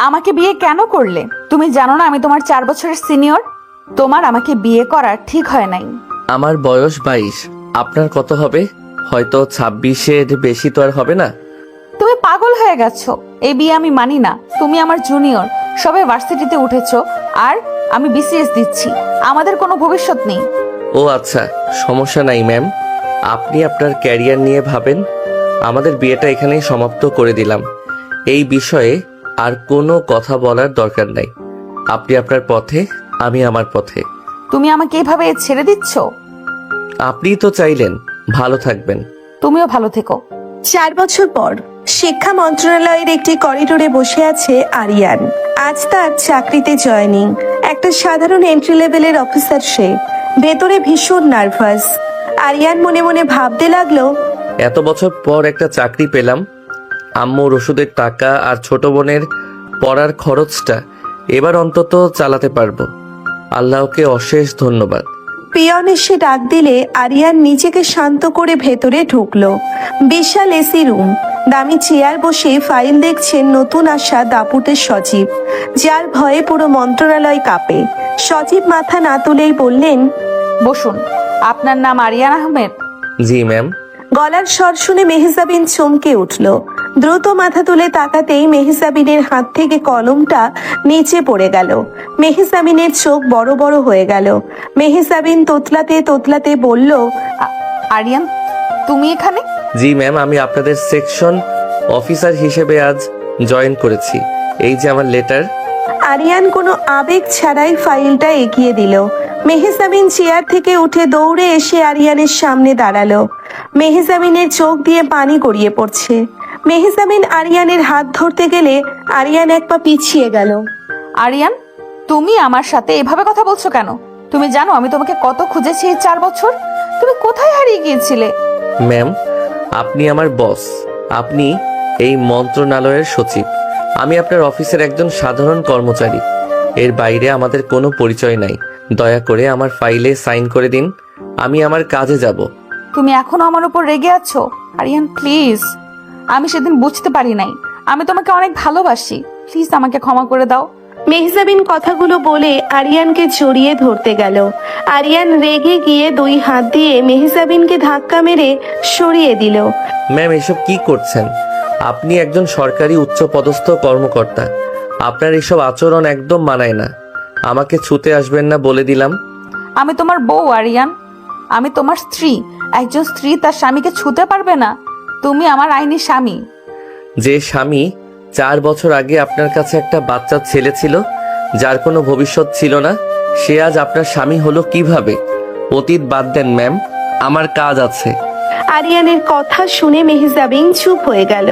আমাকে বিয়ে কেন করলে? তুমি জানো না আমি তোমার 4 বছরের সিনিয়র। তোমার আমাকে বিয়ে করা ঠিক হয় নাই। আমার বয়স 22, আপনার কত হবে? হয়তো 26-এর বেশি তো আর হবে না। তুমি পাগল হয়ে গেছো। এই বিয়ে আমি মানি না। তুমি আমার জুনিয়র, সবে ভার্সিটিতে উঠেছো, আর আমি বিসিএস দিচ্ছি। আমাদের কোনো ভবিষ্যৎ নেই। ও আচ্ছা, সমস্যা নাই ম্যাম, আপনি আপনার ক্যারিয়ার নিয়ে ভাবেন। আমাদের বিয়েটা এখানেই সমাপ্ত করে দিলাম। এই বিষয়ে আর কোনো কথা বলার দরকার নাই। আপনি আপনার পথে, আমি আমার পথে। তুমি আমাকে এভাবে ছেড়ে দিচ্ছ? আপনিই তো চাইলেন। ভালো থাকবেন। তুমিও ভালো থেকো। 4 বছর পর শিক্ষা মন্ত্রণালয়ের একটি করিডোরে বসে আছে আরিয়ান। আজ তার চাকরিতে জয়েনিং। একটা সাধারণ এন্ট্রি লেভেলের অফিসার সে। ভেতরে ভীষণ নার্ভাস। আরিয়ান মনে মনে ভাবতে লাগলো, এত বছর পর একটা চাকরি পেলাম। আম্মুর ওষুধের টাকা আর ছোট বোনের পড়ার খরচটা এবার অন্তত চালাতে পারবো। আল্লাহকে অশেষ ধন্যবাদ। পিয়ন এসে ডাক দিলে আরিয়ান নিজেকে শান্ত করে ভেতরে ঢুকলো। বিশাল এসি রুম। দামি চেয়ার বসে ফাইল দেখছেন নতুন আসা দাপুটের সচিব, যার ভয়ে পুরো মন্ত্রণালয় কাঁপে। সচিব মাথা না তুলেই বললেন, বসুন। আপনার নাম আরিয়ান আহমেদ? জি ম্যাম। গলার স্বর শুনে মেহজাবিন চমকে উঠল। দ্রুত মাথা তুলে তাকাতেই মেহজাবিনের হাত থেকে কলমটা নিচে পড়ে গেল। মেহজাবিনের চোখ বড় বড় হয়ে গেল। মেহজাবিন তোতলাতে তোতলাতে বলল, আরিয়ান, তুমি এখানে? জি ম্যাম, আমি আপনাদের সেকশন অফিসার হিসেবে আজ জয়েন করেছি। এই যে আমার লেটার। আরিয়ান কোনো আবেগ ছাড়াই ফাইলটা এগিয়ে দিল। মেহজাবিন চেয়ার থেকে উঠে দৌড়ে এসে আরিয়ানের সামনে দাঁড়ালো। মেহজাবিনের চোখ দিয়ে পানি গড়িয়ে পড়ছে। মেহজাবিন আরিয়ানের হাত ধরতে গেলে আরিয়ান এক পা পিছিয়ে গেল। আরিয়ান, তুমি আমার সাথে এভাবে কথা বলছো কেন? তুমি জানো আমি তোমাকে কত খুঁজেছি এই 4 বছর। তুমি কোথায় হারিয়ে গিয়েছিলে? ম্যাম, আপনি আমার বস। আপনি এই মন্ত্রণালয়ের সচিব। আমি আপনার অফিসের একজন সাধারণ কর্মচারী। এর বাইরে আমাদের কোনো পরিচয় নাই। দয়া করে আমার ফাইলে সাইন করে দিন। আমি আমার কাজে যাব। তুমি এখনো আমার উপর রেগে আছো? আরিয়ান প্লিজ, আমি সেদিন বুঝতে পারি নাই। আমি তোমাকে অনেক ভালোবাসি। প্লিজ আমাকে ক্ষমা করে দাও। মেহজাবিন কথাগুলো বলে আরিয়ানকে জড়িয়ে ধরতে গেল। আরিয়ান রেগে গিয়ে 2 হাত দিয়ে মেহজাবিনকে ধাক্কা মেরে সরিয়ে দিল। ম্যাম, এসব কি করছেন? আপনি একজন সরকারি উচ্চপদস্থ কর্মকর্তা। আপনার এসব আচরণ একদম মানায় না। আমাকে ছুতে আসবেন না বলে দিলাম। আমি তোমার বউ আরিয়ান। আমি তোমার স্ত্রী। একজন স্ত্রী তার স্বামীকে ছুতে পারবে না? তুমি আমার আইনি স্বামী। যে স্বামী 4 বছর আগে আপনার কাছে একটা বাচ্চা ছেলে ছিল, যার কোনো ভবিষ্যৎ ছিল না, সে আজ আপনার স্বামী হলো কিভাবে? অতীত বাদ দেন ম্যাম, আমার কাজ আছে। আরিয়ানের কথা শুনে মেহজাবিন চুপ হয়ে গেল।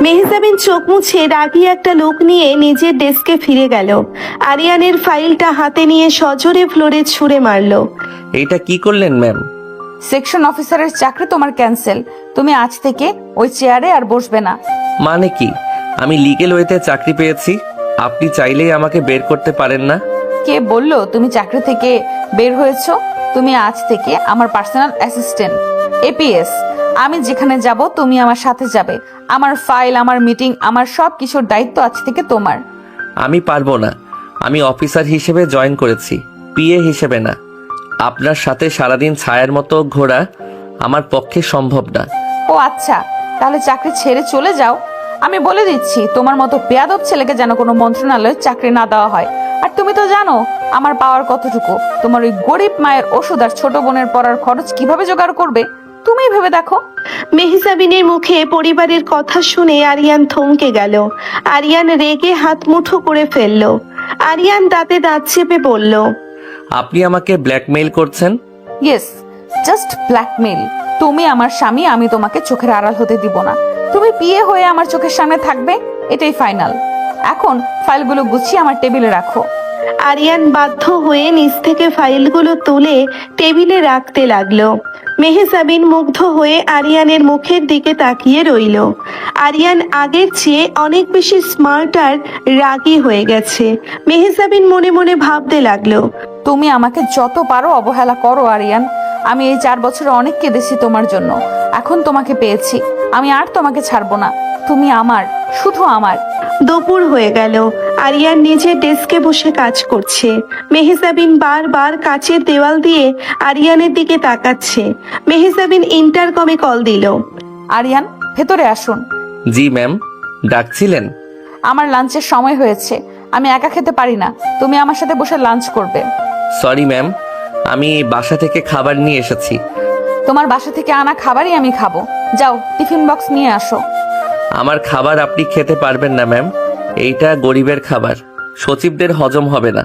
মেহজাবিন চোখ মুছে রাগী একটা লোক নিয়ে নিজের ডেস্কে ফিরে গেল। আরিয়ানের ফাইলটা হাতে নিয়ে সজোরে ফ্লোরে ছুঁড়ে মারল। এইটা কি করলেন ম্যাম? সেকশন অফিসারের চাকরি তোমার ক্যান্সেল। তুমি আজ থেকে ওই চেয়ারে আর বসবে না। মানে কি? আমি লিগ্যাল ওয়েতে চাকরি পেয়েছি। আপনি চাইলেই আমাকে বের করতে পারেন না। কে বললো তুমি চাকরি থেকে বের হয়েছো? তুমি আজ থেকে আমার পার্সোনাল অ্যাসিস্ট্যান্ট, এপিএস। আমি যেখানে যাব তুমি আমার সাথে যাবে। আমার ফাইল, আমার মিটিং, আমার সব কিছুর দায়িত্ব আজ থেকে তোমার। আমি পারবো না। আমি অফিসার হিসেবে জয়েন করেছি, পিএ হিসেবে না। আপনার সাথে সারাদিন ছায়ার মতো ঘোরা আমার পক্ষে সম্ভব না। ও আচ্ছা, তাহলে চাকরি ছেড়ে চলে যাও। আমি বলে দিচ্ছি, তোমার মতো বেয়াদব ছেলেকে যেন কোনো মন্ত্রণালয়ে চাকরি না দেওয়া হয়। আর তুমি তো জানো আমার পাওয়ার কতটুকু। তোমার ওই গরিব মায়ের ওষুধ আর ছোট বোনের পড়ার খরচ কিভাবে জোগাড় করবে তুমি ভেবে দেখো। মেহজাবিনের মুখে পরিবারের কথা শুনে আরিয়ান থমকে গেল। আরিয়ান রেগে হাত মুঠো করে ফেলল। আরিয়ান দাঁতে দাঁত চেপে বলল, আপনি আমাকে ব্ল্যাকমেইল করছেন? Yes, just blackmail. তুমি আমার স্বামী, আমি তোমাকে চোখের আড়াল হতে দিব না। তুমি বিয়ে হয়ে আমার চোখের সামনে থাকবে, এটাই ফাইনাল। এখন ফাইলগুলো গুছিয়ে আমার টেবিলে রাখো। আরিয়ান বাধ্য হয়ে নিচ থেকে ফাইলগুলো তুলে টেবিলে রাখতে লাগলো। মেহজাবিন মুগ্ধ হয়ে আরিয়ানের মুখের দিকে তাকিয়ে রইল। আরিয়ান আগের চেয়ে অনেক বেশি স্মার্ট আর রাগী হয়ে গেছে। মেহজাবিন মনে মনে ভাবতে লাগলো, তুমি আমাকে যত পারো অবহেলা করো আরিয়ান। আমি এই 4 বছরে অনেক কেঁদেছি তোমার জন্য। এখন তোমাকে পেয়েছি, আমি আর তোমাকে ছাড়বো না। তুমি আমার, শুধু আমার। দুপুর হয়ে গেল। আরিয়ান নিজের ডেস্কে বসে কাজ করছে। মেহজাবিন বারবার কাচের দেওয়াল দিয়ে আরিয়ানের দিকে তাকাচ্ছে। মেহজাবিন ইন্টারকমে কল দিল। আরিয়ান, ভেতরে আসুন। জি ম্যাম, ডাকছিলেন? আমার লাঞ্চের সময় হয়েছে, আমি একা খেতে পারি না, তুমি আমার সাথে বসে লাঞ্চ করবে। সরি ম্যাম, আমি বাসা থেকে খাবার নিয়ে এসেছি। তোমার বাসা থেকে আনা খাবারই আমি খাবো। যাও, টিফিন বক্স নিয়ে আসো। আমার খাবার আপনি খেতে পারবেন না ম্যাম, এইটা গরিবের খাবার, সচিবদের হজম হবে না।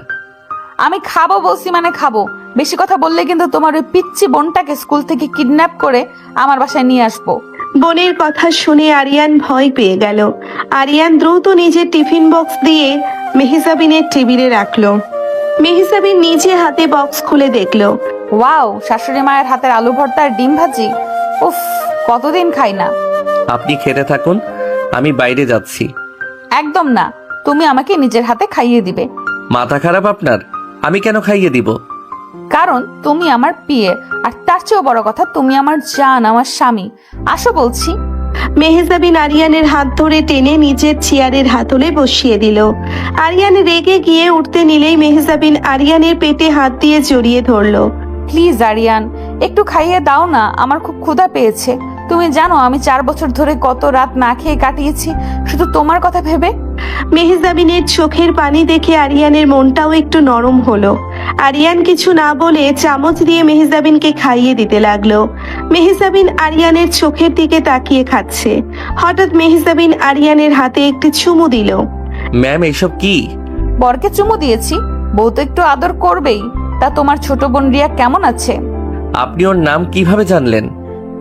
আমি খাবো বলছি মানে খাবো। বেশি কথা বললে কিন্তু তোমার ওই পিচ্চি বোনটাকে স্কুল থেকে কিডন্যাপ করে আমার বাসায় নিয়ে আসবো। বোনের কথা শুনে আরিয়ান ভয় পেয়ে গেল। আরিয়ান দ্রুত নিজের টিফিন বক্স দিয়ে মেহজাবিনের টেবিলে রাখলো। মেহজাবিন নিজে হাতে বক্স খুলে দেখলো। ওয়াও, শাশুড়ি মায়ের হাতের আলু ভর্তা আর ডিম ভাজি, উফ, কতদিন খাই না। আপনি খেতে থাকুন, আমি বাইরে যাচ্ছি। একদম না, তুমি আমাকে নিজের হাতে খাইয়ে দিবে। মাথা খারাপ আপনার? আমি কেন খাইয়ে দিব? কারণ তুমি আমার বিয়ে, আর তার চেয়েও বড় কথা তুমি আমার জান, আমার স্বামী। আসো বলছি। মেহজাবিন আরিয়ানের হাত ধরে টেনে নিজের চেয়ারের হাতলে বসিয়ে দিল। আরিয়ান রেগে গিয়ে উঠতে নিলেই মেহজাবিন আরিয়ানের পেটে হাত দিয়ে জড়িয়ে ধরলো। প্লিজ আরিয়ান, একটু খাইয়ে দাও না, আমার খুব ক্ষুধা পেয়েছে। তুমি জানো আমি 4 বছর ধরে কত রাত না খেয়ে কাটিয়েছি শুধু তোমার কথা ভেবে। মেহজাবিনের চোখের পানি দেখে আরিয়ানের মনটাও একটু নরম হলো। আরিয়ান কিছু না বলে চামচ দিয়ে মেহজাবিনকে খাইয়ে দিতে লাগলো। মেহজাবিন আরিয়ানের চোখের দিকে তাকিয়ে খাচ্ছে। হঠাৎ মেহজাবিন আরিয়ানের হাতে একটি চুমু দিল। ম্যাম, এসব কি? বরকে চুমু দিয়েছি, বউ তো একটু আদর করবেই। তা তোমার ছোট বোন রিয়া কেমন আছে? আপনি ওর নাম কিভাবে জানলেন?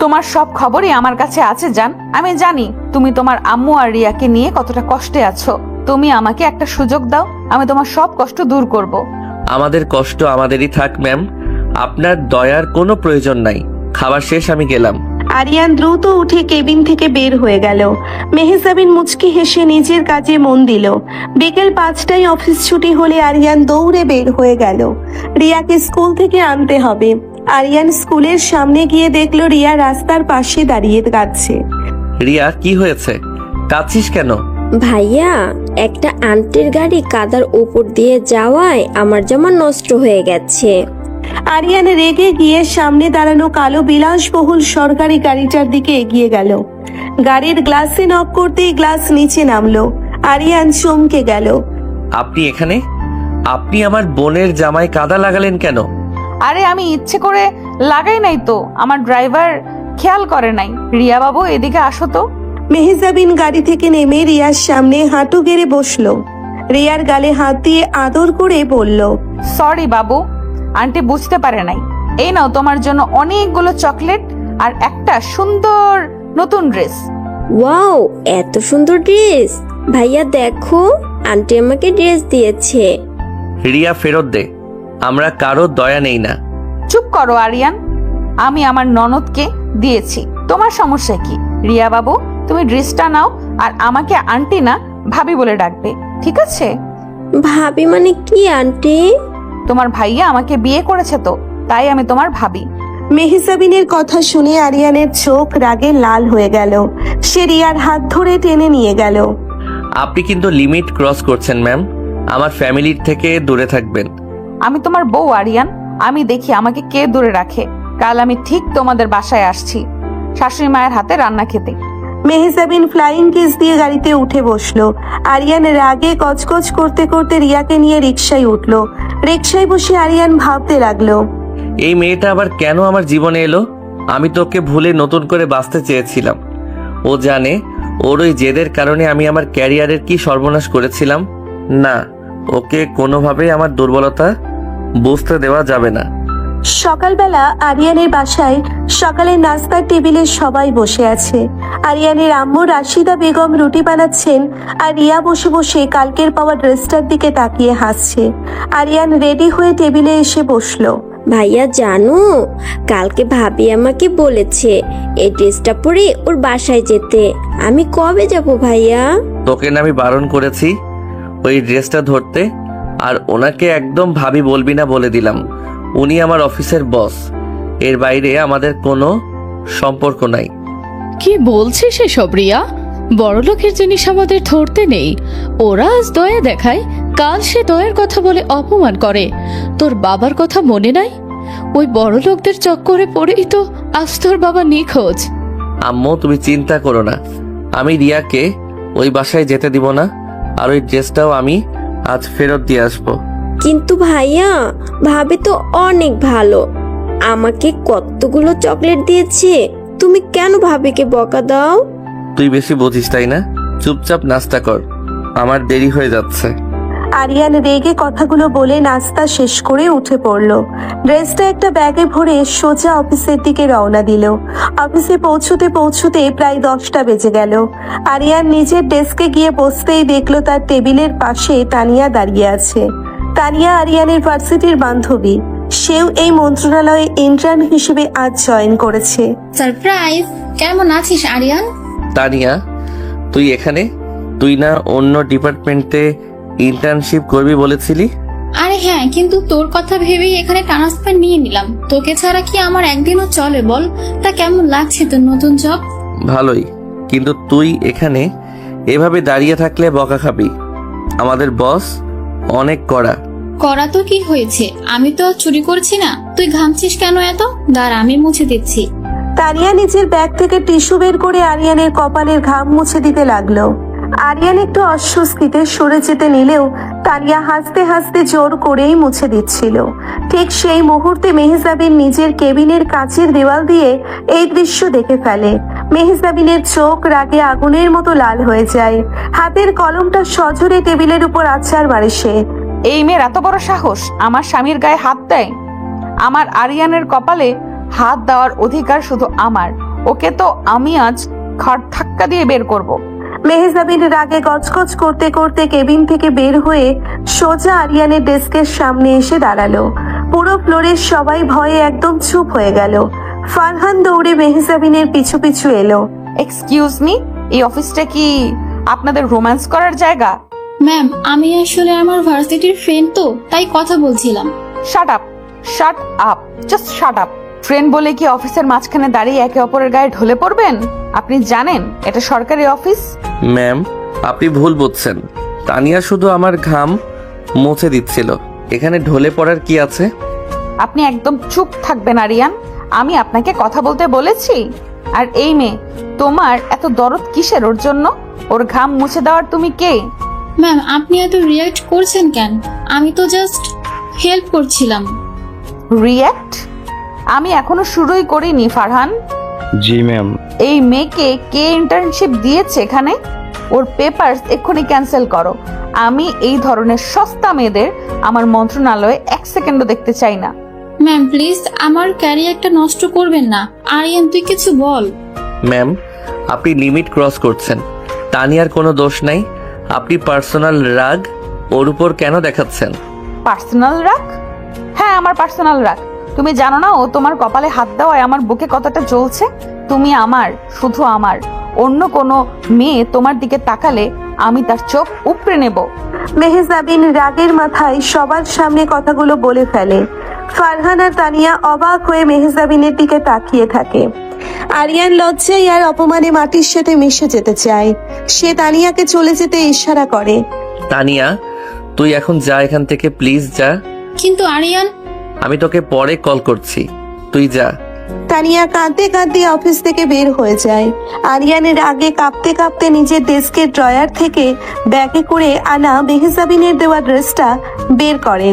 তোমার সব খবরই আমার কাছে আছে জান। আমি জানি তুমি তোমার আম্মু আর রিয়াকে নিয়ে কতটা কষ্টে আছো। তুমি আমাকে একটা সুযোগ দাও, আমি তোমার সব কষ্ট দূর করব। আমাদের কষ্ট আমাদেরই থাক ম্যাম, আপনার দয়ার কোনো প্রয়োজন নাই। খাবার শেষ, আমি গেলাম। আরিয়ান দ্রুত উঠে কেবিন থেকে বের হয়ে গেল। মেহজাবিন মুচকি হেসে নিজের কাজে মন দিল। বিকেল 5টায় অফিস ছুটি হলে আরিয়ান দৌড়ে বের হয়ে গেল। রিয়াকে স্কুল থেকে আনতে হবে। আরিয়ান স্কুলের সামনে গিয়ে দেখলো রিয়া রাস্তার পাশে দাঁড়িয়ে কাঁদছে। রিয়া, কি হয়েছে? কাঁদছিস কেন? ভাইয়া, একটা আন্টির গাড়ি কাদার উপর দিয়ে যাওয়ায় আমার জামা নষ্ট হয়ে গেছে। আরিয়ান রেগে গিয়ে সামনে দাঁড়ানো কালো বিলাসবহুল সরকারি গাড়িটার দিকে এগিয়ে গেল। গাড়ির গ্লাসে নক করতেই গ্লাস নিচে নামলো। আরিয়ান চমকে গেল। আপনি এখানে? আপনি আমার বোনের জামায় কাদা লাগালেন কেন? আরে আমি ইচ্ছে করে লাগাই নাই তো, আমার ড্রাইভার খেয়াল করে নাই। রিয়া বাবু, এদিকে আসো তো। মেহজাবিন গাড়ি থেকে নেমে রিয়ার সামনে হাঁটু গেড়ে বসলো। রিয়ার গালে হাত দিয়ে আদর করে বলল, সরি বাবু, আন্টি বুঝতে পারে নাই। এই নাও তোমার জন্য অনেকগুলো চকলেট আর একটা সুন্দর নতুন ড্রেস। ওয়াও, এত সুন্দর ড্রেস! ভাইয়া দেখো, আন্টি আমাকে ড্রেস দিয়েছে। রিয়া, ফেরত দে, আমরা কারো দয়া নেই না। চুপ করো আরিয়ান, আমি আমার ননদকে দিয়েছি, তোমার সমস্যা কি? রিয়া বাবু, তুমি ড্রেসটা নাও আর আমাকে আন্টি না ভাবি বলে ডাকবে, ঠিক আছে? ভাবি মানে কি আন্টি? তোমার ভাইয়া আমাকে বিয়ে করেছে তো, তাই আমি তোমার ভাবি। মেহজাবিনের কথা শুনে আরিয়ানের চোখ রাগে লাল হয়ে গেল। সে রিয়ার হাত ধরে টেনে নিয়ে গেল। আপনি কিন্তু লিমিট ক্রস করছেন ম্যাম, আমার ফ্যামিলির থেকে দূরে থাকবেন। আমি তোমার বউ আরিয়ান, আমি দেখি আমাকে কে দূরে রাখে। কাল আমি ঠিক তোমাদের বাসায় আসছি শাশুড়ি মায়ের হাতে রান্না খেতে। মেহজাবিন ফ্লাইং কিস দিয়ে গাড়িতে উঠে বসলো। আরিয়ান রাগে কচকচ করতে করতে রিয়াকে নিয়ে রিকশায় উঠলো। রিকশায় বসে আরিয়ান ভাবতে লাগলো, এই মেয়েটা আবার কেন আমার জীবনে এলো? আমি তোকে ভুলে নতুন করে বাঁচতে চেয়েছিলাম। ও জানে ওর ওই জেদের কারণে আমি আমার ক্যারিয়ারের কি সর্বনাশ করেছিলাম। না, ওকে কোনোভাবেই আমার দুর্বলতা বুঝতে দেওয়া যাবে না। সকালবেলা আরিয়ানের বাসায় সকালের নাস্তার টেবিলে সবাই বসে আছে। আরিয়ানের আম্মু রাশিদা বেগম রুটি বানাচ্ছেন আর রিয়া বসে বসে কালকের পাওয়া ড্রেসটার দিকে তাকিয়ে হাসছে। আরিয়ান রেডি হয়ে টেবিলে এসে বসলো। ভাইয়া জানো, কালকে ভাবি আমাকে বলেছে এই ড্রেসটা পরে ওর বাসায় যেতে। আমি কবে যাব ভাইয়া? তোকে না আমি বারণ করেছি ওই ড্রেসটা ধরতে, আর ওনাকে একদম ভাবি বলবি না বলে দিলাম। উনি আমার অফিসের বস, এর বাইরে আমাদের কোনো সম্পর্ক নাই। কি বলছিস এসব রিয়া? বড়লোকের জিনিস আমাদের ধরতে নেই। ওরা আজ দয়া দেখায়, কাল সে দয়ার কথা বলে অপমান করে। তোর বাবার কথা মনে নাই? ওই বড়লোকদের চক্করে পড়েই তো আজ তোর বাবা নিখোঁজ। আম্মু তুমি চিন্তা করো না, আমি রিয়াকে ওই বাসায় যেতে দিব না, আর ওই ড্রেসটাও আমি আজ ফেরত দিয়ে আসবো। কিন্তু ভাইয়া, ভাবি তো অনেক ভালো, আমাকে কতগুলো চকলেট দিয়েছে। তুমি কেন ভাবিকে বকা দাও? তুই বেশি বুঝিস তাই না? চুপচাপ নাস্তা কর, আমার দেরি হয়ে যাচ্ছে। আরিয়ান রেগে কথাগুলো বলে নাস্তা শেষ করে উঠে পড়ল। ড্রেসটা একটা ব্যাগে ভরে সোজা অফিসের দিকে রওনা দিল। অফিসে পৌঁছতে পৌঁছতে প্রায় 10টা বেজে গেল। আরিয়ান নিজের ডেস্কে গিয়ে বসতেই দেখলো তার টেবিলের পাশে তানিয়া দাঁড়িয়ে আছে। তানিয়া আরিয়ানের ভার্সিটির বান্ধবী। সেও এই মন্ত্রণালয়ে ইন্টার্ন হিসেবে আজ জয়েন করেছে। সারপ্রাইজ! কেমন আছিস আরিয়ান? তানিয়া, তুই এখানে? তুই না অন্য ডিপার্টমেন্টে ইন্টার্নশিপ করবি বলেছিলি? আরে হ্যাঁ, কিন্তু তোর কথা ভেবেই এখানে ট্রান্সফার নিয়ে নিলাম। তোকে ছাড়া কি আমার একদিনও চলে বল? তা কেমন লাগছে তোর নতুন জব? ভালোই, কিন্তু তুই এখানে এভাবে দাঁড়িয়ে থাকলে বকা খাবি। আমাদের বস অনেক কড়া। করা তো কি হয়েছে? আমি তো আর চুরি করছি না। তুই ঘামছিস কেন এত? দাঁড়া, আমি মুছে দিচ্ছি। তানিয়া নিজের ব্যাগ থেকে টিস্যু বের করে আরিয়ানের কপালের ঘাম মুছে দিতে লাগলো। আরিয়ান একটু অস্বস্তিতে সরে যেতে নিলেও তানিয়া হাসতে হাসতে জোর করেই মুছে দিচ্ছিল। ঠিক সেই মুহূর্তে মেহজাবিন নিজের কেবিনের কাচের দেওয়াল দিয়ে এই দৃশ্য দেখে ফেলে। মেহজাবিনের চোখ রাগে আগুনের মতো লাল হয়ে যায়। হাতের কলমটা সজোরে টেবিলের উপর আছাড় মারে সে। এই মেয়ের এত বড় সাহস আমার স্বামীর গায়ে হাত দেয়! আমার আরিয়ানের কপালে হাত দেওয়ার অধিকার শুধু আমার। ওকে তো আমি আজ ঘাট ধাক্কা দিয়ে বের করব। মেহজাবিন রাগে গজগজ করতে করতে কেবিন থেকে বের হয়ে সোজা আরিয়ানের ডেস্কের সামনে এসে দাঁড়ালো। পুরো ফ্লোরের সবাই ভয়ে একদম চুপ হয়ে গেল। ফারহান দৌড়ে মেহজাবিনের পিছু পিছু এলো। এক্সকিউজ মি, এই অফিসটা কি আপনাদের রোম্যান্স করার জায়গা? ম্যাম, আমি আসলে আমার ভার্সিটির ফ্রেন্ড, তো তাই কথা বলছিলাম। Shut up, shut up, just shut up. Train বলে কি অফিসের মাঝখানে দাঁড়িয়ে একে অপরের গায়ে ঢলে পড়বেন? আপনি জানেন এটা সরকারি অফিস। ম্যাম, আপনি ভুল বুঝছেন। তানিয়া শুধু আমার ঘাম মুছে দিচ্ছিল, এখানে ঢলে পড়ার কি আছে? আপনি একদম চুপ থাকবেন আরিয়ান। আমি আপনাকে কথা বলতে বলেছি। আর এই মেয়ে, তোমার এত দরদ কিসের ওর জন্য? ওর ঘাম মুছে দেওয়ার তুমি কে? ম্যাম, আপনি এত রিয়াক্ট করছেন কেন? আমি তো জাস্ট হেল্প করছিলাম। রিয়্যাক্ট? আমি এখনো শুরুই করিনি ফারহান। জি ম্যাম। এই মেয়েকে কে ইন্টার্নশিপ দিয়েছে এখানে? ওর পেপারস এক্ষুনি ক্যান্সেল করো। আমি এই ধরনের সস্তা মেয়েদের আমার মন্ত্রণালয়ে 1 সেকেন্ডও দেখতে চাই না। ম্যাম প্লিজ, আমার ক্যারিয়ারটা নষ্ট করবেন না। আরিয়ান, তুই কিছু বল। ম্যাম, আপনি লিমিট ক্রস করছেন। তানিয়ার কোনো দোষ নাই, আপনি পার্সোনাল রাগ ওর উপর কেন দেখাচ্ছেন? পার্সোনাল রাগ? হ্যাঁ, আমার পার্সোনাল রাগ। তুমি জানো না ও তোমার কপালে হাত দেওয়ায় আমার বুকে কতটা জ্বলছে? তুমি আমার, শুধু আমার। অন্য কোনো মেয়ে তোমার দিকে তাকালে আমি তার চোখ উপড়ে নেব। মেহজাবিন রাগের মাথায় সবার সামনে কথাগুলো বলে ফেলে। ফারহান আর তানিয়া অবাক হয়ে মেহজাবিনের দিকে তাকিয়ে থাকে। আরিয়ান লজ্জায় আর অপমানে মাটির সাথে মিশে যেতে চায়। সে তানিয়াকে চলে যেতে ইশারা করে। তানিয়া, তুই এখন যা এখান থেকে, প্লিজ যা। কিন্তু আরিয়ান। আমি তোকে পরে কল করছি, তুই যা। তানিয়া কাঁদতে কাঁদতে অফিস থেকে বের হয়ে যায়। আরিয়ানের আগে কাঁপতে কাঁপতে নিজের ডেস্কের ড্রয়ার থেকে ব্যাগে করে আনা মেহজাবিনের দেওয়া ড্রেসটা বের করে।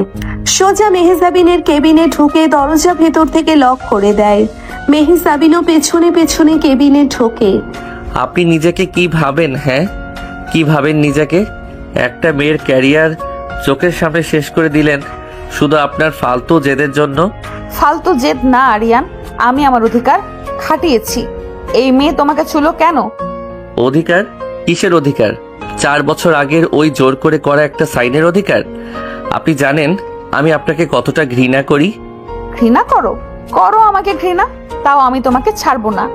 সোজা মেহজাবিনের কেবিনে ঢুকে দরজা ভেতর থেকে লক করে দেয়। মেহজাবিনও পেছনে পেছনে কেবিনে ঢোকে। আপনি নিজেকে কি ভাবেন? হ্যাঁ, কি ভাবেন নিজেকে? একটা মেয়ের ক্যারিয়ার চোখের সামনে শেষ করে দিলেন শুধু আপনার ফালতু জেদের জন্য। ফালতু জেদ না আরিয়ান, আমি আমার অধিকার খাটিয়েছি। এই মেয়ে তোমাকে ছুলো কেন? অধিকার? কিসের অধিকার? 4 বছর আগের ওই জোর করে করা একটা সাইনের অধিকার? আপনি জানেন আমি আপনাকে কতটা ঘৃণা করি? ঘৃণা করো? করো আমাকে ঘৃণা, তাও আমি তোমাকে ছাড়বো না।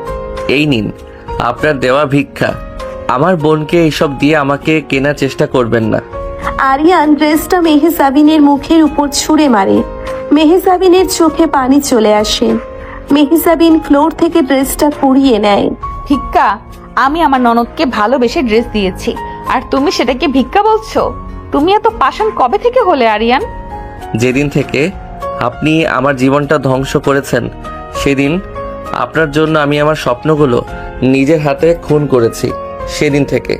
এই নিন আপনার দেওয়া ভিক্ষা। আমার বোনকে এইসব দিয়ে আমাকে কেনার চেষ্টা করবেন না। আরিয়ান ড্রেসটা মেহজাবিনের মুখের উপর ছুঁড়ে মারে। মেহজাবিনের চোখে পানি চলে আসে। মেহজাবিন ফ্লোর থেকে ড্রেসটা কুড়িয়ে নেয়। ভিক্ষা? আমি আমার ননদকে ভালোবেসে ড্রেস দিয়েছি আর তুমি সেটাকে ভিক্ষা বলছো? তুমি এত পাষাণ কবে থেকে হলে আরিয়ান? যেদিন থেকে আপনি আমার জীবনটা ধ্বংস করেছেন সেদিন আপনার জন্য আমি আমার স্বপ্নগুলো নিজের হাতে খুন করেছি, সেদিন থেকে।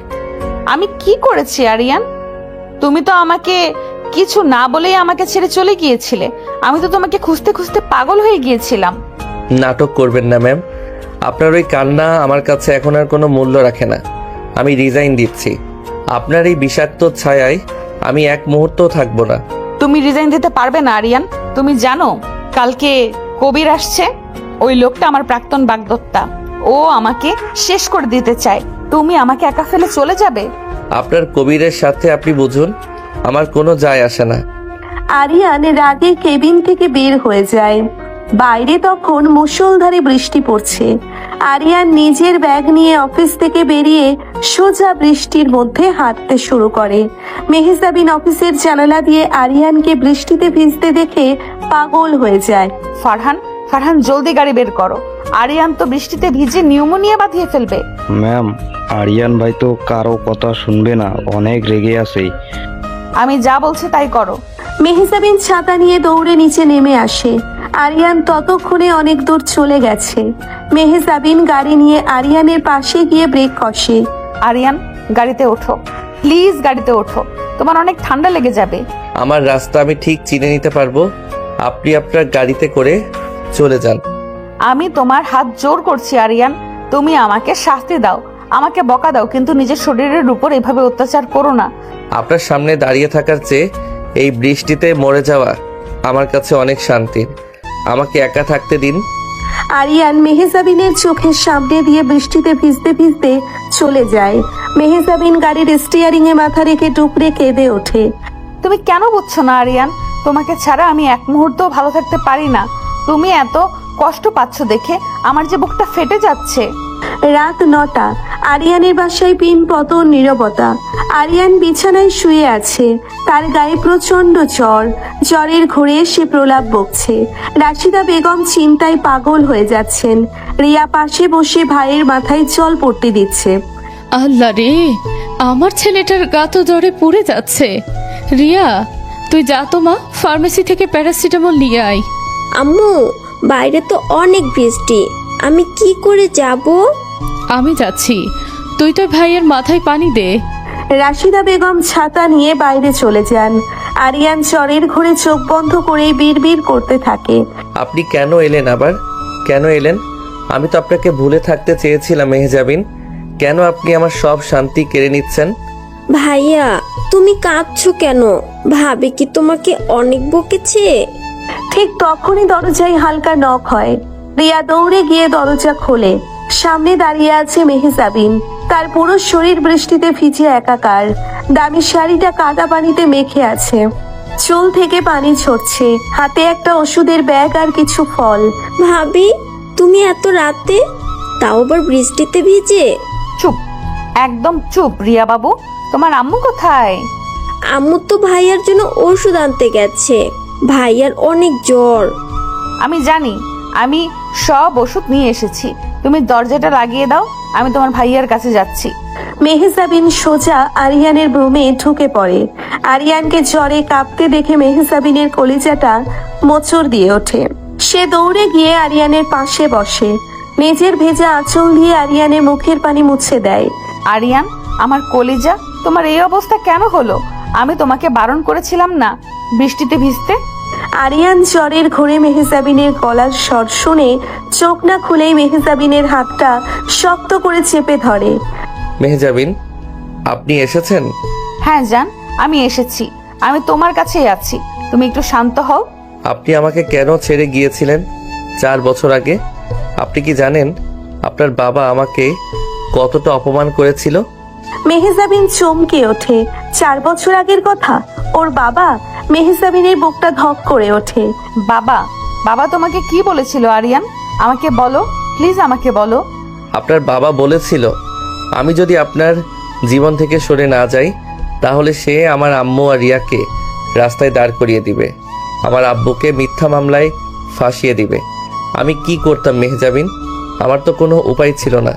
আমি কি করেছি আরিয়ান? তুমি তো আমাকে কিছু না বলেই আমাকে ছেড়ে চলে গিয়েছিলে। আমি তো তোমাকে খুঁজতে খুঁজতে পাগল হয়ে গিয়েছিলাম। নাটক করবেন না ম্যাম, আপনার ওই কান্না আমার কাছে এখন আর কোনো মূল্য রাখে না। আমি রিজাইন দিচ্ছি। আপনার এই বিষাক্ত ছায়ায় আমি এক মুহূর্তও থাকবো না। তুমি রিজাইন দিতে পারবে না আরিয়ান। তুমি জানো কালকে কবির আসছে? ওই লোকটা আমার প্রাক্তন বাগদত্তা। ও আমাকে শেষ করে দিতে চায়। তুমি আমাকে একা ফেলে চলে যাবে? আপনার কবিরের সাথে আপনি বুঝুন, আমার কোনো যায় আসে না। আরিয়ান রাগে কেবিন থেকে বের হয়ে যায়। বাইরে তখন মুষলধারে বৃষ্টি পড়ছে। আরিয়ান নিজের ব্যাগ নিয়ে অফিস থেকে বেরিয়ে সোজা বৃষ্টির মধ্যে হাঁটতে শুরু করে। মেহজাবিন অফিসের জানালা দিয়ে আরিয়ানকে বৃষ্টিতে ভিজতে দেখে পাগল হয়ে যায়। ফারহান, ফারহান জলদি গাড়ি বের করো। আরিয়ান তো বৃষ্টিতে ভিজে নিউমোনিয়া বাঁধিয়ে ফেলবে। ম্যাম, আরিয়ান ভাই তো কারো কথা শুনবে না, অনেক রেগে আছে। আমি যা বলছি তাই করো। মেহজাবিন ছাতা নিয়ে দৌড়ে নিচে নেমে আসে। আরিয়ান ততক্ষণে অনেক দূর চলে গেছে। মেহজাবিন গাড়ি নিয়ে আরিয়ানের পাশে গিয়ে ব্রেক কষে। আরিয়ান, গাড়িতে ওঠো প্লিজ, গাড়িতে ওঠো। তোমার অনেক ঠান্ডা লেগে যাবে। আমার রাস্তা আমি ঠিক চিনে নিতে পারবো। আপনি আপনার গাড়িতে করে চলে যান। আমি তোমার হাত জোর করছি আরিয়ান, তুমি আমাকে শাস্তি দাও, আমাকে বকা দাও, কিন্তু নিজের শরীরের উপর এভাবে অত্যাচার করো না। আপনার সামনে দাঁড়িয়ে থাকার চেয়ে এই বৃষ্টিতে মরে যাওয়া আমার কাছে অনেক শান্তির। আমাকে একা থাকতে দিন। আরিয়ান মেহজাবিনের চোখের সামনে দিয়ে বৃষ্টিতে ভিজতে ভিজতে চলে যায়। মেহজাবিন গাড়ির স্টিয়ারিং এ মাথা রেখে টুকরে কেঁদে ওঠে। তুমি কেন বুঝছো না আরিয়ান? তোমাকে ছাড়া আমি এক মুহূর্তও ভালো থাকতে পারি না। তুমি এত কষ্ট পাচ্ছ দেখে আমার যে বুকটা ফেটে যাচ্ছে। রাত 9টা। আরিয়ানের বাসায় পিন পতন নীরবতা। আরিয়ান বিছানায় শুয়ে আছে। তার গায়ে প্রচন্ড জ্বর। জ্বরের ঘোরে সে প্রলাপ বকছে। রাশিদা বেগম চিন্তায় পাগল হয়ে যাচ্ছেন। রিয়া পাশে বসে ভাইয়ের মাথায় জল পড়তে দিচ্ছে। আল্লাহ রে, আমার ছেলেটার গা তো জ্বরে পুড়ে যাচ্ছে। রিয়া, তুই যা তো মা, ফার্মেসি থেকে প্যারাসিটামল নিয়ে আয়। আম্মু, বাইরে তো অনেক বৃষ্টি, আমি কি করে যাব? আমি যাচ্ছি, তুই তো ভাইয়ের মাথায় পানি দে। রাশিদা বেগম ছাতা নিয়ে বাইরে চলে যান। আরিয়ান জ্বরের ঘোরে চোখ বন্ধ করে বিড়বিড় করতে থাকে। আপনি কেন এলেন আবার? কেন এলেন? আমি তো আপনাকে ভুলে থাকতে চেয়েছিলাম মেহজাবিন। কেন আপনি আমার সব শান্তি কেড়ে নিচ্ছেন? ভাইয়া, তুমি কাঁদছো কেন? ভাবে কি তোমাকে অনেক বকেছে? ঠিক তখনই দরজায় হালকা নক হয়। রিয়া দৌড়ে গিয়ে দরজা খোলে। সামনে দাঁড়িয়ে আছে মেহজাবিন। তার পুরো শরীর বৃষ্টিতে ভিজে একাকার। দামি শাড়িটা কাদা পানিতে মেখে আছে। চুল থেকে পানি ঝরছে। হাতে একটা ওষুধের ব্যাগ আর কিছু ফল। ভাবি, তুমি এত রাতে, তাও আবার বৃষ্টিতে ভিজে? চুপ, একদম চুপ। রিয়া বাবু, তোমার আম্মু কোথায়? আম্মু তো ভাইয়ার জন্য ওষুধ আনতে গেছে। ভাইয়ার অনেক জ্বর। আমি জানি, আমি সব ওষুধ নিয়ে এসেছি। তুমি দরজাটা লাগিয়ে দাও, আমি তোমার ভাইয়ার কাছে যাচ্ছি। মেহজাবিন সোজা আরিয়ানের রুমে ঢুকে পড়ে। আরিয়ানকে জ্বরে কাঁপতে দেখে মেহজাবিনের কলিজাটা মোচড় দিয়ে ওঠে। সে দৌড়ে গিয়ে আরিয়ানের পাশে বসে। নিজের ভেজা আঁচল দিয়ে আরিয়ানের মুখের পানি মুছে দেয়। আরিয়ান, আমার কলিজা, তোমার এই অবস্থা কেন হলো? আমি তোমাকে বারণ করেছিলাম না বৃষ্টিতে ভিজতে? আরিয়ান জ্বরের ঘোরে মেহজাবিনের গলার স্বর শুনে চোখ না খুলেই মেহজাবিনের হাতটা শক্ত করে চেপে ধরে। মেহজাবিন, আপনি এসেছেন? হ্যাঁ জান, আমি এসেছি। আমি তোমার কাছেই আছি, তুমি একটু শান্ত হও। আপনি আমাকে কেন ছেড়ে গিয়েছিলেন 4 বছর আগে? আপনি কি জানেন আপনার বাবা আমাকে কতটা অপমান করেছিল? মেহজাবিন চমকে ওঠে। 4 বছর আগের কথা? ওর বাবা? মেহজাবিনের বুকটা ধক করে ওঠে। বাবা? বাবা তোমাকে কি বলেছিল আরিয়ান? আমাকে বলো প্লিজ, আমাকে বলো। আপনার বাবা বলেছিল আমি যদি আপনার জীবন থেকে সরে না যাই তাহলে সে আমার আম্মু আর রিয়াকে রাস্তায় দাঁড় করিয়ে দিবে, আমার আব্বুকে মিথ্যা মামলায় ফাঁসিয়ে দিবে, আমি কি করতাম মেহজাবিন? আমার তো কোনো উপায় ছিল না।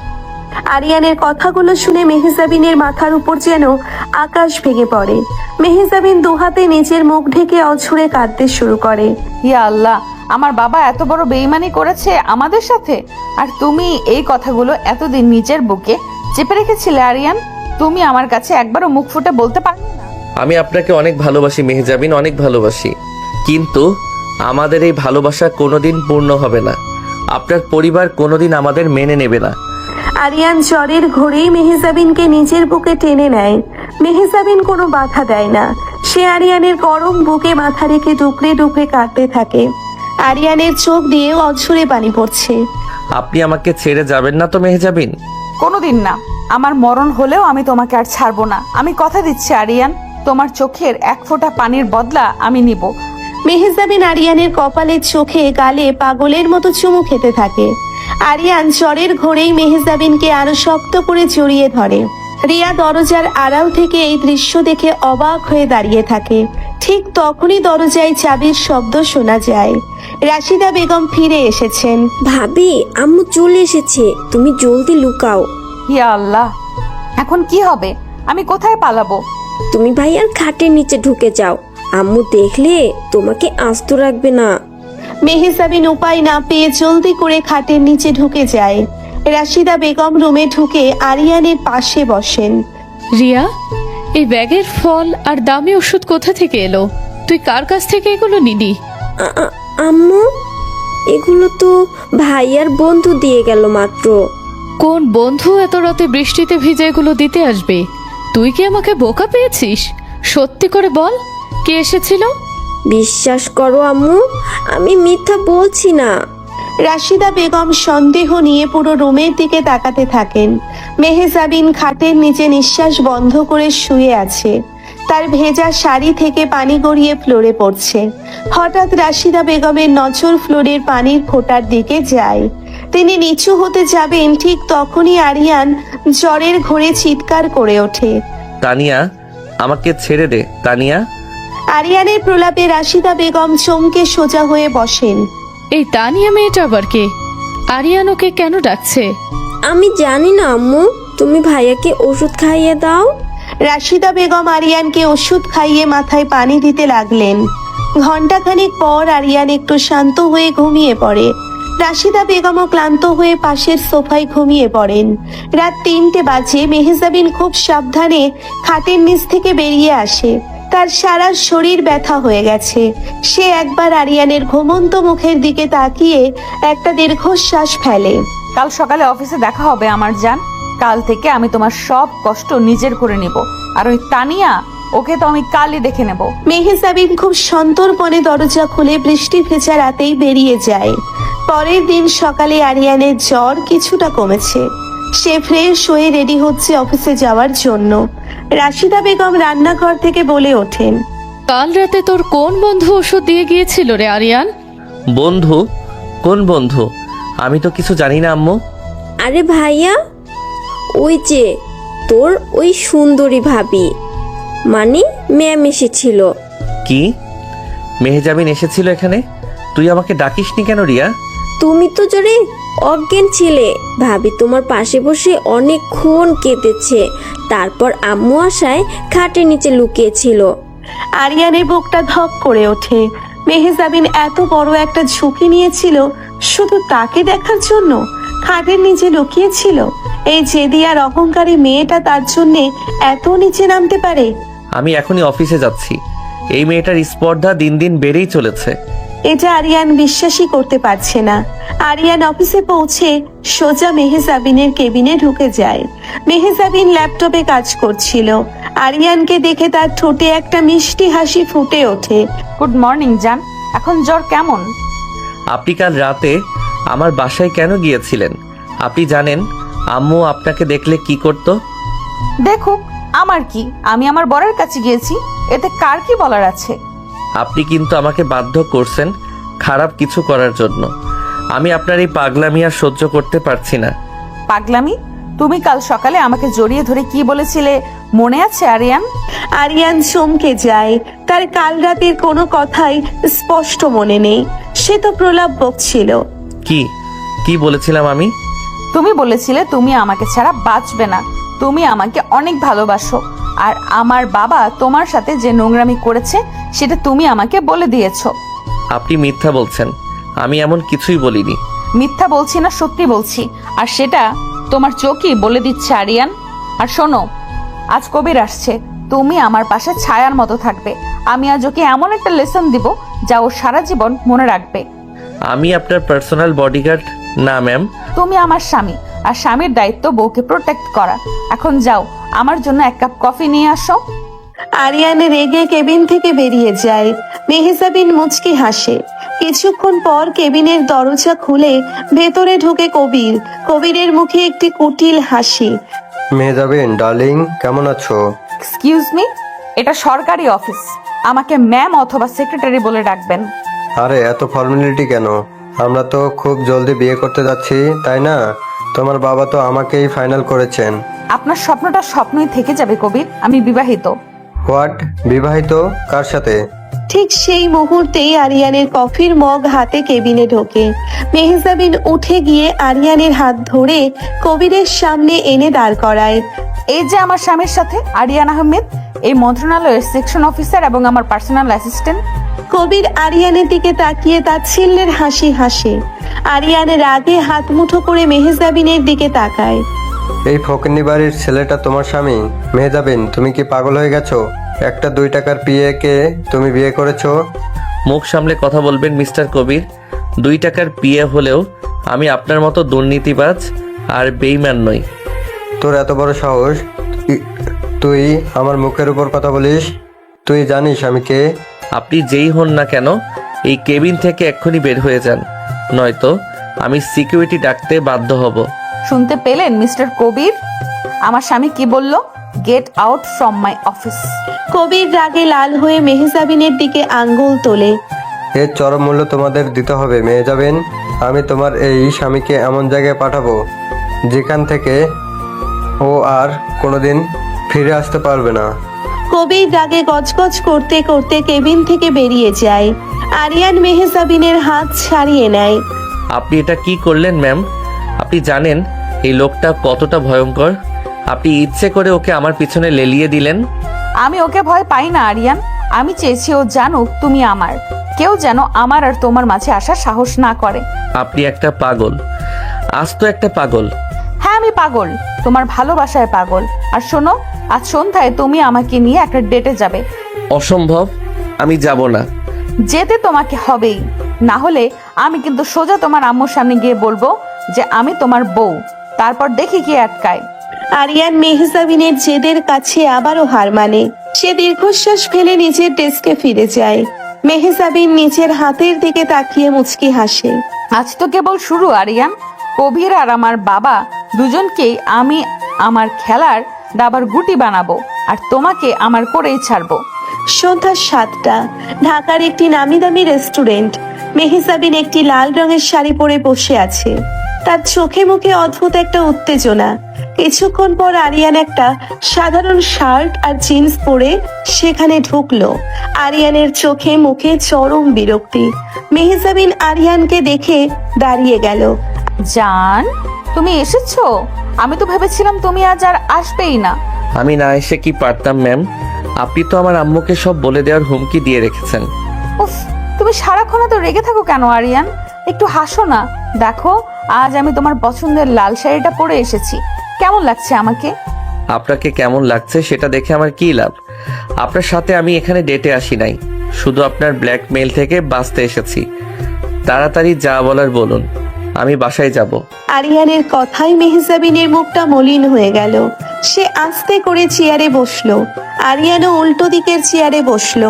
আরিয়ানের কথাগুলো শুনে মেহজাবিনের মাথার উপর যেন আকাশ ভেঙে পড়ে। মেহজাবিন দুহাতে নিজের মুখ ঢেকে অঝরে কাঁদতে শুরু করে। ইয়া আল্লাহ, আমার বাবা এত বড় বেইমানি করেছে আমাদের সাথে, আর তুমি এই কথাগুলো এতদিন নিজের বুকে চেপে রেখেছিলে আরিয়ান। তুমি আমার কাছে একবারও মুখ ফুটে বলতে পারলে না? আমি আপনাকে অনেক ভালোবাসি মেহজাবিন, অনেক ভালোবাসি, কিন্তু আমাদের এই ভালোবাসা কোনোদিন পূর্ণ হবে না। আপনার পরিবার কোনোদিন আমাদের মেনে নেবে না। আরিয়ান জ্বরের ঘোরেই মেহজাবিনকে নিজের বুকে টেনে নেয়। মেহজাবিন কোনো বাধা দেয় না। সে আরিয়ানের গরম বুকে মাথা রেখে ডুকরে ডুকরে কাঁদতে থাকে। আরিয়ানের চোখ দিয়ে অঝরে পানি পড়ছে। আপনি আমাকে ছেড়ে যাবেন না তো মেহজাবিন? কোনোদিন না। আমার মরণ হলেও আমি তোমাকে আর ছাড়বো না। আমি কথা দিচ্ছি আরিয়ান, তোমার চোখের এক ফোঁটা পানির বদলা আমি নিব। মেহজাবিন আরিয়ানের কপালে, চোখে, গালে পাগলের মতো চুমু খেতে থাকে। আরিয়ান জ্বরের ঘোরেই মেহজাবিনকে আরো শক্ত করে জড়িয়ে ধরে। রিয়া দরজার আড়াল থেকে এই দৃশ্য দেখে অবাক হয়ে দাঁড়িয়ে থাকে। ঠিক তখনই দরজায় চাবির শব্দ শোনা যায়। রাশিদা বেগম ফিরে এসেছেন। ভাবি, আম্মু চলে এসেছে, তুমি জলদি লুকাও। ইয়া আল্লাহ, এখন কি হবে? আমি কোথায় পালাবো? তুমি ভাইয়ার খাটের নিচে ঢুকে যাও, আম্মু দেখলে তোমাকে আস্ত রাখবে না। মেহজাবিন উপায় না পেয়ে জলদি করে খাটের নিচে ঢুকে যায়। রাশিদা বেগম রুমে ঢুকে আরিয়ানের পাশে বসেন। রিয়া, এই ব্যাগের ফল আর দামি ওষুধ কোথা থেকে এলো? তুই কার কাছ থেকে এগুলো নিলি? আম্মু, এগুলো তো ভাইয়ার বন্ধু দিয়ে গেল মাত্র। কোন বন্ধু এত রাতে বৃষ্টিতে ভিজে এগুলো দিতে আসবে? তুই কি আমাকে বোকা পেয়েছিস? সত্যি করে বল, কে এসেছিল? বিশ্বাস করো আম্মু, আমি মিথ্যা বলছি না। রাশিদা বেগম সন্দেহ নিয়ে পুরো রুমের দিকে তাকাতে থাকেন। মেহজাবিন খাটের নিচে নিঃশ্বাস বন্ধ করে শুয়ে আছে। তার ভেজা শাড়ি থেকে পানি গড়িয়ে ফ্লোরে পড়ছে। হঠাৎ রাশিদা বেগমের নজর ফ্লোরের পানির ফোঁটার দিকে যায়। তিনি নিচু হতে যাবেন, ঠিক তখনই আরিয়ান জ্বরের ঘোরে চিৎকার করে ওঠে। তানিয়া, আমাকে ছেড়ে দে তানিয়া। আরিয়ানের প্রলাপে রাশিদা বেগম চমকে সোজা হয়ে বসেন। এই তানিয়া মেয়েটা আবার কে? আরিয়ান ওকে কেন ডাকছে? আমি জানি না আম্মু, তুমি ভাইয়াকে ওষুধ খাইয়ে দাও। রাশিদা বেগম আরিয়ানকে ওষুধ খাইয়ে মাথায় পানি দিতে লাগলেন। ঘণ্টাখানেক পর আরিয়ান একটু শান্ত হয়ে ঘুমিয়ে পড়ে। রাশিদা বেগমও ক্লান্ত হয়ে পাশের সোফায় ঘুমিয়ে পড়েন। রাত 3টে বাজে। মেহজাবিন খুব সাবধানে খাটের নিচ থেকে বেরিয়ে আসে। তার সারা শরীর ব্যথা হয়ে গেছে। সে একবার আরিয়ানের ঘুমন্ত মুখের দিকে তাকিয়ে একটা দীর্ঘশ্বাস ফেলে। কাল সকালে অফিসে দেখা হবে আমার জান। কাল থেকে আমি তোমার সব কষ্ট নিজের করে নিব। আর ওই তানিয়া, ওকে তো আমি কালই দেখে নেব। মেহজাবিন খুব সন্তর্পণে দরজা খুলে বৃষ্টি ভেজা রাতেই বেরিয়ে যায়। পরের দিন সকালে আরিয়ানের জ্বর কিছুটা কমেছে। সে ফ্রেশ হয়ে রেডি হচ্ছে অফিসে যাওয়ার জন্য। রাশিদা বেগম রান্নাঘর থেকে বলে ওঠেন, কাল রাতে তোর কোন বন্ধু ওষুধ দিয়ে গিয়েছিল রে আরিয়ান? বন্ধু? কোন বন্ধু? আমি তো কিছু জানি না আম্মু। আরে ভাইয়া, ওই যে তোর ওই সুন্দরী ভাবি, মানে ম্যাম এসেছিল। কি? মেহজাবিন এসেছিল এখানে? তুই আমাকে ডাকিসনি কেন রিয়া? তুমি তো জোরে অজ্ঞান ছিলে। ভাবি তোমার পাশে বসে অনেকক্ষণ কেঁদেছে, তারপর আম্মু আসায় খাটের নিচে লুকিয়েছিল। আরিয়ানের বুকটা ধক করে ওঠে। মেহজাবিন এত বড় একটা ঝুঁকি নিয়েছিল শুধু তাকে দেখার জন্য। খাটের নিচে লুকিয়েছিল। এই জেদি আর অহংকারী মেয়েটা তার জন্যে এত নিচে নামতে পারে? আমি এখনই অফিসে যাচ্ছি। এই মেয়েটার স্পর্ধা দিন দিন বেড়েই চলেছে। এটা আরিয়ান বিশ্বাসই করতে পারছে না। আরিয়ান অফিসে পৌঁছে সোজা মেহজাবিনের কেবিনে ঢুকে যায়। মেহজাবিন ল্যাপটপে কাজ করছিল। আরিয়ানকে দেখে তার ঠোঁটে একটা মিষ্টি হাসি ফুটে ওঠে। গুড মর্নিং জান, এখন জ্বর কেমন? আপনি কাল রাতে আমার বাসায় কেন গিয়েছিলেন? আপনি জানেন আম্মু আপনাকে দেখলে কি করতো? দেখুক, আমার কি? আমি আমার বরের কাছে গিয়েছি, এতে কার কি বলার আছে? আপনি কিন্তু আমাকে বাধ্য করছেন খারাপ কিছু করার জন্য। আমি আপনার এই পাগলামি আর সহ্য করতে পারছি না। পাগলামি? তুমি কাল সকালে আমাকে জড়িয়ে ধরে কি বলেছিলে মনে আছে আরিয়ান? আরিয়ান চমকে যায়। তার কাল রাতের কোনো কথাই স্পষ্ট মনে নেই। সে তো প্রলাপ বকছিল, কি কি বলেছিলাম আমি? তুমি বলেছিলে তুমি আমাকে ছাড়া বাঁচবে না, তুমি আমাকে অনেক ভালোবাসো, আর আমার বাবা তোমার সাথে যে নোংরামি করেছে সেটা তুমি আমাকে বলে দিয়েছো। আপনি মিথ্যা বলছেন, আমি এমন কিছুই বলিনি। মিথ্যা বলছি না, সত্যি বলছি, আর সেটা তোমার চোখই বলে দিচ্ছে আরিয়ান। আর শোনো, আজ কবির আসছে, তুমি আমার পাশে ছায়ার মতো থাকবে। আমি আজ ওকে এমন একটা লেসন দিব যা ও সারা জীবন মনে রাখবে। আমি আপনার পার্সোনাল বডিগার্ড না ম্যাম। তুমি আমার স্বামী, আর স্বামীর দায়িত্ব বউকে প্রোটেক্ট করা। এখন যাও, আমার জন্য এক কাপ কফি নিয়ে আসো। আরিয়ান রেগে কেবিন থেকে বেরিয়ে যায়। মেহজাবিন মুচকি হাসে। কিছুক্ষণ পর কেবিনের দরজা খুলে ভেতরে ঢোকে কবির। কবিরের মুখে একটি কুটিল হাসি। মেহজাবিন ডার্লিং, কেমন আছো? এক্সকিউজ মি, এটা সরকারি অফিস, আমাকে ম্যাম অথবা সেক্রেটারি বলে ডাকবেন। আরে এত ফর্মালিটি কেন? আমরা তো খুব জলদি বিয়ে করতে যাচ্ছি, তাই না? তোমার বাবা তো আমাকেই ফাইনাল করেছেন। আপনার স্বপ্নটা স্বপ্নই থেকে যাবে কবির, আমি বিবাহিত। হোয়াট? বিবাহিত? কার সাথে? ঠিক সেই মুহূর্তেই আরিয়ানের কফির মগ হাতে কেবিনে ঢোকে। মেহজাবিন উঠে গিয়ে আরিয়ানের হাত ধরে কবিরের সামনে এনে দাঁড় করায়। এই যে আমার স্বামীর সাথে আরিয়ান আহমেদ, এই মন্ত্রণালয়ের সেকশন অফিসার এবং আমার পার্সোনাল অ্যাসিস্ট্যান্ট। কবির আরিয়ানের দিকে তাকিয়ে তাচ্ছিল্যের হাসি হাসে। আরিয়ানের আগে হাত মুঠো করে মেহজাবিনের দিকে তাকায়। এই ফকিন্নি বাড়ির ছেলেটা তোমার স্বামী? মেহজাবিন, তুমি কি পাগল হয়ে গেছো? একটা 2 টাকার পিএকে তুমি বিয়ে করেছো? মুখ সামলে কথা বলবেন মিস্টার কবির। 2 টাকার পিএ হলেও আমি আপনার মতো দুর্নীতিবাজ আর বেইমান নই। তোর এত বড় সাহস, তুই আমার মুখের উপর কথা বলিস? তুই জানিস আমি কে? আপনি যেই হন না কেন, এই কেবিন থেকে এক্ষুনি বের হয়ে যান, নয়তো আমি সিকিউরিটি ডাকতে বাধ্য হব। শুনতে পেলেন মিস্টার কবির? আমার স্বামী কি বলল? Get out from my office. Kabir রাগে লাল হয়ে মেহজাবিনের দিকে আঙ্গুল তোলে। এর চরম মূল্য তোমাদের দিতে হবে মেহজাবিন। আমি তোমার এই স্বামীকে এমন জায়গায় পাঠাবো যেখান থেকে ও আর কোনোদিন ফিরে আসতে পারবে না। কবির রাগে গজগজ করতে করতে কেবিন থেকে বেরিয়ে যায়। আরিয়ান মেহজাবিনের হাত ছাড়িয়ে নেয়। আপনি এটা কি করলেন ম্যাম? আপনি জানেন এই লোকটা কতটা ভয়ঙ্কর? আপনি ইচ্ছে করে ওকে আমার পিছনে লেলিয়ে দিলেন। আমি ওকে ভয় পাই না আরিয়ান, আমি চেয়েছি ও জানুক তুমি আমার। কেউ যেন আমার আর তোমার মাঝে আসার সাহস না করে। আপনি একটা পাগল, আজ তো একটা পাগল। হ্যাঁ আমি পাগল, তোমার ভালোবাসায় পাগল। আর শোনো, আজ সন্ধ্যায় তুমি আমাকে নিয়ে একটা ডেটে যাবে। অসম্ভব, আমি যাব না। যেতে তোমাকে হবেই, না হলে আমি কিন্তু সোজা তোমার আম্মুর সামনে গিয়ে বলবো যে আমি তোমার বউ, তারপর দেখি কি আটকায়। আরিয়ান মেহজাবিনের জেদের কাছে আবারও হার মানে। সে দীর্ঘশ্বাস ফেলে নিজের ডেস্কে ফিরে যায়। মেহজাবিন নিজের হাতের দিকে তাকিয়ে মুচকি হাসে। আজ তো কেবল শুরু আরিয়ান। কবির আর আমার বাবা দুজনকেই আমি আমার খেলার দাবার গুটি বানাবো, আর তোমাকে আমার করেই ছাড়বো। সন্ধ্যা 7টা। ঢাকার একটি নামি দামি রেস্টুরেন্ট। মেহজাবিন একটি লাল রঙের শাড়ি পরে বসে আছে। তার চোখে মুখে অদ্ভুত একটা উত্তেজনা। কিছুক্ষণ পর আরিয়ান একটা সাধারণ শার্ট আর জিন্স পরে সেখানে ঢুকলো। আরিয়ানের চোখে মুখে চরম বিরক্তি। মেহজাবিন আরিয়ানকে দেখে দাঁড়িয়ে গেল। জান, তুমি এসেছো? আমি তো ভেবেছিলাম তুমি আজ আর আসবেই না। আমি না এসে কি পারতাম ম্যাম? আপনি তো আমার আম্মুকে সব বলে দেওয়ার হুমকি দিয়ে রেখেছেন। উফ, তুমি সারাক্ষণ তো রেগে থাকো কেন আরিয়ান? একটু হাসো না। দেখো, আজ আমি তোমার পছন্দের লাল শাড়িটা পরে এসেছি। কেমন লাগছে আমাকে? আপনাকে কেমন লাগছে সেটা দেখে আমার কি লাভ? আপনার সাথে আমি এখানে ডেটে আসি নাই, শুধু আপনার ব্ল্যাকমেইল থেকে বাঁচতে এসেছি। তাড়াতাড়ি যা বলার বলুন, আমি বাসায় যাব। আরিয়ানের কথায় মেহজাবিনের মুখটা মলিন হয়ে গেল। সে আস্তে করে চেয়ারে বসলো। আরিয়ানও উল্টো দিকের চেয়ারে বসলো।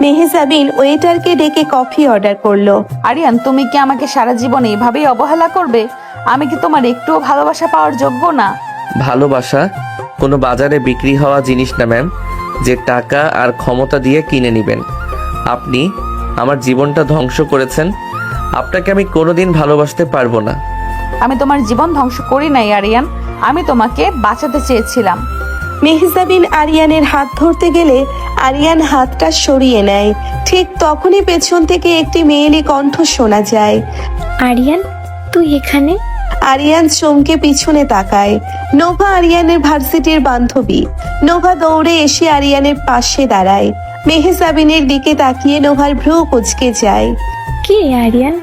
মেহজাবিন ওয়েটারকে ডেকে কফি অর্ডার করলো। আরিয়ান, তুমি কি আমাকে সারা জীবন এইভাবেই অবহেলা করবে? আমি কি তোমার একটুও ভালোবাসা পাওয়ার যোগ্য না? ভালোবাসা কোনো বাজারে বিক্রি হওয়া জিনিস না ম্যাম, যে টাকা আর ক্ষমতা দিয়ে কিনে নেবেন। আপনি আমার জীবনটা ধ্বংস করেছেন, আপনাকে আমি কোনোদিন ভালোবাসতে পারবো না। আমি তোমার জীবন ধ্বংস করি নাই আরিয়ান, আমি তোমাকে বাঁচাতে চেয়েছিলাম। মেহজাবিন আরিয়ানের হাত ধরতে গেলে আরিয়ান হাতটা সরিয়ে নেয়। ঠিক তখনই পেছন থেকে একটি মেয়েলি কণ্ঠ শোনা যায়। আরিয়ান, তুই এখানে? আরিয়ান চমকে পিছনে তাকায়। নোভা আরিয়ানের ভার্সিটির বান্ধবী। নোভা দৌড়ে এসে আরিয়ানের পাশে দাঁড়ায়। মেহজাবিনের দিকে তাকিয়ে নোভার ভ্রু কুঁচকে যায়। কি রে আরিয়ান,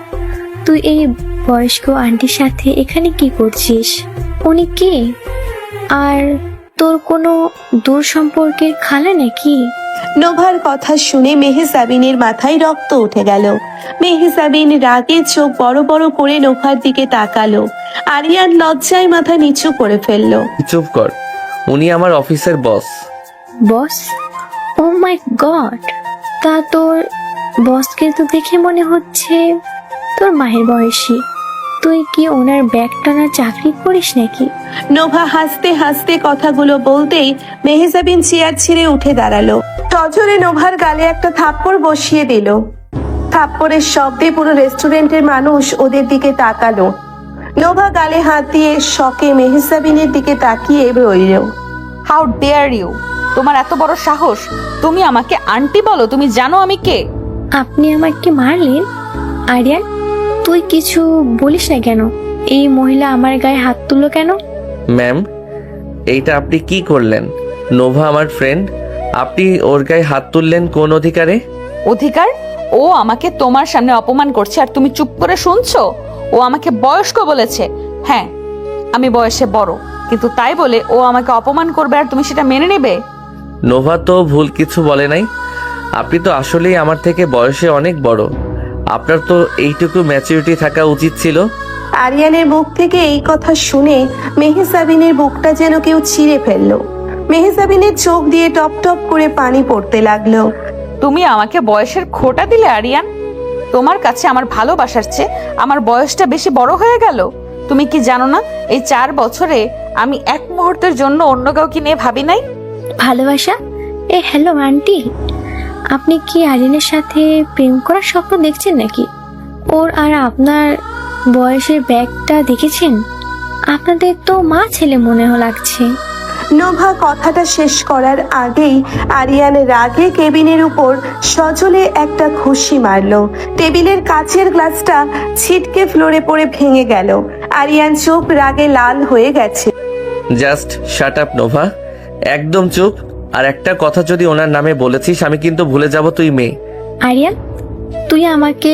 তুই এই বয়স্ক আন্টির সাথে এখানে কি করছিস? উনি কে? আর তোর কোনো দূর সম্পর্কের খালা নাকি? নোভার কথা শুনে মেহজাবিনের মাথায় রক্ত উঠে গেল। মেহজাবিন রাগে চোখ বড় বড় করে নোভার দিকে তাকালো। আরিয়ান লজ্জায় মাথা নিচু করে ফেললো। চুপ কর, উনি আমার অফিসের বস। বস? ও মাই গড, তা তোর বসকে তো দেখে মনে হচ্ছে তোর মায়ের বয়সী। তুই কি ওনার ব্যাগ টানা চাকরি করিস নাকি? নোভা হাসতে হাসতে কথাগুলো বলতেই মেহজাবিন চেয়ার ছেড়ে উঠে দাঁড়ালো। সজোরে নোভার গালে একটা থাপ্পড় বসিয়ে দিল। থাপ্পড়ের শব্দে পুরো রেস্টুরেন্টের মানুষ ওদের দিকে তাকালো। নোভা গালে হাত দিয়ে শকে মেহজাবিনের দিকে তাকিয়ে রইল। How dare you! তোমার এত বড় সাহস! তুমি আমাকে আন্টি বলো? তুমি জানো আমি কে? আপনি আমাকে মারলেন? আরিয়ান, তুই কিছু বলিস না কেন? এই মহিলা আমার গায়ে হাত তুললো কেন? ম্যাম, এইটা আপনি কি করলেন? নোভা আমার ফ্রেন্ড, আপনি ওর গায়ে হাত তুললেন কোন অধিকারে? অধিকার? ও আমাকে তোমার সামনে অপমান করছে আর তুমি চুপ করে শুনছো? ও আমাকে বয়স্ক বলেছে। হ্যাঁ, আমি বয়সে বড়, কিন্তু তাই বলে ও আমাকে অপমান করবে আর তুমি সেটা মেনে নেবে? নোভা তো ভুল কিছু বলে নাই। আপনি তো আসলেই আমার থেকে বয়সে অনেক বড়। আপনার তো এইটুকু ম্যাচুরিটি থাকা উচিত ছিল। আরিয়ানের মুখ থেকে এই কথা শুনে মেহজাবিনের বুকটা যেন কেউ ছিঁড়ে ফেললো। মেহজাবিনের চোখ দিয়ে টপ টপ করে পানি পড়তে লাগলো। তুমি আমাকে বয়সের খোঁটা দিলে আরিয়ান। তোমার কাছে আমার ভালোবাসার চেয়ে আমার বয়সটা বেশি বড় হয়ে গেল। তুমি কি জানো না, এই 4 বছরে আমি এক মুহূর্তের জন্য অন্য কাউকে নিয়ে ভাবি নাই। ভালোবাসা? এ হ্যালো আন্টি, আপনি কি আরিয়ানের সাথে প্রেম করার স্বপ্ন দেখছেন নাকি? ওর আর আপনার বয়সের ব্যাগটা দেখেছেন? আপনাদের তো মা ছেলে মনে লাগছে। নোভা কথাটা শেষ করার আগেই আরিয়ান রাগে কেবিনের উপর সজলে একটা ঘুষি মারলো। টেবিলের কাচের গ্লাসটা ছিটকে ফ্লোরে পড়ে ভেঙে গেল। আরিয়ান চোখ রাগে লাল হয়ে গেছে। জাস্ট শাট আপ নোভা, একদম চুপ। আর একটা কথা যদি ওনার নামে বলেছিস আমি কিন্তু ভুলে যাব তুই মেয়ে। আরিয়ান, তুই আমাকে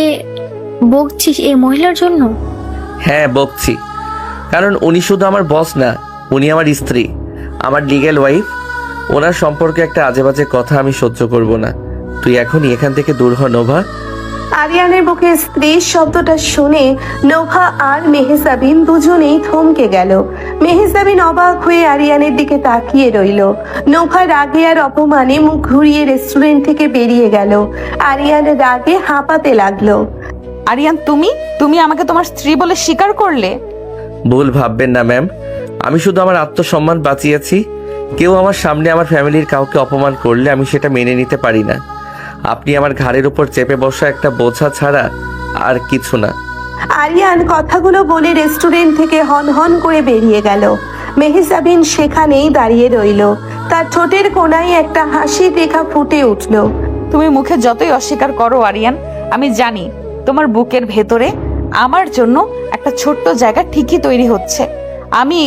বকছিস এই মহিলার জন্য? হ্যাঁ, বকছি, কারণ উনি শুধু আমার বস না, উনি আমার স্ত্রী, আমার লিগ্যাল ওয়াইফ। ওনার সম্পর্কে একটা আজে বাজে কথা আমি সহ্য করব না। তুই এখনই এখান থেকে দূর হ নোভা। আরিয়ানের মুখে স্ত্রী শব্দটা শুনে নোভা আর মেহজাবিন দুজনেই থমকে গেল। মেহজাবিন অবাক হয়ে আরিয়ানের দিকে তাকিয়ে রইল। নোভা রাগে আর অপমানে মুখ ঘুরিয়ে রেস্টুরেন্ট থেকে বেরিয়ে গেল। আরিয়ান রাগে হাঁপাতে লাগলো। আরিয়ান, তুমি আমাকে তোমার স্ত্রী বলে স্বীকার করলে? ভুল ভাববেন না ম্যাম, আমি শুধু আমার আত্মসম্মান বাঁচিয়েছি। কেউ আমার সামনে আমার ফ্যামিলির কাউকে অপমান করলে আমি সেটা মেনে নিতে পারি না। আপনি আমার ঘাড়ের উপর চেপে বসা একটা বোঝা ছাড়া আর কিছু না। আরিয়ান কথাগুলো বলে রেস্টুরেন্ট থেকে হন হন করে বেরিয়ে গেল। মেহজাবিন সেখানেই দাঁড়িয়ে রইল। তার ঠোঁটের কোণায় একটা হাসির রেখা ফুটে উঠল। তুমি মুখে যতই অস্বীকার করো আরিয়ান, আমি জানি তোমার বুকের ভেতরে আমার জন্য একটা ছোট্ট জায়গা ঠিকই তৈরি হচ্ছে। আমি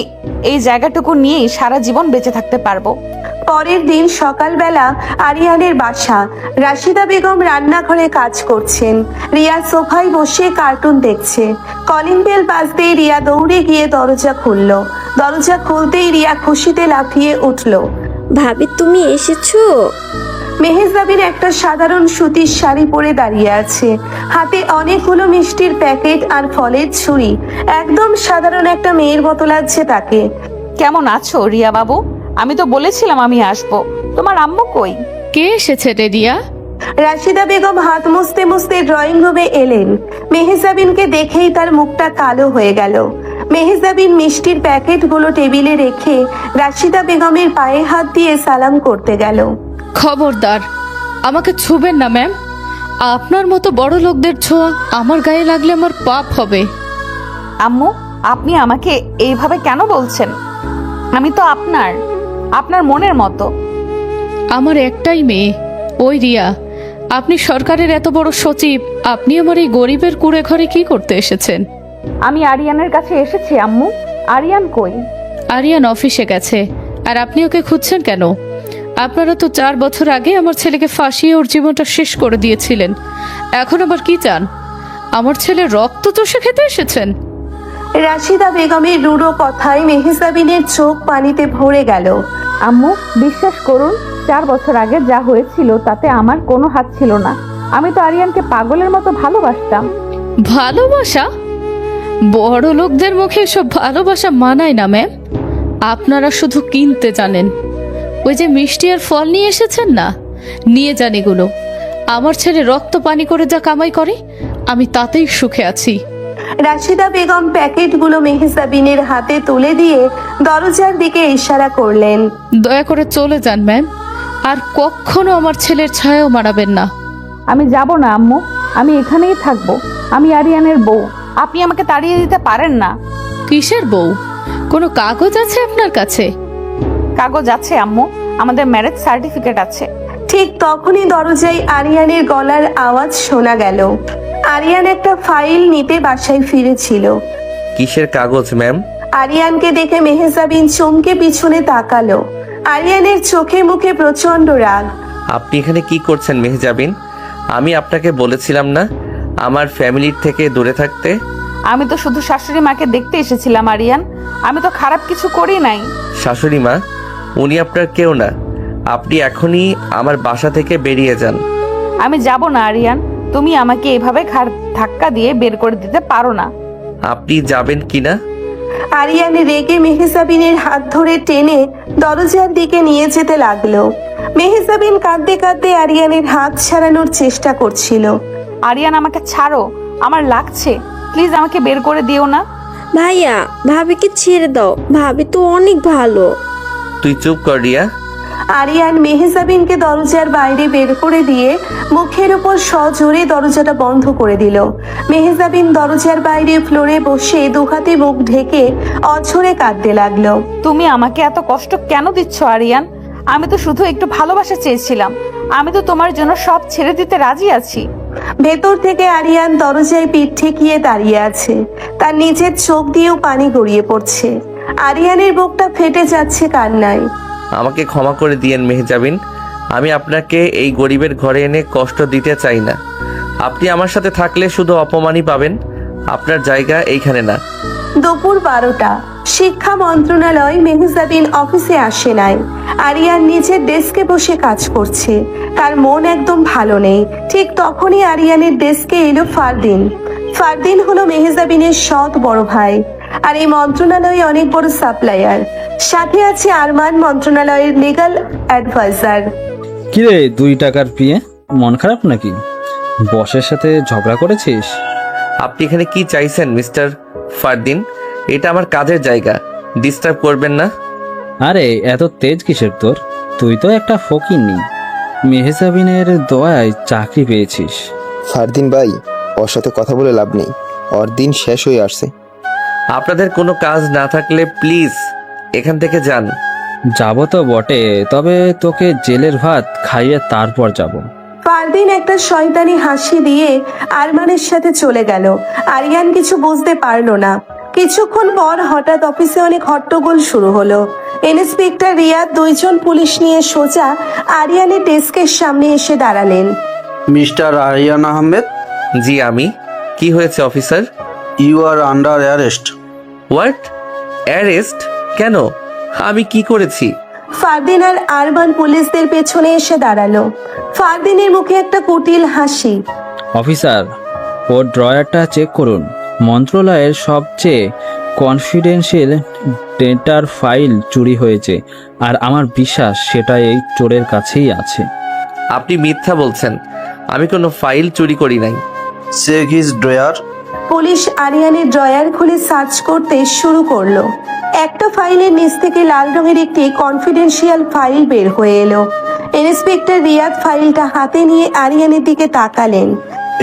এই জায়গাটুকু নিয়েই সারা জীবন বেঁচে থাকতে পারবো। পরের দিন সকালবেলা আরিয়ানের বাসা। রাশিদা বেগম রান্নাঘরে কাজ করছেন। রিয়া সোফায় বসে কার্টুন দেখছে। কলিং বেল বাজতেই রিয়া দৌড়ে গিয়ে দরজা খুলল। দরজা খুলতেই রিয়া খুশিতে লাফিয়ে উঠল। ভাবি, তুমি এসেছো? মেহেজাবিন একটা সাধারণ সুতির শাড়ি পরে দাঁড়িয়ে আছে। হাতে অনেকগুলো মিষ্টির প্যাকেট আর ফলের ছুরি। একদম সাধারণ একটা মেয়ের মতো লাগছে তাকে। কেমন আছো রিয়া বাবু? আমি তো বলেছিলাম আমি আসবো। তোমার আম্মু কই? কে এসেছে রে রিয়া? রাশিদা বেগম হাত মুছতে মুছতে ড্রয়িং রুমে এলেন। মেহজাবিনকে দেখেই তার মুখটা কালো হয়ে গেল। মেহজাবিন মিষ্টির প্যাকেটগুলো টেবিলে রেখে রাশিদা বেগমের পায়ে হাত দিয়ে সালাম করতে গেল। খবরদার, আমাকে ছুবেন না ম্যাম। আপনার মতো বড় লোকদের ছোঁয়া আমার গায়ে লাগলে আমার পাপ হবে। আম্মু, আপনি আমাকে এইভাবে কেন বলছেন? আমি তো আপনার মনের মতো। আমার একটাই মেয়ে, ওই রিয়া। আপনি সরকারের এত বড় সচিব, আপনি আমার এই গরিবের কুড়ে ঘরে কি করতে এসেছেন? আমি আরিয়ানের কাছে এসেছি আম্মু। আরিয়ান কই? আরিয়ান অফিসে গেছে। আর আপনি ওকে খুঁজছেন কেন? আপনারা তো 4 বছর আগে আমার ছেলেকে ফাঁসিয়ে ওর জীবনটা শেষ করে দিয়েছিলেন। এখন আবার কি চান? আমার ছেলের রক্ত চষে খেতে এসেছেন? রাশিদা বেগমের রূঢ় কথায় মেহজাবিনের চোখ পানিতে ভরে গেল। আম্মু, বিশ্বাস করুন, 4 বছর আগে যা হয়েছিল তাতে আমার কোনো হাত ছিল না। আমি তো আরিয়ানকে পাগলের মতো ভালোবাসতাম। ভালোবাসা? বড় লোকদের মুখে এসব ভালোবাসা মানায় না ম্যাম। আপনারা শুধু কিনতে জানেন। ওই যে মিষ্টি আর ফল নিয়ে এসেছেন না, নিয়ে যান এগুলো। আমার ছেলে রক্ত পানি করে যা কামাই করে, আমি তাতেই সুখে আছি। রাশিদা বেগম প্যাকেটগুলো মেহজাবিনের হাতে তুলে দিয়ে দরজার দিকে ইশারা করলেন। দয়া করে চলে যান ম্যাম, আর কখনো আমার ছেলের ছায়াও মারাবেন না। আমি যাব না আম্মু, আমি এখানেই থাকবো। আমি আরিয়ানের বউ, আপনি আমাকে তাড়িয়ে দিতে পারেন না। কিসের বউ? কোনো কাগজ আছে আপনার কাছে? কাগজ আছে আম্মু, আমাদের ম্যারেজ সার্টিফিকেট আছে। ঠিক তখনই দরজায় আরিয়ানের গলার আওয়াজ শোনা গেল। আরিয়ান একটা ফাইল নিতে বাসায় ফিরেছিল। কিসের কাগজ ম্যাম? আরিয়ানকে দেখে মেহজাবিন চমকে পিছনে তাকালো। আরিয়ানের চোখে মুখে প্রচন্ড রাগ। আপনি এখানে কি করছেন মেহজাবিন? আমি আপনাকে বলেছিলাম না আমার ফ্যামিলির থেকে দূরে থাকতে? আমি তো শুধু শাশুড়ি মাকে দেখতে এসেছিলাম আরিয়ান, আমি তো খারাপ কিছু করি নাই। শাশুড়ি মা, উনি আপনার কেউ না। আপনি এখনই আমার বাসা থেকে বেরিয়ে যান। আমি যাব না আরিয়ান, তুমি আমাকে এভাবে ধাক্কা দিয়ে বের করে দিতে পারো না। আপনি যাবেন কিনা? আরিয়ান রেগে মেহজাবিনের হাত ধরে টেনে দরজার দিকে নিয়ে যেতে লাগলো। মেহজাবিন কাঁদতে কাঁদতে আরিয়ানের হাত ছাড়ানোর চেষ্টা করছিল। আরিয়ান, আমাকে ছাড়ো, আমার লাগছে, প্লিজ আমাকে বের করে দিও না। ভাইয়া, ভাবিকে ছেড়ে দাও, ভাবি তো অনেক ভালো। তুই চুপ কর রিয়া। আরিয়ান মেহজাবিনকে দরজার বাইরে বের করে দিয়ে মুখের উপর সজোরে দরজাটা বন্ধ করে দিল। মেহজাবিন দরজার বাইরে ফ্লোরে বসে দুহাতে মুখ ঢেকে অঝরে কাঁদতে লাগলো। তুমি আমাকে এত কষ্ট কেন দিচ্ছ আরিয়ান? আমি তো শুধু একটু ভালোবাসা চেয়েছিলাম। আমি তো তোমার জন্য সব ছেড়ে দিতে রাজি আছি। ভেতর থেকে আরিয়ান দরজায় পিঠ ঠেকিয়ে দাঁড়িয়ে আছে। তার নিজের চোখ দিয়েও পানি গড়িয়ে পড়ছে। আরিয়ানের বুকটা ফেটে যাচ্ছে কান্নায়। আমাকে ক্ষমা করে দিয়েন মেহজাবিন, আমি আপনাকে এই গরিবের ঘরে এনে কষ্ট দিতে চাই না। আপনি আমার সাথে থাকলে শুধু অপমানই পাবেন। আপনার জায়গা এইখানে না। দুপুর 12টা। শিক্ষা মন্ত্রণালয়। মেহজাবিন অফিসে আসে নাই। আরিয়ান নিজের ডেস্কে বসে কাজ করছে। তার মন একদম ভালো নেই। ঠিক তখনই আরিয়ানের ডেস্কে এলো ফারদিন। ফারদিন হলো মেহজাবিনের সৎ বড় ভাই, আর এই মন্ত্রণালয়ে অনেক বড় সাপ্লায়ার। সাথে আছে আরমান, মন্ত্রণালয়ের লিগ্যাল অ্যাডভাইজার। কিরে 2 টাকার পিয়ে মন খারাপ নাকি? বসের সাথে ঝগড়া করেছিস? আপনি এখানে কি চাইছেন মিস্টার ফারদিন? এটা আমার কাজের জায়গা, ডিস্টার্ব করবেন না। আরে এত তেজ কিসের তোর? তুই তো একটা ফকিন্নি। মেহজাবিনের দয়ায় চাকরি পেয়েছিস। ফারদিন ভাই, ওর সাথে কথা বলে লাভ নেই, ওর দিন শেষ হয়ে আসছে। আপনাদের কোনো কাজ না থাকলে প্লিজ এখান থেকে যান। যাব তো বটে, তবে তোকে জেলের ভাত খাইয়ে তারপর যাব। ফারদিন একটা শয়তানি হাসি দিয়ে আরমানের সাথে চলে গেল। আরিয়ান কিছু বুঝতে পারলো না। কিছুক্ষণ পর হঠাৎ অফিসে অনেক হট্টগোল শুরু হলো। ইন্সপেক্টর রিয়াদ 2 জন পুলিশ নিয়ে সোজা আরিয়ানের ডেস্কের সামনে এসে দাঁড়ালেন। মিস্টার আরিয়ান আহমেদ, জি আমি। কি হয়েছে officer? You are under arrest. What? Arrest? কেন? আমি কি করেছি? ফারদিন আর আরমান পুলিশদের পেছনে এসে দাঁড়ালো। ফারদিনের মুখে একটা কুটিল হাসি। অফিসার, ওর ড্রয়ারটা চেক করুন। মন্ত্রণালয়ের সবচেয়ে কনফিডেন্সিয়াল ডেটার ফাইল চুরি হয়েছে, আর আমার বিশ্বাস সেটা এই চোরের কাছেই আছে। আপনি মিথ্যা বলছেন, আমি কোনো ফাইল চুরি করি নাই। Check his drawer. পুলিশ আরিয়ানের ড্রয়ার খুলে সার্চ করতে শুরু করলো। একটা ফাইলের নিচ থেকে লাল রঙের একটি কনফিডেন্সিয়াল ফাইল বের হয়ে এলো। ইন্সপেক্টর রিয়াদ ফাইলটা হাতে নিয়ে আরিয়ানের দিকে তাকালেন।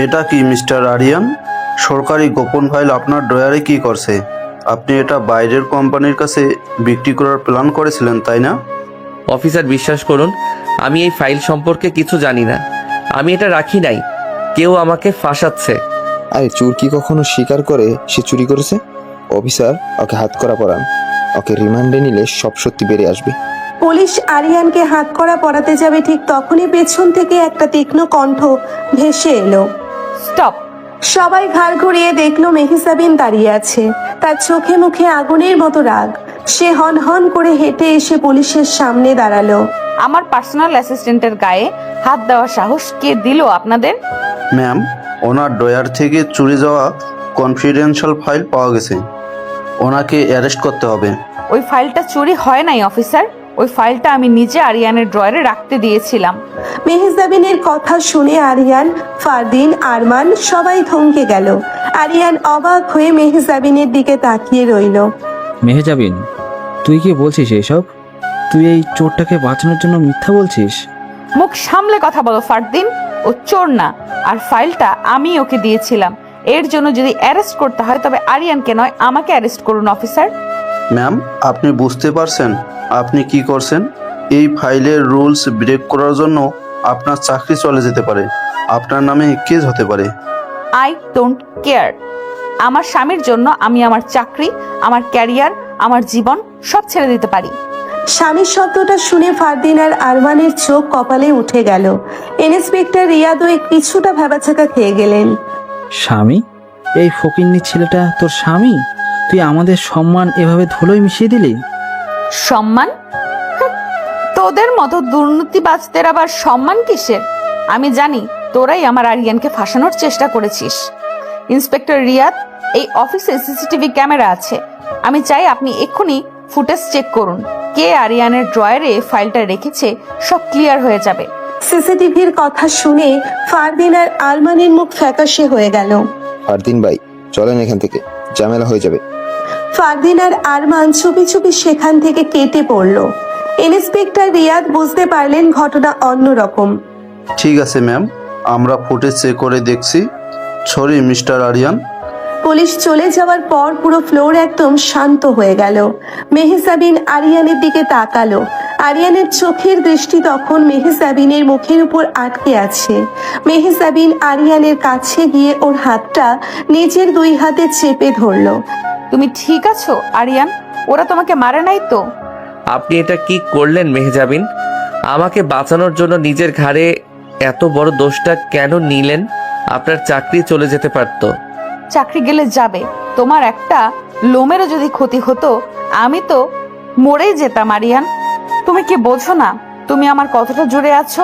এটা কি মিস্টার আরিয়ান? সরকারি গোপন ফাইল আপনার ড্রয়ারে কি করছে? আপনি এটা বাইরের কোম্পানির কাছে বিক্রি করার প্ল্যান করেছিলেন, তাই না? অফিসার বিশ্বাস করুন, আমি এই ফাইল সম্পর্কে কিছু জানি না। আমি এটা রাখি নাই, কেউ আমাকে ফাঁসাচ্ছে। আরে চোর কি কখনো স্বীকার করে সে চুরি করেছে? অফিসার, ওকে হাত করা পরান। ওকে রিমান্ডে নিলে সব সত্যি বেরিয়ে আসবে। পুলিশ আরিয়ানকে হাতকড়া পরাতে যাবে ঠিক তখনই পেছন থেকে একটা তীক্ষ্ণ কণ্ঠ ভেসে এলো। স্টপ! সবাই ঘাড় ঘুরিয়ে দেখলো মেহজাবিন দাঁড়িয়ে আছে। তার চোখে মুখে আগুনের মতো রাগ। সে হন হন করে হেঁটে এসে পুলিশের সামনে দাঁড়ালো। আমার পার্সোনাল অ্যাসিস্ট্যান্টের গায়ে হাত দেওয়ার সাহস কে দিল আপনাদের? ম্যাম, ওনার ড্রয়ার থেকে চুরি যাওয়া কনফিডেন্সিয়াল ফাইল পাওয়া গেছে। ওনাকে অ্যারেস্ট করতে হবে। ওই ফাইলটা চুরি হয় নাই অফিসার। ওই ফাইলটা আমি নিজে আরিয়ানের ড্রয়ারে রাখতে দিয়েছিলাম। মেহজাবিনের কথা শুনে আরিয়ান, ফারদিন, আরমান সবাই থমকে গেল। আরিয়ান অবাক হয়ে মেহজাবিনের দিকে তাকিয়ে রইল। মেহজাবিন, তুই কি বলছিস এসব? তুই এই চোরটাকে বাঁচানোর জন্য মিথ্যা বলছিস? মুখ সামলে কথা বলো ফারদিন। ও চোর না, আর ফাইলটা আমি ওকে দিয়েছিলাম। এর জন্য যদি অ্যারেস্ট করতে হয় তবে আরিয়ানকে নয়, আমাকে অ্যারেস্ট করুন অফিসার। ম্যাম, আপনি বুঝতে পারছেন আপনি কি করছেন? এই ফাইলের রুলস ব্রেক করার জন্য আপনার চাকরি চলে যেতে পারে। আপনার নামে কেস হতে পারে। I don't care. আমার স্বামীর জন্য আমি আমার চাকরি, আমার ক্যারিয়ার, আমার জীবন সব ছেড়ে দিতে পারি। স্বামীর শব্দটা শুনে ফারদিন আর আরমানের চোখ কপালে উঠে গেল। ইন্সপেক্টর রিয়াদও কিছুটা ভেবাচাকা খেয়ে গেলেন। স্বামী? এই ফকিন্নি ছেলেটা তোর স্বামী? তুই আমাদের সম্মান এভাবে ধুলোয় মিশিয়ে দিলি? সম্মান? হুঁ, তোদের মতো দুর্নীতিবাজদের আবার সম্মান কিসের? আমি জানি তোরাই আমার আরিয়ানকে ফাঁসানোর চেষ্টা করেছিস। ইন্সপেক্টর রিয়াদ, এই অফিসে সিসিটিভি ক্যামেরা আছে। আমি চাই আপনি এক্ষুনি ফুটেজ চেক করুন। কে আরিয়ানের ড্রয়ারে ফাইলটা রেখেছে সব ক্লিয়ার হয়ে যাবে। সিসিটিভির কথা শুনে ফারদিন আর আরমানের মুখ ফ্যাকাশে হয়ে গেল। ফারদিন ভাই, চলেন এখান থেকে, ঝামেলা হয়ে যাবে। ফারদিন আর আরমান চুপি চুপি সেখান থেকে কেটে পড়ল। ইন্সপেক্টর রিয়াদ বুঝতে পারলেন ঘটনা অন্যরকম। ঠিক আছে ম্যাম, আমরা ফুটেজ চেক করে দেখছি। Sorry mister Aryan. পুলিশ চলে যাওয়ার পর পুরো ফ্লোর একদম শান্ত হয়ে গেল। মেহজাবিন আরিয়ানের দিকে তাকালো। আরিয়ানের চোখের দৃষ্টি তখন মেহজাবিনের মুখের উপর আটকে আছে। মেহজাবিন আরিয়ানের কাছে গিয়ে ওর হাতটা নিজের দুই হাতে চেপে ধরলো। তুমি ঠিক আছো আরিয়ান? ওরা তোমাকে মারে নাই তো? আপনি এটা কি করলেন মেহজাবিন? আমাকে বাঁচানোর জন্য নিজের ঘাড়ে এত বড় দোষটা কেন নিলেন? আপনার চাকরি চলে যেতে পারতো। চাকরি গেলে যাবে, তোমার একটা লোমেরও যদি ক্ষতি হতো আমি তো মরেই যেতাম আরিয়ান। তুমি কি বোঝো না তুমি আমার কতটা জুড়ে আছো?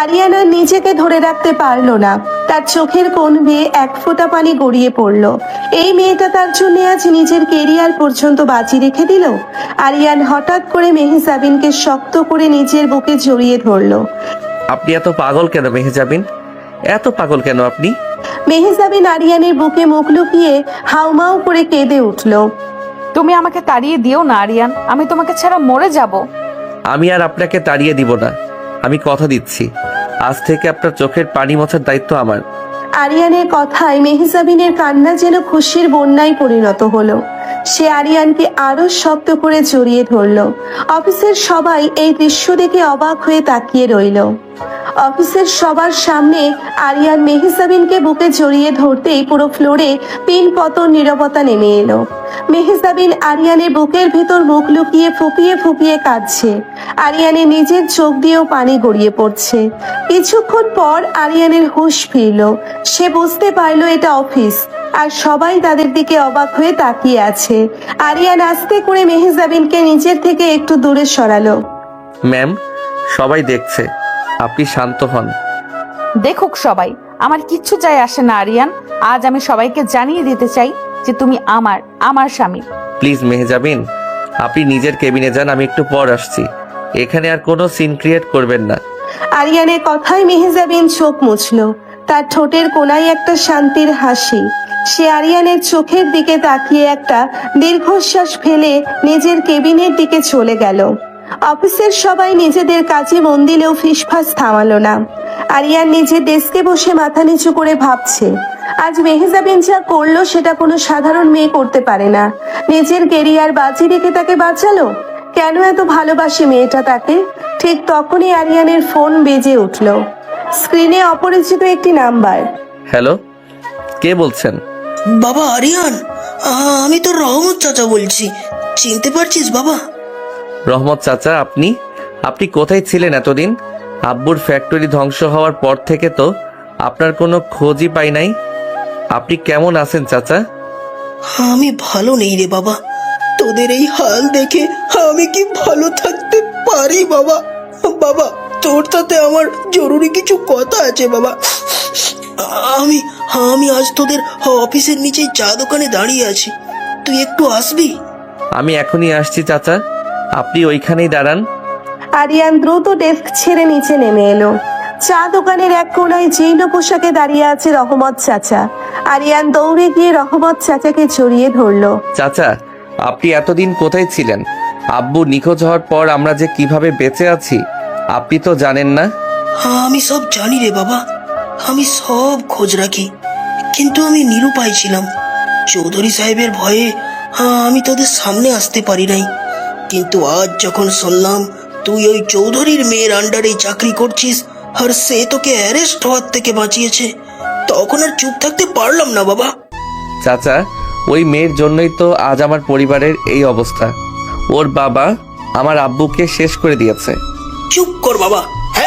আরিয়ান আর নিজেকে ধরে রাখতে পারলো না। তার চোখের কোণ বেয়ে এক ফোঁটা পানি গড়িয়ে পড়লো। এই মেয়েটা তার জন্য আজ নিজের কেরিয়ার পর্যন্ত বাজি রেখে দিল। আরিয়ান হঠাৎ করে মেহজাবিনকে শক্ত করে নিজের বুকে জড়িয়ে ধরলো। আপনি এত পাগল কেন মেহজাবিন? এত পাগল কেন আপনি? মেহজাবিন আরিয়ানের বুকে মুখ লুকিয়ে হাউমাউ করে কেঁদে উঠল। তুমি আমাকে তাড়িয়ে দিও না আরিয়ান, আমি তোমাকে ছাড়া মরে যাব। আমি আর আপনাকে তাড়িয়ে দিব না। আমি কথা দিচ্ছি, আজ থেকে আপনার চোখের পানি মোছার দায়িত্ব আমার। আরিয়ানের কথায় মেহজাবিনের কান্না যেন খুশির বন্যায় পরিণত হলো। সে আরিয়ানকে আরো শক্ত করে জড়িয়ে ধরল। অফিসের সবাই এই দৃশ্য দেখে অবাক হয়ে তাকিয়ে রইল। অফিসের সবার সামনে আরিয়ান মেহজাবিনকে বুকে জড়িয়ে ধরতেই পুরো ফ্লোরে পিনপতন নীরবতা নেমে এলো। মেহজাবিন আরিয়ানের বুকের ভেতর মুখ লুকিয়ে ফুপিয়ে ফুপিয়ে কাঁদছে। আরিয়ানের নিজের চোখ দিয়েও পানি গড়িয়ে পড়ছে। কিছুক্ষণ পর আরিয়ানের হুঁশ ফিরল। সে বুঝতে পারলো এটা অফিস, আর সবাই তাদের দিকে অবাক হয়ে তাকিয়ে আছে। আরিয়ান আস্তে করে মেহজাবিনকে নিজের থেকে একটু দূরে সরালো। ম্যাম, সবাই দেখছে, আপনি শান্ত হন। দেখুক সবাই, আমার কিচ্ছু যায় আসে না আরিয়ান। আজ আমি সবাইকে জানিয়ে দিতে চাই যে তুমি আমার স্বামী। প্লিজ মেহজাবিন, আপনি নিজের কেবিনে যান, আমি একটু পর আসছি। এখানে আর কোনো সিন ক্রিয়েট করবেন না। আরিয়ানের কথায় মেহজাবিন চোখ মুছল। তার ঠোঁটের কোনায় একটা শান্তির হাসি। সে আরিয়ানের চোখের দিকে তাকিয়ে একটা দীর্ঘশ্বাস ফেলে নিজের কেবিনের দিকে চলে গেল। অফিসের সবাই নিজেদের কাজে মন দিলেও ফিসফাস থামালো না। আরিয়ান নিজের ডেস্কে বসে মাথা নিচু করে ভাবছে, আজ মেহজাবিন যা করলো সেটা কোনো সাধারণ মেয়ে করতে পারে না। নিজের কেরিয়ার বাজি রেখে তাকে বাঁচালো। কেন এত ভালোবাসে মেয়েটা তাকে? ঠিক তখনই আরিয়ানের ফোন বেজে উঠল। স্ক্রিনে অপরিচিত একটি নাম্বার। হ্যালো, কে বলছেন? বাবা আরিয়ান, আমি তো রহমত চাচা বলছি, চিনতে পারছিস বাবা? রহমত চাচা, আপনি আপনি কোথায় ছিলেন এতদিন? আব্বুর ফ্যাক্টরি ধ্বংস হওয়ার পর থেকে তো আপনার কোনো খোঁজই পাই নাই। আপনি কেমন আছেন চাচা? আমি ভালো নেই রে বাবা, তোদের এই হাল দেখে আমি কি ভালো থাকতে পারি বাবা? বাবা, তোর সাথে আমার জরুরি কিছু কথা আছে বাবা। আমি আমি আজ তোদের অফিসের নিচে চা দোকানে দাঁড়িয়ে আছি, তুই একটু আসবি? আমি এখনই আসছি চাচা, আপনি ওইখানেই দাঁড়ান। আরিয়ান দ্রুত ডেস্ক ছেড়ে নিচে নেমে এলো। চা দোকানের এক কোনায় জীর্ণ পোশাকে দাঁড়িয়ে আছে রহমত চাচা। আরিয়ান দৌড়ে গিয়ে রহমত চাচাকে জড়িয়ে ধরলো। চাচা, আপনি এতদিন কোথায় ছিলেন? আব্বু নিখোঁজ হওয়ার পর আমরা যে কিভাবে বেঁচে আছি আপনি তো জানেন না। আমি সব জানি রে বাবা, আমি সব খোঁজ রাখি, কিন্তু আমি নিরুপায় ছিলাম। চৌধুরী সাহেবের ভয়ে আমি তোদের সামনে আসতে পারি নাই, কিন্তু আজ যখন শুনলাম তুই ওই চৌধুরীর মেয়ের আন্ডারে চাকরি করছিস আর সে তোকে অ্যারেস্ট হওয়ার থেকে বাঁচিয়েছে, তখন আর চুপ থাকতে পারলাম না বাবা। চাচা, ওই মেয়ের জন্যই তো আজ আমার পরিবারের এই অবস্থা। ওর বাবা আমার আব্বুকে শেষ করে দিয়েছে। চুপ কর বাবা,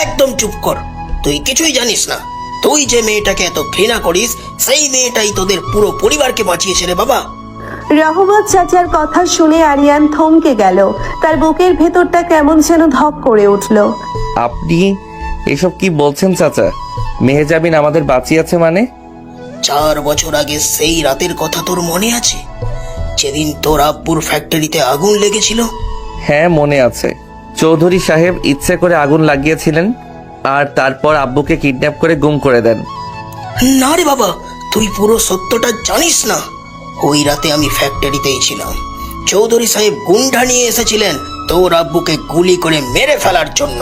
একদম চুপ কর। তুই কিছুই জানিস না। তুই যে মেয়েটাকে এত ঘৃণা করিস, সেই মেয়েটাই তোদের পুরো পরিবারকে বাঁচিয়েছে রে বাবা। রহমত চাচার কথা শুনে আরিয়ান থমকে গেল। তার বুকের ভেতরটা কেমন যেন ধক করে উঠল। আপনি এসব কি বলছেন চাচা? মেহেজাবিন আমাদের বাঁচিয়েছে মানে? 4 বছর আগে সেই রাতের কথা তোর মনে আছে, যেদিন তোর আব্বুর ফ্যাক্টরিতে আগুন লেগেছিল? হ্যাঁ, মনে আছে। চৌধুরী সাহেব ইচ্ছে করে আগুন লাগিয়েছিলেন আর তারপর আব্বুকে কিডন্যাপ করে গুম করে দেন। না রে বাবা, তুই পুরো সত্যটা জানিস না। ওই রাতে আমি ফ্যাক্টরিতেই ছিলাম। চৌধুরী সাহেব গুন্ডা নিয়ে এসেছিলেন তোর আব্বুকে গুলি করে মেরে ফেলার জন্য।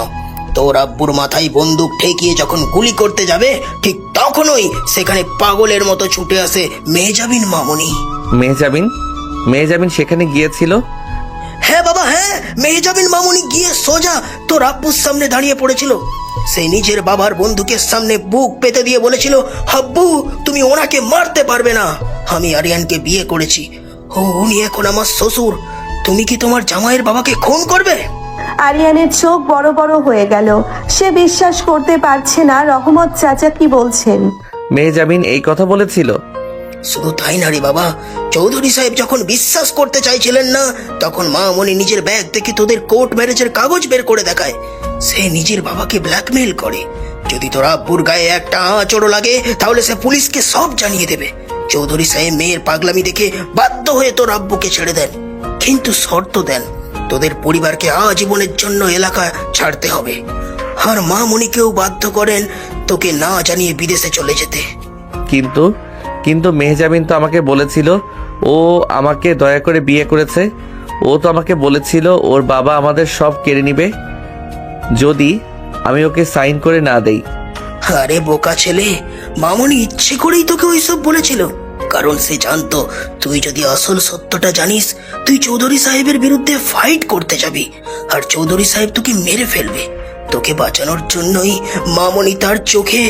তোর আব্বুর মাথায় বন্দুক ঠেকিয়ে যখন গুলি করতে যাবে, ঠিক তখনই সেখানে পাগলের মতো ছুটে আসে মেহজাবিন মামুনি। মেহেজাবিন সেখানে গিয়েছিল? হ্যাঁ বাবা, হ্যাঁ, মেহজাবিন মামুনি গিয়ে সোজা তোর আব্বুর সামনে দাঁড়িয়ে পড়েছিল। সে নিজের বাবার বন্ধুকের সামনে বুক পেতে দিয়ে বলেছিল, আব্বু তুমি ওনাকে মারতে পারবে না, আমি আরিয়ানকে বিয়ে করেছি, উনি এখন আমার শ্বশুর, তুমি কি তোমার জামাইয়ের বাবাকে খুন করবে? আরিয়ানের চোখ বড় বড় হয়ে গেল। সে বিশ্বাস করতে পারছে না রহমত চাচা কি বলছেন। মেহেজাবিন এই কথা বলেছিল? শুধু তাই না রে বাবা, চৌধুরী সাহেব যখন বিশ্বাস করতে চাইছিলেন না, তখন মামনি নিজের ব্যাগ থেকে তোদের কোর্ট ম্যারেজের কাগজ বের করে দেখায়। সে নিজের বাবাকে ব্ল্যাকমেইল করে, যদি তোর আব্বুর গায়ে একটা আঁচড়ও লাগে তাহলে সে পুলিশকে সব জানিয়ে দেবে। চৌধুরী সাহেব মেয়ের পাগলামি দেখে বাধ্য হয়ে তোর আব্বুকে ছেড়ে দেন, কিন্তু শর্ত দেন তোদের পরিবারকে আজীবনের জন্য এলাকা ছাড়তে হবে। আর মামনিকেও বাধ্য করেন তোকে না জানিয়ে বিদেশে চলে যেতে। কিন্তু মেহজাবিন তো আমাকে বলেছিল ও আমাকে দয়া করে বিয়ে করেছে। ও তো আমাকে বলেছিল ওর বাবা আমাদের সব কেড়ে নিবে যদি আমি ওকে সাইন করে না দেই। আরে বোকা ছেলে, মামনি ইচ্ছে করেই তোকে ওইসব বলেছিল, কারণ সে জানতো তুই যদি আসল সত্যটা জানিস, তুই চৌধুরী সাহেবের বিরুদ্ধে ফাইট করতে যাবি আর চৌধুরী সাহেব তোকে মেরে ফেলবে। তোকে বাঁচানোর জন্যই মামনি তার চোখে,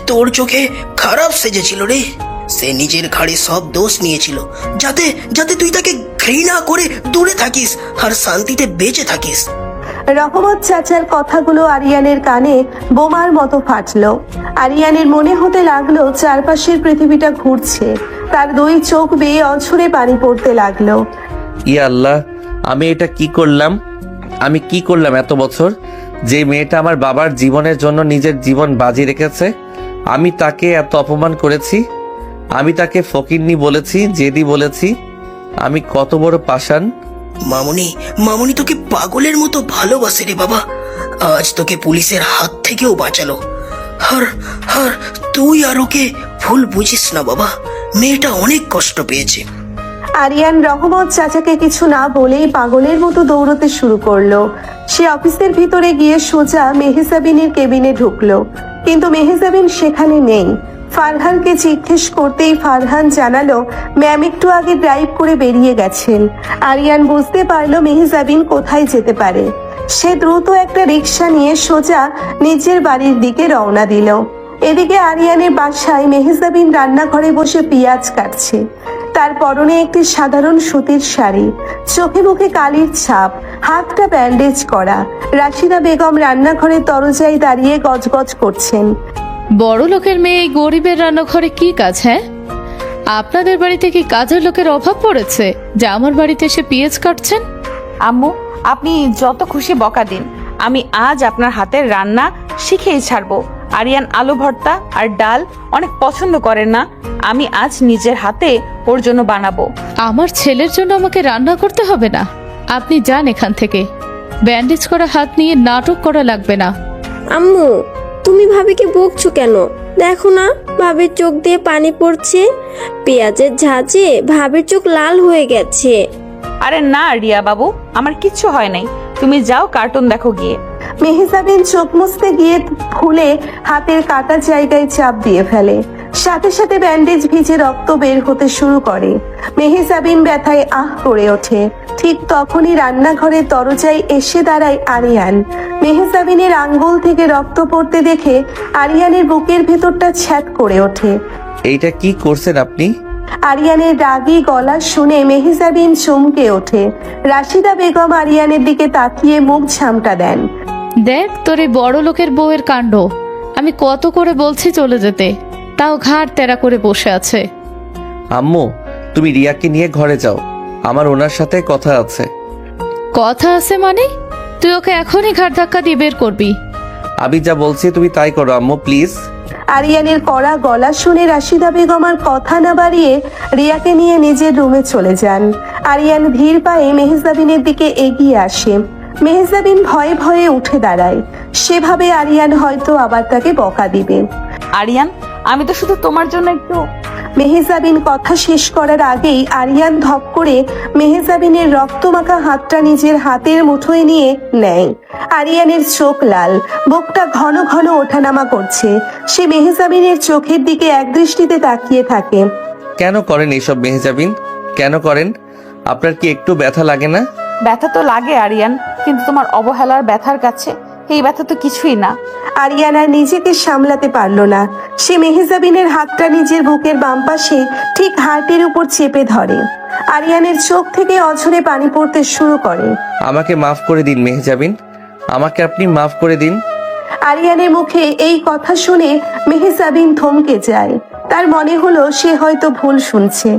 তোর চোখে খারাপ সেজেছিল রে। সে নিজের ঘাড়ে সব দোষ নিয়েছিল, যাতে যাতে তুই তাকে ঘৃণা করে দূরে থাকিস আর শান্তিতে বেঁচে থাকিস। রহমত চাচার কথাগুলো আরিয়ানের কানে বোমার মতো ফাটলো। আরিয়ানের মনে হতে লাগলো চারপাশের পৃথিবীটা ঘুরছে। তার 2 চোখ বেয়ে অঝরে পানি পড়তে লাগলো। ইয়া আল্লাহ, আমি এটা কি করলাম? আমি কি করলাম এত বছর? যে মেয়েটা আমার বাবার জীবনের জন্য নিজের জীবন বাজি রেখেছে, আমি তাকে এত অপমান করেছি। আমি তাকে ফকিন্নি বলেছি, জেদি বলেছি। আমি কত বড় পাষাণ। মামনি তোকে পাগলের মতো ভালোবাসে রে বাবা। আজ তোকে পুলিশের হাত থেকেও বাঁচালো। আর তুই আর ওকে ভুল বুঝিস না বাবা, মেয়েটা অনেক কষ্ট পেয়েছে। আরিয়ান রহমত চাচাকে কিছু না বলেই পাগলের মতো দৌড়তে শুরু করলো। সে অফিসের ভিতরে গিয়ে সোজা মেহজাবিনের কেবিনে ঢুকলো, কিন্তু মেহজাবিন সেখানে নেই। ফারহানকে জিজ্ঞেস করতেই ফারহান জানালো ম্যাম একটু আগে ড্রাইভ করে বেরিয়ে গেছেন। আরিয়ান বুঝতে পারলো মেহজাবিন কোথায় যেতে পারে। সে দ্রুত একটা রিক্সা নিয়ে সোজা নিজের বাড়ির দিকে রওনা দিল। এদিকে আরিয়ানের বাসায় মেহজাবিন রান্নাঘরে বসে পেঁয়াজ কাটছে। তার পরনে একটি সাধারণ সুতির শাড়ি, চোখে মুখে কালির ছাপ, হাতটা ব্যান্ডেজ করা। রাশিদা বেগম রান্নাঘরের দরজায় দাঁড়িয়ে গজগজ করছেন। বড় লোকের মেয়ে এই গরিবের রান্নাঘরে কি কাজ? হ্যাঁ, আপনাদের বাড়িতে কি কাজের লোকের অভাব পড়েছে যে আমার বাড়িতে এসে পেঁয়াজ কাটছেন? আম্মু, আপনি যত খুশি বকা দিন, আমি আজ আপনার হাতের রান্না শিখেই ছাড়বো। আরিয়ান আলু ভর্তা আর ডাল অনেক পছন্দ করেন না, আমি আজ নিজের হাতে ওর জন্য বানাবো। আমার ছেলের জন্য আমাকে রান্না করতে হবে না, আপনি যান এখান থেকে। ব্যান্ডেজ করা হাত নিয়ে নাটক করা লাগবে না। আম্মু, তুমি ভাবিকে বকছো কেন? দেখো না, ভাবির চোখ দিয়ে পানি পড়ছে। পেঁয়াজের ঝাঁজে ভাবির চোখ লাল হয়ে গেছে। আরে না রিয়া বাবু, আমার কিচ্ছু হয় নাই, তুমি যাও কার্টুন দেখো গিয়ে। মেহজাবিন চোখ মুছতে গিয়ে ভুলে হাতের কাটা জায়গায় চাপ দিয়ে ফেলে। সাথে সাথে ব্যান্ডেজ ভিজে রক্ত বের হতে শুরু করে। মেহজাবিন ব্যথায় আহ করে ওঠে। ঠিক তখনই রান্নাঘরের দরজায় এসে দাঁড়ায় আরিয়ান। মেহজাবিনের আঙ্গুল থেকে রক্ত পড়তে দেখে আরিয়ানের বুকের ভেতরটা ছ্যাদ করে ওঠে। এইটা কি করছেন আপনি? আরিয়ানের রাগী গলা শুনে মেহজাবিন চমকে ওঠে। রাশিদা বেগম আরিয়ানের দিকে তাকিয়ে মুখ ঝামটা দেন। দেখ তোর এই বড় লোকের বউয়ের কাণ্ড, আমি কত করে বলছি চলে যেতে, তাও ঘাড় তেরা করে বসে আছে। আম্মু, তুমি রিয়াকে নিয়ে ঘরে যাও, আমার ওনার সাথে কথা আছে। কথা আছে মানে? তুই ওকে এখনই ঘাড় ধাক্কা দিয়ে বের করবি। আমি যা বলছি তুমি তাই করো আম্মু, প্লিজ। আরিয়ানের কড়া গলা শুনে রাশিদা বেগম আর কথা না বাড়িয়ে রিয়াকে নিয়ে নিজের রুমে চলে যান। আরিয়ান ধীর পায়ে মেহজাবিনের দিকে এগিয়ে আসে। মেহজাবিন ভয়ে ভয়ে উঠে দাঁড়ায়। সেভাবে আরিয়ান হয়তো আবার তাকে বকা দিবে। আরিয়ান, আমি তো শুধু তোমার জন্য একটু। মেহজাবিন কথা শেষ করার আগেই আরিয়ান ধপ করে মেহজাবিনের রক্তমাখা হাতটা নিজের হাতের মুঠোয় নিয়ে নেয়। আরিয়ানের চোখ লাল, বুকটা ঘন ঘন ওঠানামা করছে। সে মেহজাবিনের চোখের দিকে একদৃষ্টিতে তাকিয়ে থাকে। কেন করেন এইসব মেহজাবিন? কেন করেন? আপনার কি একটু ব্যথা লাগে না? ব্যথা তো লাগে আরিয়ান, কিন্তু তোমার অবহেলার ব্যথার কাছে এই ব্যথা তো কিছুই না। আরিয়ান আর নিজেকে সামলাতে পারল না। সে মেহজাবিনের হাতটা নিজের বুকের বাম পাশে ঠিক হার্টের উপর চেপে ধরে। আরিয়ানের চোখ থেকে অঝরে পানি পড়তে শুরু করে। আমাকে মাফ করে দিন মেহজাবিন, আমাকে আপনি মাফ করে দিন। আরিয়ানের মুখে এই কথা শুনে মেহজাবিন থমকে যায়। তার মনে হলো সে হয়তো ভুল শুনছে।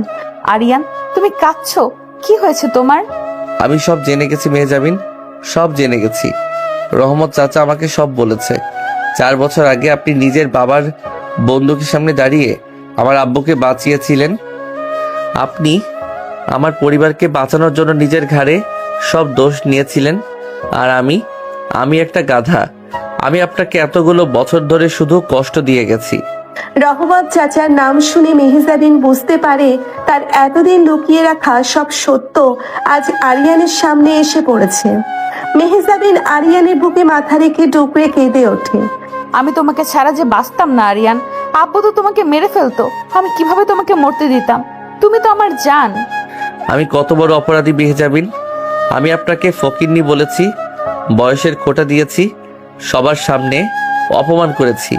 আরিয়ান, তুমি কাঁদছো, কি হয়েছে তোমার? আমি সব জেনে গেছি মেহজাবিন, সব জেনে গেছি। রহমত চাচা আমাকে সব বলেছে। 4 বছর আগে আপনি নিজের বাবার বন্দুকের সামনে দাঁড়িয়ে আমার আব্বুকে বাঁচিয়েছিলেন। আপনি আমার পরিবারকে বাঁচানোর জন্য নিজের ঘাড়ে সব দোষ নিয়েছিলেন। আর আমি একটা গাধা। আমি আপনাকে এতগুলো বছর ধরে শুধু কষ্ট দিয়ে গেছি। রহমত চাচার নাম শুনে মেহজাবিন বুঝতে পারে তার এতদিন লুকিয়ে রাখা সব সত্য আজ আরিয়ানের সামনে এসে পড়েছে। মেহজাবিন আরিয়ানের বুকে মাথা রেখে ডুকরে কেঁদে ওঠে। আমি তোমাকে ছাড়া যে বাঁচতাম না আরিয়ান, আব্বু তো তোমাকে মেরে ফেলতো, আমি কিভাবে তোমাকে মরতে দিতাম? তুমি তো আমার জান। আমি কত বড় অপরাধী মেহজাবিন। আমি আপনাকে ফকিন্নি বলেছি, বয়সের খোঁটা দিয়েছি, সবার সামনে অপমান করেছি।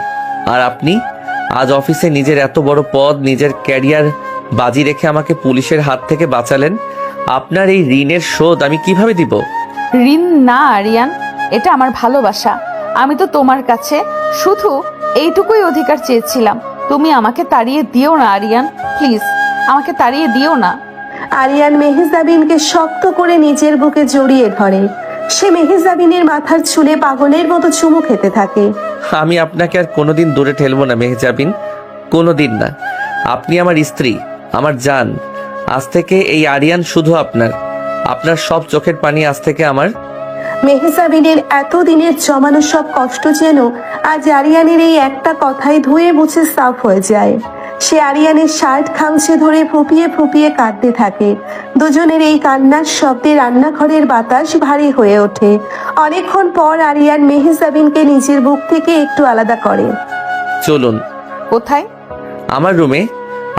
আর আপনি আজ অফিসে নিজের এত বড় পদ, নিজের ক্যারিয়ার বাজি রেখে আমাকে পুলিশের হাত থেকে বাঁচালেন। আপনার এই ঋণের শোধ আমি কিভাবে দিব? ঋণ না আরিয়ান, এটা আমার ভালোবাসা। আমি তো তোমার কাছে শুধু এইটুকুই অধিকার চেয়েছিলাম। তুমি আমাকে তাড়িয়ে দিও না আরিয়ান, প্লিজ আমাকে তাড়িয়ে দিও না। আরিয়ান মেহজাবিনকে শক্ত করে নিজের বুকে জড়িয়ে ধরে। সে মেহজাবিনের মাথার চুলে পাগলের মতো চুমু খেতে থাকে। আমি আপনাকে আর কোনোদিন দূরে ঠেলবো না মেহজাবিন, কোনোদিন না। আপনি আমার স্ত্রী, আমার জান। আজ থেকে এই আরিয়ান শুধু আপনার সব চোখের পানি আজ থেকে আমার। মেহজাবিনের এতদিনের জমানো সব কষ্ট যেন আজ আরিয়ানের এই একটা কথায় ধুয়ে মুছে সাফ হয়ে যায়। সে আরিয়ানের শার্ট খামচে ধরে ফুপিয়ে ফুপিয়ে কাঁদতে থাকে। দুজনের এই কান্নার শব্দে রান্নাঘরের বাতাস ভারী হয়ে ওঠে। অনেকক্ষণ পর আরিয়ান মেহজাবিনকে নিজের বুক থেকে একটু আলাদা করে। চলুন। কোথায়? আমার রুমে।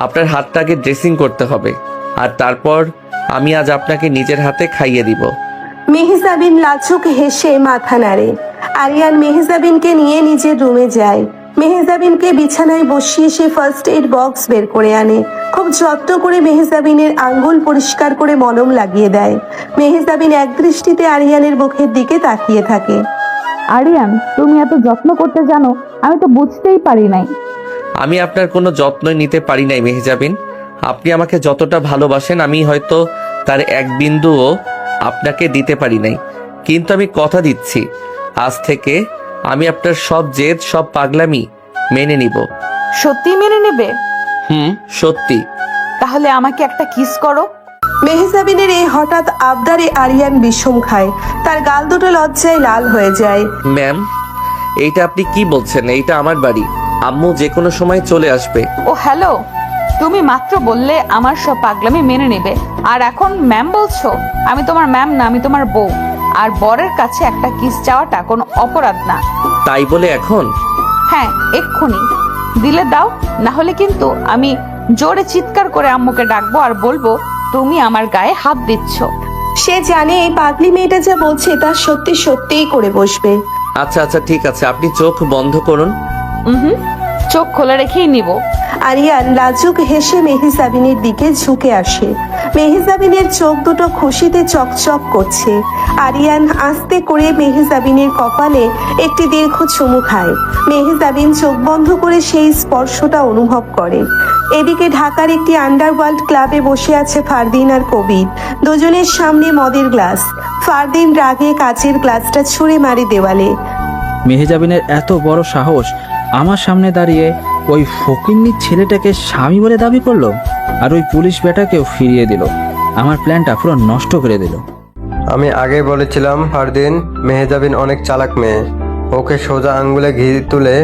আপনার হাতটাকে ড্রেসিং করতে হবে, আর তারপর আমি আজ আপনাকে নিজের হাতে খাইয়ে দিব। মেহজাবিন লাজুক হেসে মাথা নাড়ে। আরিয়ান মেহজাবিনকে নিয়ে নিজের রুমে যায়। মেহজাবিনকে বিছানায় বসিয়ে সে ফার্স্ট এড বক্স বের করে আনে। খুব যত্ন করে মেহজাবিনের আঙ্গুল পরিষ্কার করে মলম লাগিয়ে দেয়। মেহজাবিন একদৃষ্টিতে আরিয়ানের মুখের দিকে তাকিয়ে থাকে। আরিয়ান, তুমি এত যত্ন করতে জানো, আমি তো বুঝতেই পারি নাই। আমি আপনার কোনো যত্নই নিতে পারি নাই মেহজাবিন। আপনি আমাকে যতটা ভালোবাসেন আমি হয়তো তার এক বিন্দুও আপনাকে দিতে পারি নাই, কিন্তু আমি কথা দিচ্ছি আজ থেকে আমি আপনার সব জেদ, সব পাগলামি মেনে নিব। সত্যি মেনে নেবে? সত্যি। তাহলে আমাকে একটা কিস করো। মেহজাবিনের এই হঠাৎ আবদারে আরিয়ান বিষম খায়। তার গাল দুটো লজ্জায় লাল হয়ে যায়। ম্যাম, এইটা আপনি কি বলছেন? এইটা আমার বাড়ি, আম্মু যে কোনো সময় চলে আসবে। ও হ্যালো, তুমি মাত্র বললে আমার সব পাগলামি মেনে নেবে, আর এখন ম্যাম বলছো? আমি তোমার ম্যাম না, আমি তোমার বউ। আর বরের কাছে একটা কিস চাওয়াটা কোনো অপরাধ না। তাই বলে এখন? হ্যাঁ, এক্ষুনি দিলে দাও, না হলে কিন্তু আমি জোরে চিৎকার করে আম্মুকে ডাকবো আর বলবো তুমি আমার গায়ে হাত দিচ্ছ। সে জানে এই পাগলি মেয়েটা যা বলছে তা সত্যি সত্যিই করে বসবে। আচ্ছা আচ্ছা ঠিক আছে, আপনি চোখ বন্ধ করুন। চোখ খোলা রেখেই নিব। আরিয়ান লাজুক হেসে মেহজাবিনের দিকে ঝুঁকে আসে। মেহজাবিনের চোখ দুটো খুশিতে চকচক করছে। আরিয়ান আস্তে করে মেহজাবিনের কপালে একটি দীর্ঘ চুমু খায়। মেহজাবিন চোখ বন্ধ করে সেই স্পর্শটা অনুভব করে। এদিকে ঢাকার একটি আন্ডারওয়ার্ল্ড ক্লাবে বসে আছে ফারদিন আর কবির। দুজনের সামনে মদের গ্লাস। ফারদিন রাগে কাচের গ্লাসটা ছুঁড়ে মারে দেওয়ালে। মেহজাবিনের এত বড় সাহস, আমার সামনে দাঁড়িয়ে ওই ফকিন্নির ছেলেটাকে স্বামী বলে দাবি করলো, আর ওই পুলিশ বেটাকেও ফিরিয়ে দিল। আমার প্ল্যানটা পুরো নষ্ট করে দিল। আমি আগে বলেছিলাম ফারদিন, মেহজাবিন অনেক চালাক মেয়ে, ওকে সোজা আঙ্গুলে ঘি তুলে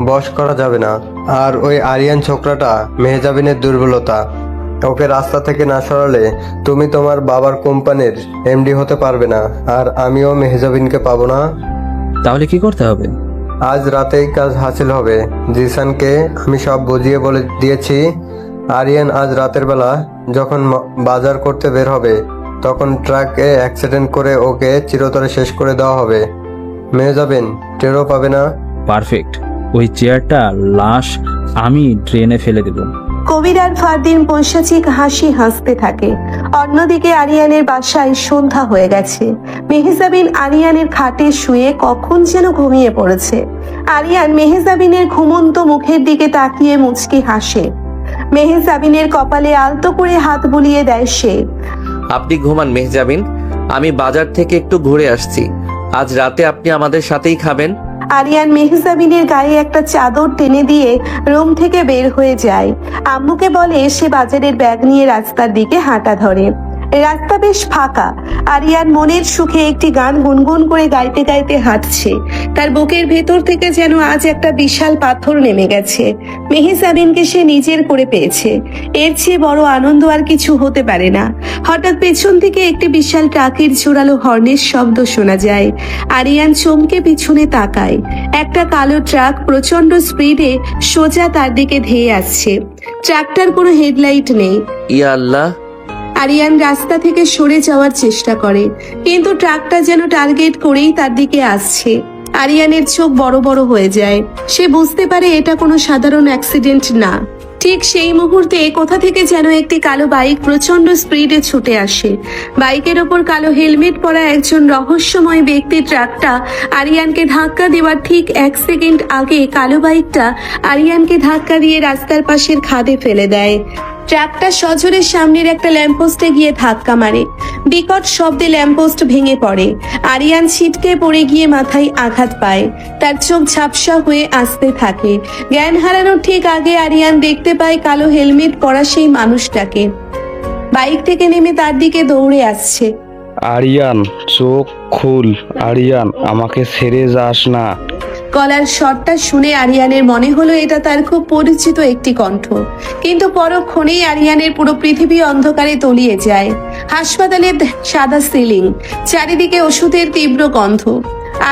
বশ করা যাবে না। আর ওই আরিয়ান ছোকরাটা মেহজাবিনের দুর্বলতা, ওকে রাস্তা থেকে না সরালে তুমি তোমার বাবার কোম্পানির এমডি হতে পারবে না, আর আমিও মেহজাবিনকে পাবো না। তাহলে কি করতে হবে? আজ রাতেই কাজ হাসিল হবে। জিসানকে আমি সব বুঝিয়ে বলে দিয়েছি। আরিয়ান আজ রাতের বেলা যখন বাজার করতে বের হবে তখন ট্রাকে অ্যাক্সিডেন্ট করে ওকে চিরতরে শেষ করে দেওয়া হবে। মেহজাবিন টেরও পাবে না। পারফেক্ট, ওই চেয়ারটা লাশ আমি ড্রেনে ফেলে দেব। কবির আর ফারদিন পৈশাচিক হাসি হাসতে থাকে। অন্যদিকে আরিয়ানের বাসায় সন্ধ্যা হয়ে গেছে। মেহজাবিন আরিয়ানের খাটে শুয়ে কখন যেন ঘুমিয়ে পড়েছে। আরিয়ান মেহজাবিনের ঘুমন্ত মুখের দিকে তাকিয়ে মুচকি হাসে। মেহজাবিনের কপালে আলতো করে হাত বুলিয়ে দেয় সে। আপনি ঘুমান মেহজাবিন, আমি বাজার থেকে একটু ঘুরে আসছি। আজ রাতে আপনি আমাদের সাথেই খাবেন। আরিয়ান মেহজাবিনের গায়ে একটা চাদর টেনে দিয়ে রুম থেকে বের হয়ে যায়। আম্মুকে বলে সে বাজারের ব্যাগ নিয়ে রাস্তার দিকে হাঁটা ধরে। রাস্তা বেশ ফাঁকা। আরিয়ান মনের সুখে একটি গান গুনগুন করে গাইতে গাইতে হাঁটছে। তার বুকের ভেতর থেকে যেন আজ একটা বিশাল পাথর নেমে গেছে। মেহজাবিনকে সে নিজের করে পেয়েছে, এর চেয়ে বড় আনন্দ আর কিছু হতে পারে না। হঠাৎ পেছন থেকে একটি বিশাল ট্রাকের জোরালো হর্নের শব্দ শোনা যায়। আরিয়ান চমকে পিছনে তাকায়। একটা কালো ট্রাক প্রচন্ড স্পিডে সোজা তার দিকে ধেয়ে আসছে। ট্রাকটার কোনো হেডলাইট নেই। ইয়া আল্লাহ! আরিয়ান রাস্তা থেকে সরে যাওয়ার চেষ্টা করে, কিন্তু ট্রাকটা যেন টার্গেট করেই তার দিকে আসছে। আরিয়ানের চোখ বড় বড় হয়ে যায়। সে বুঝতে পারে এটা কোনো সাধারণ অ্যাক্সিডেন্ট না। ঠিক সেই মুহূর্তে কোথা থেকে যেন একটি কালো বাইক প্রচন্ড স্পিডে ছুটে আসে। বাইকের ওপর কালো হেলমেট পরা একজন রহস্যময় ব্যক্তি ট্রাকটা আরিয়ানকে ধাক্কা দেওয়ার ঠিক 1 সেকেন্ড আগে কালো বাইকটা আরিয়ানকে ধাক্কা দিয়ে রাস্তার পাশের খাদে ফেলে দেয়। ট্রাকটা সজোরে সামনের একটা ল্যাম্পপোস্টে গিয়ে ধাক্কা মারে। বিকট শব্দে ল্যাম্পপোস্ট ভেঙে পড়ে। আরিয়ান ছিটকে পড়ে গিয়ে মাথায় আঘাত পায়। তার চোখ ঝাপসা হয়ে আসতে থাকে। জ্ঞান হারানোর ঠিক আগে আরিয়ান দেখতে পায় কালো হেলমেট পরা সেই মানুষটাকে বাইক থেকে নেমে তার দিকে দৌড়ে আসছে। আরিয়ান, চোখ খুল। আরিয়ান, আমাকে ছেড়ে যাস না। গলার স্বরটা শুনে আরিয়ানের মনে হলো এটা তার খুব পরিচিত একটি কণ্ঠ, কিন্তু পরক্ষণেই আরিয়ানের পুরো পৃথিবী অন্ধকারে তলিয়ে যায়। হাসপাতালের সাদা সিলিং, চারিদিকে ওষুধের তীব্র গন্ধ।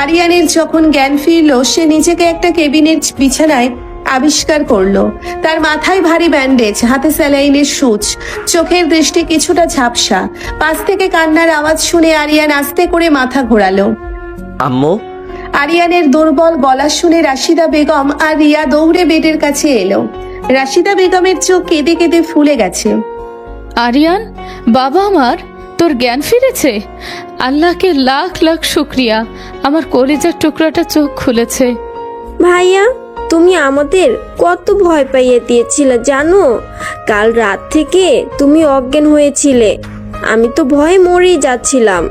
আরিয়ানের যখন জ্ঞান ফিরল সে নিজেকে একটা কেবিনের বিছানায় আবিষ্কার করলো। তার মাথায় ভারী ব্যান্ডেজ, হাতে স্যালাইনের সূচ, চোখের দৃষ্টি কিছুটা ঝাপসা। পাশ থেকে কান্নার আওয়াজ শুনে আরিয়ান আস্তে করে মাথা ঘোরালো। আম্মু! আরিয়ানের দুর্বল গলা শুনে রাশিদা বেগম আর রিয়া দৌড়ে বেডের কাছে এলো। রাশিদা বেগমের চোখ কেঁদে কেঁদে ফুলে গেছে। আরিয়ান, বাবা আমার, তোর জ্ঞান ফিরেছে। আল্লাহকে লাখ লাখ শুক্রিয়া, আমার কলিজার টুকরাটা চোখ খুলেছে। ভাইয়া, তুমি আমাদের কত ভয় পাইয়ে দিয়েছিলে জানো? কাল রাত থেকে তুমি অজ্ঞান হয়েছিলে, আমি তো ভয়ে মরেই যাচ্ছিলাম।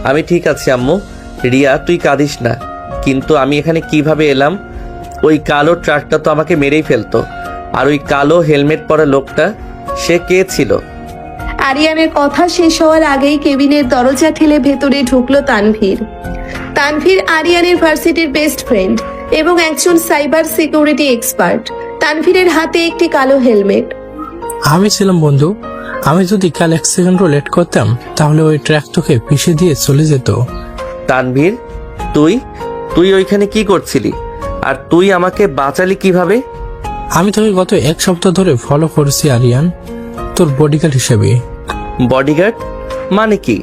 আমি ঠিক আছি আম্মু। রিয়া, তুই কাঁদিস না। কিন্তু আমি এখানে কিভাবে এলাম? ওই কালো ট্রাকটা তো আমাকে মেরেই ফেলতো। আর ওই কালো হেলমেট পরা লোকটা, সে কে ছিল? আরিয়ানের কথা শেষ হওয়ার আগেই কেবিনের দরজা ঠেলে ভেতরে ঢুকলো তানভীর। তানভীর আরিয়ানের ভার্সিটির বেস্ট ফ্রেন্ড এবং একজন সাইবার সিকিউরিটি এক্সপার্ট। তানভীরের হাতে একটি কালো হেলমেট। আমি ছিলাম বন্ধু। আমি যদি কাল 1 সেকেন্ডও লেট করতাম তাহলে ওই ট্র্যাক তোকে পিষে দিয়ে চলে যেত। তানভীর, তুই ওইখানে কি করছিলি? আর তুই আমাকে বাঁচালি কিভাবে? আমি তোকে গত 1 সপ্তাহ ধরে ফলো করছি আরিয়ান, তোর বডিগার্ড হিসেবে। বডিগার্ড মানে কি?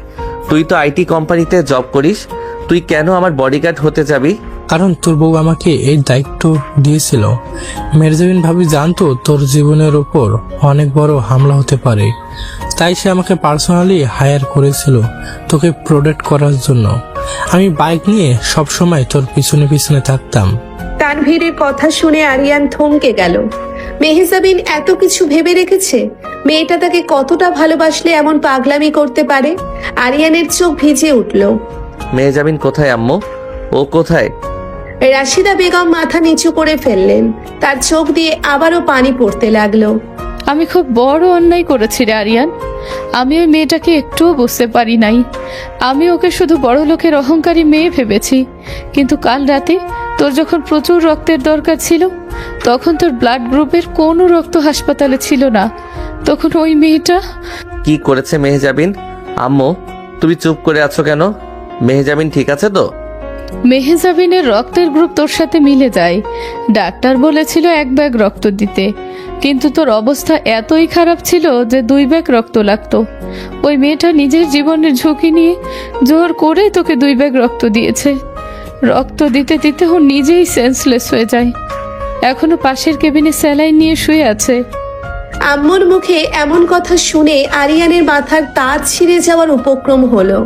তুই তো আইটি কোম্পানিতে জব করিস, তুই কেন আমার বডিগার্ড হতে যাবি? কারণ তোর বউ আমাকে এই দায়িত্ব দিয়েছিল। মেরজাবিন ভাবি জানতো তোর জীবনের উপর অনেক বড় হামলা হতে পারে, তাই সে আমাকে পার্সোনালি হায়ার করেছিল তোকে প্রোটেক্ট করার জন্য। আমি বাইক নিয়ে সব সময় তোর পিছনে পিছনে থাকতাম। তানভীরের কথা শুনে আরিয়ান থমকে গেল। মেহজাবিন এত কিছু ভেবে রেখেছে? মেয়েটা তাকে কতটা ভালোবাসলে এমন পাগলামি করতে পারে? আরিয়ানের চোখ ভিজে উঠল। মেহজাবিন কোথায় আম্মু? ও কোথায়? রাশিদা বেগম মাথা নিচু করে ফেললেন। তার চোখ দিয়ে আবারও পানি পড়তে লাগলো। আমি খুব বড় অন্যায় করেছি রে আরিয়ান। আমি ওই মেয়েটাকে একটুও বুঝতে পারি নাই। আমি ওকে শুধু বড় লোকের অহংকারী মেয়ে ভেবেছি। কিন্তু কাল রাতে তোর যখন প্রচুর রক্তের দরকার ছিল, তখন তোর ব্লাড গ্রুপের কোনো রক্ত হাসপাতালে ছিল না। তখন ওই মেয়েটা কি করেছে মেহজাবিন? আম্মু, তুমি চুপ করে আছো কেন? মেহজাবিন ঠিক আছে তো? মেহজাবিনের রক্তের গ্রুপ তোর সাথে মিলে যায়। ডাক্তার বলেছিল 1 ব্যাগ রক্ত দিতে, কিন্তু তোর অবস্থা এতই খারাপ ছিল যে 2 ব্যাগ রক্ত লাগতো। ওই মেয়েটা নিজের জীবনের ঝুঁকি নিয়ে জোর করে তোকে 2 ব্যাগ রক্ত দিয়েছে। রক্ত দিতে দিতে ও নিজেই সেন্সলেস হয়ে যায়। এখনো পাশের কেবিনে স্যালাইন নিয়ে শুয়ে আছে। আম্মুর মুখে এমন কথা শুনে আরিয়ানের মাথার তাজ ছিঁড়ে যাওয়ার উপক্রম হলো।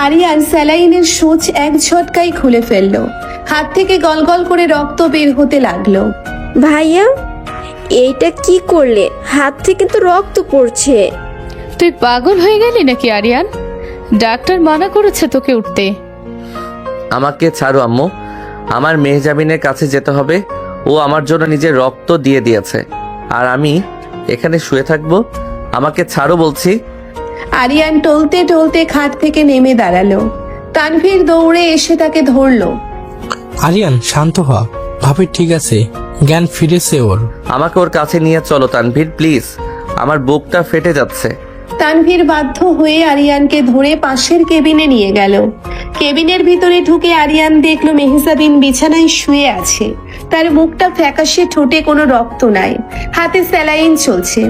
আরিয়ান স্যালাইনের সূচ এক ঝটকায় খুলে ফেললো। হাত থেকে গলগল করে রক্ত বের হতে লাগলো। ভাইয়া, এইটা কি করলে? হাত থেকে তো রক্ত পড়ছে। তুই পাগল হয়ে গেলি নাকি আরিয়ান? ডাক্তার মানা করেছে তোকে উঠতে। আমাকে ছাড়ো আম্মু, আমার মেহজাবিনের কাছে যেতে হবে। ও আমার জন্য নিজের রক্ত দিয়ে দিয়েছে, আর আমি এখানে শুয়ে থাকবো? আমাকে ছাড়ো বলছি। আরিয়ান টলতে টলতে খাট থেকে নেমে দাঁড়ালো। তানভীর দৌড়ে এসে তাকে ধরলো। আরিয়ান, শান্ত হ। ভাবি ঠিক আছে, জ্ঞান ফিরেছে ওর। আমাকে ওর কাছে নিয়ে চলো তানভীর, প্লিজ। আমার বুকটা ফেটে যাচ্ছে। তানভীর বাধ্য হয়ে আরিয়ানকে ধরে পাশের কেবিনে নিয়ে গেল। কেবিনের ভিতরে ঢুকে আরিয়ান দেখলো মেহজাবিন বিছানায় শুয়ে আছে। তার মুখটা ফ্যাকাশে, ঠোঁটে কোনো রক্ত নাই, হাতে স্যালাইন চলছে।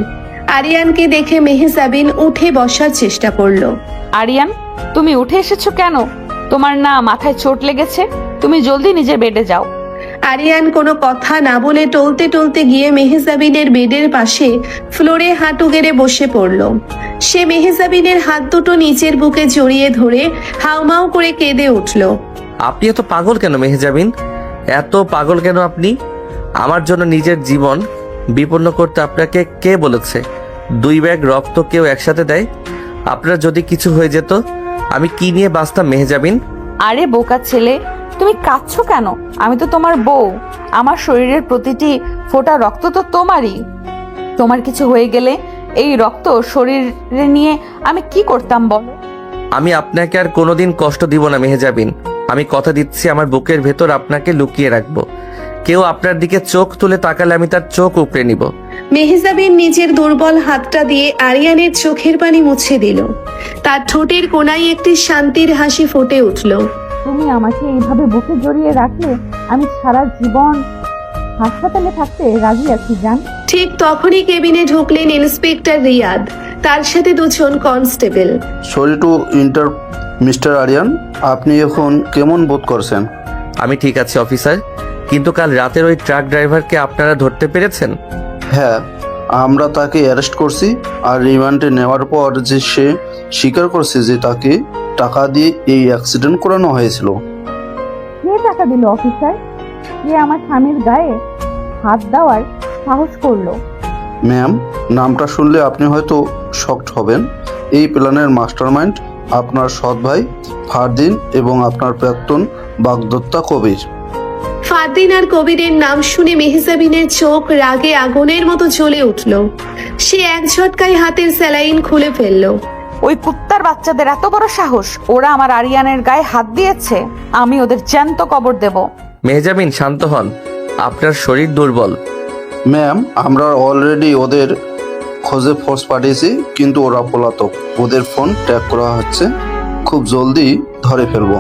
আরিয়ানকে দেখে মেহজাবিন উঠে বসার চেষ্টা করলো। আরিয়ান, তুমি উঠে এসেছো কেন? তোমার না মাথায় চোট লেগেছে? তুমি জলদি নিজের বেডে যাও। আরিয়ান কোনো কথা না বলে টলতে টলতে গিয়ে মেহজাবিনের বেডের পাশে ফ্লোরে হাঁটু গেড়ে বসে পড়ল। সে মেহজাবিনের হাত দুটো নিচের বুকে জড়িয়ে ধরে হাউমাউ করে কেঁদে উঠল। আপনি এত পাগল কেন মেহজাবিন? এত পাগল কেন আপনি? আমার জন্য নিজের জীবন বিপন্ন করতে আপনাকে কে বলেছে? 2 ব্যাগ রক্ত কেউ একসাথে দেয়? আপনার যদি কিছু হয়ে যেত, আমি কি নিয়ে বাঁচতাম মেহজাবিন? আরে বোকা ছেলে, তুমি কাঁদছো কেন? আমি তো তোমার বউ। আমার শরীরের প্রতিটি ফোঁটা রক্ত তো তোমারই। তোমার কিছু হয়ে গেলে এই রক্ত শরীরে নিয়ে আমি কি করতাম বলো? আমি আপনাকে আর কোনোদিন কষ্ট দিব না মেহজাবিন। আমি কথা দিচ্ছি, আমার বুকের ভেতর আপনাকে লুকিয়ে রাখবো। কেউ আপনার দিকে চোখ তুলে তাকালে আমি তার চোখ উপড়ে নিব। মেহজাবিন নিজের দুর্বল হাতটা দিয়ে আরিয়ানের চোখের পানি মুছে দিল। তার ঠোঁটের কোণায় একটি শান্তির হাসি ফুটে উঠল। তুমি আমাকে এইভাবে বুকে জড়িয়ে রাখলে আমি সারা জীবন হাসপাতালে থাকতে রাজি আছি জান। ঠিক তখনই কেবিনে ঢুকলেন ইন্সপেক্টর রিয়াদ, তার সাথে 2 জন constable. Sorry to interrupt mister Aryan, আপনি এখন কেমন বোধ করছেন? আমি ঠিক আছি অফিসার, কিন্তু কাল রাতের ওই ট্রাক ড্রাইভারকে আপনারা ধরতে পেরেছেন? হ্যাঁ, আমরা তাকে অ্যারেস্ট করছি আর রিমান্ডে নেওয়ার পর যে সে স্বীকার করছে যে তাকে টাকা দিয়ে এই অ্যাক্সিডেন্ট করানো হয়েছিল। কে টাকা দিল অফিসার? কে আমার স্বামীর গায়ে হাত দেওয়ার সাহস করলো? ম্যাম, নামটা শুনলে আপনি হয়তো শকড হবেন। এই প্ল্যানের মাস্টারমাইন্ড আপনার সৎ ভাই ফারদিন এবং আপনার প্রাক্তন বাগদত্তা কবির। ফারদিন আর কবিরের নাম শুনে মেহজাবিনের চোখ রাগে আগুনের মতো জ্বলে উঠল। সে এক ঝটকায় হাতের স্যালাইন খুলে ফেলল। ওই কুত্তার বাচ্চাদের এত বড় সাহস! ওরা আমার আরিয়ানের গায়ে হাত দিয়েছে, আমি ওদের জ্যান্ত কবর দেব। মেহজাবিন শান্ত হন, আপনার শরীর দুর্বল। ম্যাম, আমরা অলরেডি ওদের খোঁজে ফোর্স পাঠিয়েছি, কিন্তু ওরা পলাতক। ওদের ফোন ট্র্যাক করা হচ্ছে, খুব জলদি ধরে ফেলবো।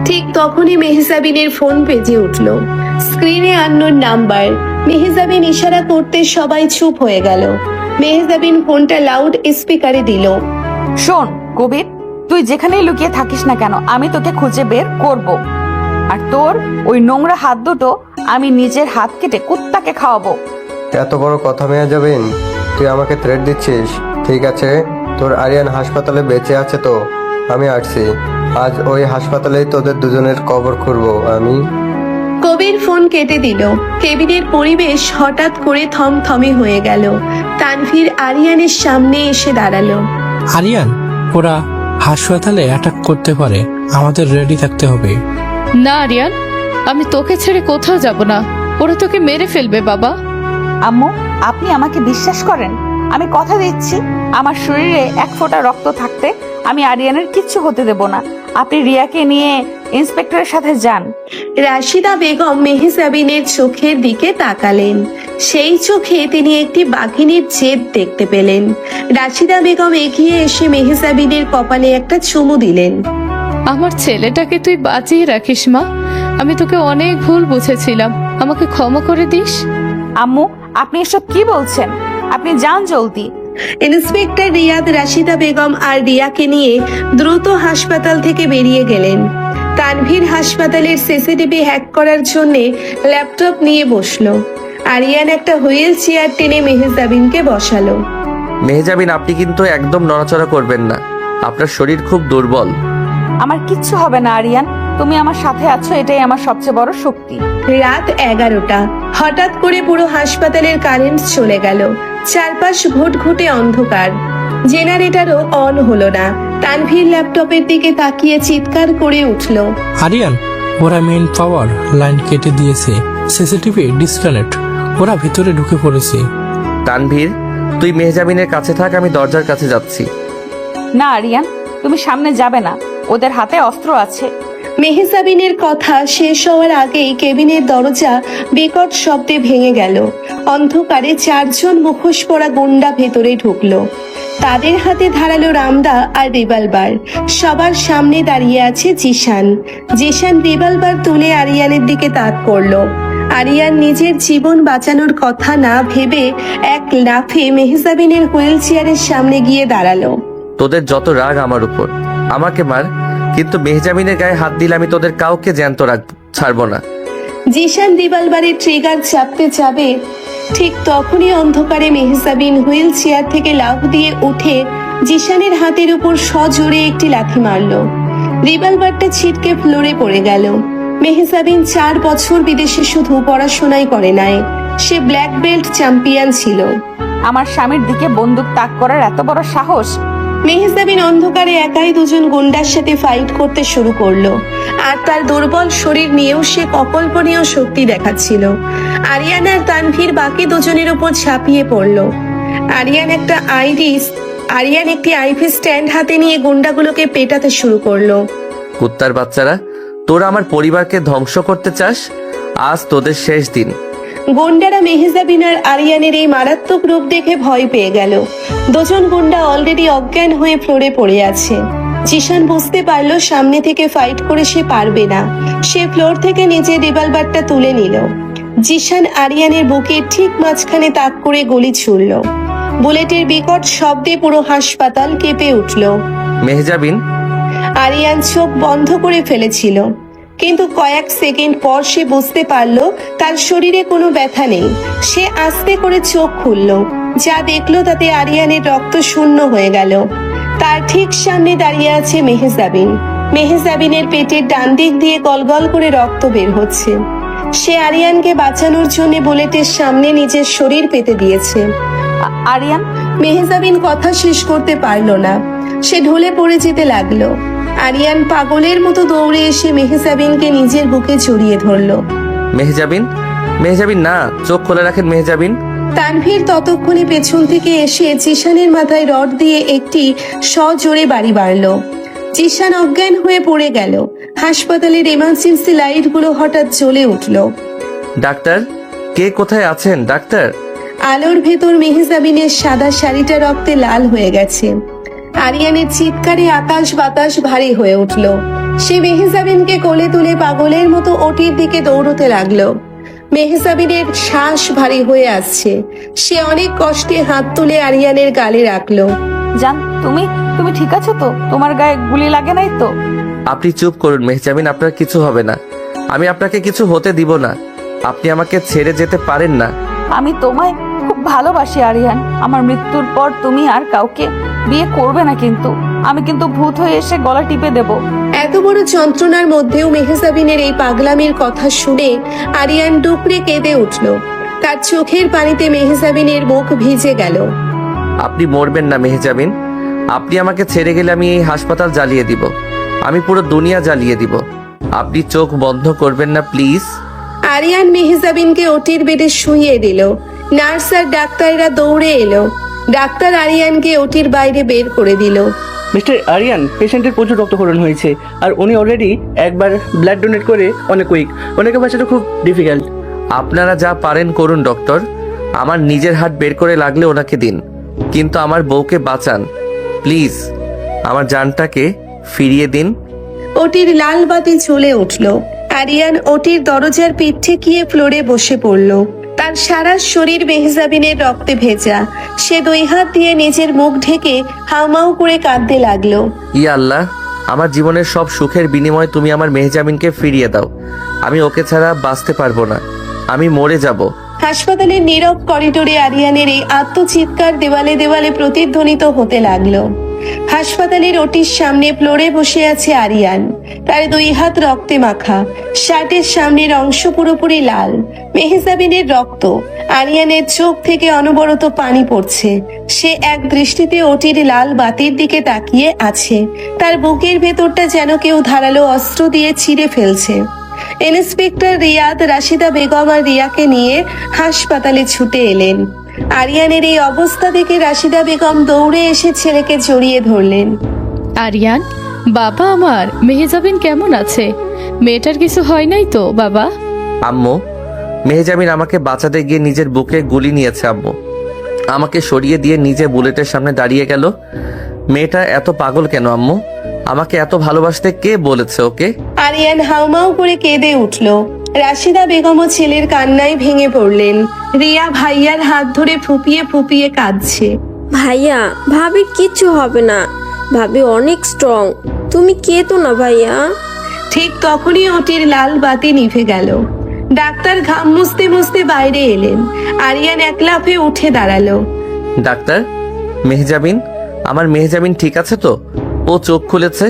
ঠিক তখনই মেহজাবিনের ফোন বেজে উঠল। স্ক্রিনে আননোন নাম্বার। মেহজাবিন ইশারা করতে সবাই চুপ হয়ে গেল। মেহজাবিন ফোনটা লাউড স্পিকারে দিল। শোন কবির, তুই যেখানেই লুকিয়ে থাকিস না কেন, আমি তোকে খুঁজে বের করব। আর তোর ওই নোংরা হাত দুটো আমি নিজের হাত কেটে কুত্তাকে খাওয়াবো। এত বড় কথা মেহজাবিন, তুই আমাকে থ্রেট দিচ্ছিস? ঠিক আছে, তোর আরিয়ান হাসপাতালে বেঁচে আছে তো আমি আসছি। আজ ওই হাসপাতালেই তোদের দুজনের কবর খুঁড়বো আমি। কবির ফোন কেটে দিল। কেবিনের পরিবেশ হঠাৎ করে থমথমে হয়ে গেল। তানভীর আরিয়ানের সামনে এসে দাঁড়ালো। আরিয়ান, ওরা হাসপাতালে অ্যাটাক করতে পারে, আমাদের রেডি থাকতে হবে। না আরিয়ান, আমি তোকে ছেড়ে কোথাও যাব না। ওরা তোকে মেরে ফেলবে বাবা। আম্মু, আপনি আমাকে বিশ্বাস করেন? আমি কথা দিচ্ছি, আমার শরীরে এক ফোঁটা রক্ত থাকতে আমি আরিয়ানের কিচ্ছু হতে দেব না। আপনি রিয়াকে নিয়ে ইন্সপেক্টরের সাথে যান। রাশিদা বেগম মেহজাবিনের চোখের দিকে তাকালেন। সেই চোখে তিনি একটি বাঘিনীর জেদ দেখতে পেলেন। রাশিদা বেগম এগিয়ে এসে মেহজাবিনের কপালে একটা চুমু দিলেন। আমার ছেলেটাকে তুই বাঁচিয়ে রাখিস মা। আমি তোকে অনেক ভুল বুঝেছিলাম, আমাকে ক্ষমা করে দিস। আম্মু, আপনি এসব কি বলছেন? আপনি যান জলদি। ইন্সপেক্টর রিয়াদ রাশিদা বেগম আর রিয়াকে নিয়ে দ্রুত হাসপাতাল থেকে বেরিয়ে গেলেন। তানভীর হাসপাতালের সিসিটিভি হ্যাক করার জন্য ল্যাপটপ নিয়ে বসলো। আরিয়ান একটা হুইল চেয়ার টেনে মেহজাবিনকে বসালো। মেহজাবিন, আপনি কিন্তু একদম নড়াচড়া করবেন না, আপনার শরীর খুব দুর্বল। আমার কিচ্ছু হবে না আরিয়ান, তুমি আমার সাথে আছো, এটাই আমার সবচেয়ে বড় শক্তি। রাত 11টা। হঠাৎ করে পুরো হাসপাতালের কারেন্ট চলে গেল। চারপাশ ঘুটঘুটে অন্ধকার। জেনারেটরও অন হলো না। তানভীর ল্যাপটপের দিকে তাকিয়ে চিৎকার করে উঠল। আরিয়ান, ওরা মেইন পাওয়ার লাইন কেটে দিয়েছে, সিসিটিভি ডিসকানেক্ট, ওরা ভিতরে ঢুকে পড়েছে। তানভীর, তুই মেহজাবিনের কাছে থাক, আমি দরজার কাছে যাচ্ছি। না আরিয়ান, তুমি সামনে যাবে না, ওদের হাতে অস্ত্র আছে। মেহজাবিনের কথা শেষ হওয়ার আগেই কেবিনের দরজা বিকট শব্দে ভেঙে গেল। অন্ধকারে 4 জন মুখোশ পরা গুন্ডা ভেতরে ঢুকলো। তাদের হাতে ধারালো রামদা আর রিভলভার। সবার সামনে দাঁড়িয়ে আছে জিশান। জিশান রিভলভার তুলে আরিয়ানের দিকে তাক করলো। আরিয়ান নিজের জীবন বাঁচানোর কথা না ভেবে এক লাফে মেহজাবিনের হুইল চেয়ারের সামনে গিয়ে দাঁড়ালো। তোদের যত রাগ আমার উপর, আমাকে মার, কিন্তু মেহজাবিনের গায়ে হাত দিলে আমি তোদের কাউকে জ্যান্ত ছাড়বো না। জিশান রিভলভারের ট্রিগার চাপতে যাবে, ঠিক তখনই অন্ধকারে মেহজাবিন হুইল চেয়ার থেকে লাফ দিয়ে উঠে জিশানের হাতের উপর সজোরে একটি লাথি মারল। রিভলভারটা ছিটকে ফ্লোরে পড়ে গেল। মেহজাবিন 4 বছর বিদেশে শুধু পড়াশোনাই করে নাই, সে ব্ল্যাক বেল্ট চ্যাম্পিয়ন ছিল। আমার স্বামীর দিকে বন্দুক তাক করার এত বড় সাহস! মেহজাবিন অন্ধকারে একাই 2 জন গুন্ডার সাথে ফাইট করতে শুরু করলো। আর তার দুর্বল শরীর নিয়েও সে অকল্পনীয় শক্তি দেখাচ্ছিল। আরিয়ান আর তানভীর বাকি 2 জনের উপর ঝাঁপিয়ে পড়লো। আরিয়ান একটি আইভি স্ট্যান্ড হাতে নিয়ে গুন্ডাগুলোকে পেটাতে শুরু করলো। কুত্তার বাচ্চারা, তোরা আমার পরিবারকে ধ্বংস করতে চাস? আজ তোদের শেষ দিন। গুন্ডারা মেহজাবিন আর আরিয়ানের এই মারাত্মক রূপ দেখে ভয় পেয়ে গেল। 2 জন গুন্ডা অলরেডি অজ্ঞান হয়ে ফ্লোরে পড়ে আছে। জিশান বুঝতে পারলো সামনে থেকে ফাইট করে সে পারবে না। সে ফ্লোর থেকে নিজের রিভলভারটা তুলে নিল। জিশান আরিয়ানের বুকে ঠিক মাঝখানে তাক করে গুলি ছুড়ল। বুলেটের বিকট শব্দে পুরো হাসপাতাল কেঁপে উঠল। মেহজাবিন, আরিয়ান চোখ বন্ধ করে ফেলেছিল। কিন্তু কয়েক সেকেন্ড পর সে বুঝতে পারল তার শরীরে কোনো ব্যথা নেই। সে আস্তে করে চোখ খুলল, যা দেখলো তাতে আরিয়ানের রক্ত শূন্য হয়ে গেল। তার ঠিক সামনে দাঁড়িয়ে আছে মেহজাবিন। মেহজাবিনের পেটের ডান দিক দিয়ে গলগল করে রক্ত বের হচ্ছে। সে আরিয়ানকে বাঁচানোর জন্য বুলেটের সামনে নিজের শরীর পেতে দিয়েছে। আরিয়ান, মেহজাবিন কথা শেষ করতে পারল না, সে ঢলে পড়ে যেতে লাগলো। আরিয়ান পাগলের মতো দৌড়ে এসে মেহজাবিনকে নিজের বুকে জড়িয়ে ধরলো। মেহজাবিন, মেহজাবিন না, চোখ খুলে রাখেন মেহজাবিন। তানভীর ততক্ষণে পেছন থেকে এসে জিশানের মাথায় রড দিয়ে একটি সজোরে বাড়ি বাড়ল। জিশান অজ্ঞান হয়ে পড়ে গেল। হাসপাতালের এমার্জেন্সি লাইটগুলো হঠাৎ জ্বলে উঠল। ডাক্তার, কে কোথায় আছেন ডাক্তার? আলোর ভেতর মেহজাবিনের সাদা শাড়িটা রক্তে লাল হয়ে গেছে। আরিয়ানের চিৎকারে আকাশ বাতাস ভারী হয়ে উঠল। সে মেহজাবিনকে কোলে তুলে পাগলের মতো ওটির দিকে দৌড়তে লাগলো। মেহজাবিনের শ্বাস ভারী হয়ে আসছে। সে অনেক কষ্টে হাত তুলে আরিয়ানের গালে রাখলো। জান, তুমি ঠিক আছো তো? তোমার গায়ে গুলি লাগে নাই তো? আপনি চুপ করুন মেহজাবিন, আপনার কিছু হবে না। আমি আপনাকে কিছু হতে দিব না। আপনি আমাকে ছেড়ে যেতে পারেন না। আমি তোমায় খুব ভালোবাসি আরিয়ান। আমার মৃত্যুর পর তুমি আর কাউকে বিয়ে করবে না, কিন্তু আমি কিন্তু ভূত হয়ে এসে গলা টিপে দেব। এত বড় যন্ত্রণার মধ্যেও মেহজাবিনের এই পাগলামির কথা শুনে আরিয়ান ডুকরে কেঁদে উঠল। তার চোখের পানিতে মেহজাবিনের মুখ ভিজে গেল। আপনি মরবেন না মেহজাবিন। আপনি আমাকে ছেড়ে গেলে আমি এই হাসপাতাল জ্বালিয়ে দিব, আমি পুরো দুনিয়া জ্বালিয়ে দিব। আপনি চোখ বন্ধ করবেন না প্লিজ। আরিয়ান মেহজাবিনকে ওটির বেডে শুইয়ে দিল। নার্স আর ডাক্তাররা দৌড়ে এলো। ডাক্তার আরিয়ানকে ওটির বাইরে বের করে দিল। মিস্টার আরিয়ান, পেশেন্টের প্রচুর রক্তক্ষরণ হয়েছে আর উনি অলরেডি একবার ব্লাড ডোনেট করে অনেক উইক। ওনাকে বাঁচানো খুব ডিফিকাল্ট। আপনারা যা পারেন করুন ডক্টর। আমার নিজের হাত বের করে লাগলে ওনাকে দিন, কিন্তু আমার বউকে বাঁচান প্লিজ। আমার জানটাকে ফিরিয়ে দিন। ওটির লাল বাতি জ্বলে উঠল। আরিয়ান ওটির দরজার পিঠ ঠেকিয়ে ফ্লোরে বসে পড়ল। তার সারা শরীর মেহজাবিনের রক্তে ভেজা। সে দুই হাত দিয়ে নিজের মুখ ঢেকে হাউমাউ করে কাঁদতে লাগলো। ইয়া আল্লাহ, আমার জীবনের সব সুখের বিনিময়ে তুমি আমার মেহজাবিনকে ফিরিয়ে দাও। আমি ওকে ছাড়া বাঁচতে পারবো না, আমি মরে যাব। হাসপাতালের নীরব করিডোরে আরিয়ানের এই আত্মচিৎকার দেওয়ালে দেওয়ালে প্রতিধ্বনিত হতে লাগলো। হাসপাতালের ওটির সামনে ফ্লোরে বসে আছে আরিয়ান। তার দুই হাত রক্তে মাখা, শার্টের সামনের অংশ পুরোপুরি লাল। মেহজাবিনের রক্ত। আরিয়ানের চোখ থেকে অনবরত পানি পড়ছে। সে এক দৃষ্টিতে ওটির লাল বাতির দিকে তাকিয়ে আছে। তার বুকের ভেতরটা যেন কেউ ধারালো অস্ত্র দিয়ে ছিঁড়ে ফেলছে। ইন্সপেক্টর রিয়াদ রাশিদা বেগম আর রিয়াকে নিয়ে হাসপাতালে ছুটে এলেন। আরিয়ানের এই অবস্থা দেখে রাশিদা বেগম দৌড়ে এসে ছেলেকে জড়িয়ে ধরলেন। আরিয়ান, বাবা আমার, মেহজাবিন কেমন আছে? মেয়েটার কিছু হয় নাই তো বাবা? আম্মু, মেহজাবিন আমাকে বাঁচাতে গিয়ে নিজের বুকে গুলি নিয়েছে আম্মু। আমাকে সরিয়ে দিয়ে নিজে বুলেটের সামনে দাঁড়িয়ে গেল। মেয়েটা এত পাগল কেন আম্মু? আমাকে এত ভালোবাসতে কে বলেছে ওকে? আরিয়ান হাউমাউ করে কেঁদে উঠল। রাশিদা বেগমও ছেলের কান্নায় ভেঙে পড়লেন। রিয়া ভাইয়ার হাত ধরে ফুপিয়ে ফুপিয়ে কাঁদছে। ভাইয়া, ভাবির কিচ্ছু হবে না, ভাবি অনেক স্ট্রং, তুমি কেতো না ভাইয়া। ঠিক তখনই ওটির লাল বাতি নিভে গেল। ডাক্তার ঘাম মুছতে মুছতে বাইরে এলেন। আরিয়ান এক লাফে উঠে দাঁড়ালো। ডাক্তার, মেহজাবিন, আমার মেহজাবিন ঠিক আছে তো? ও চোখ খুলেছে?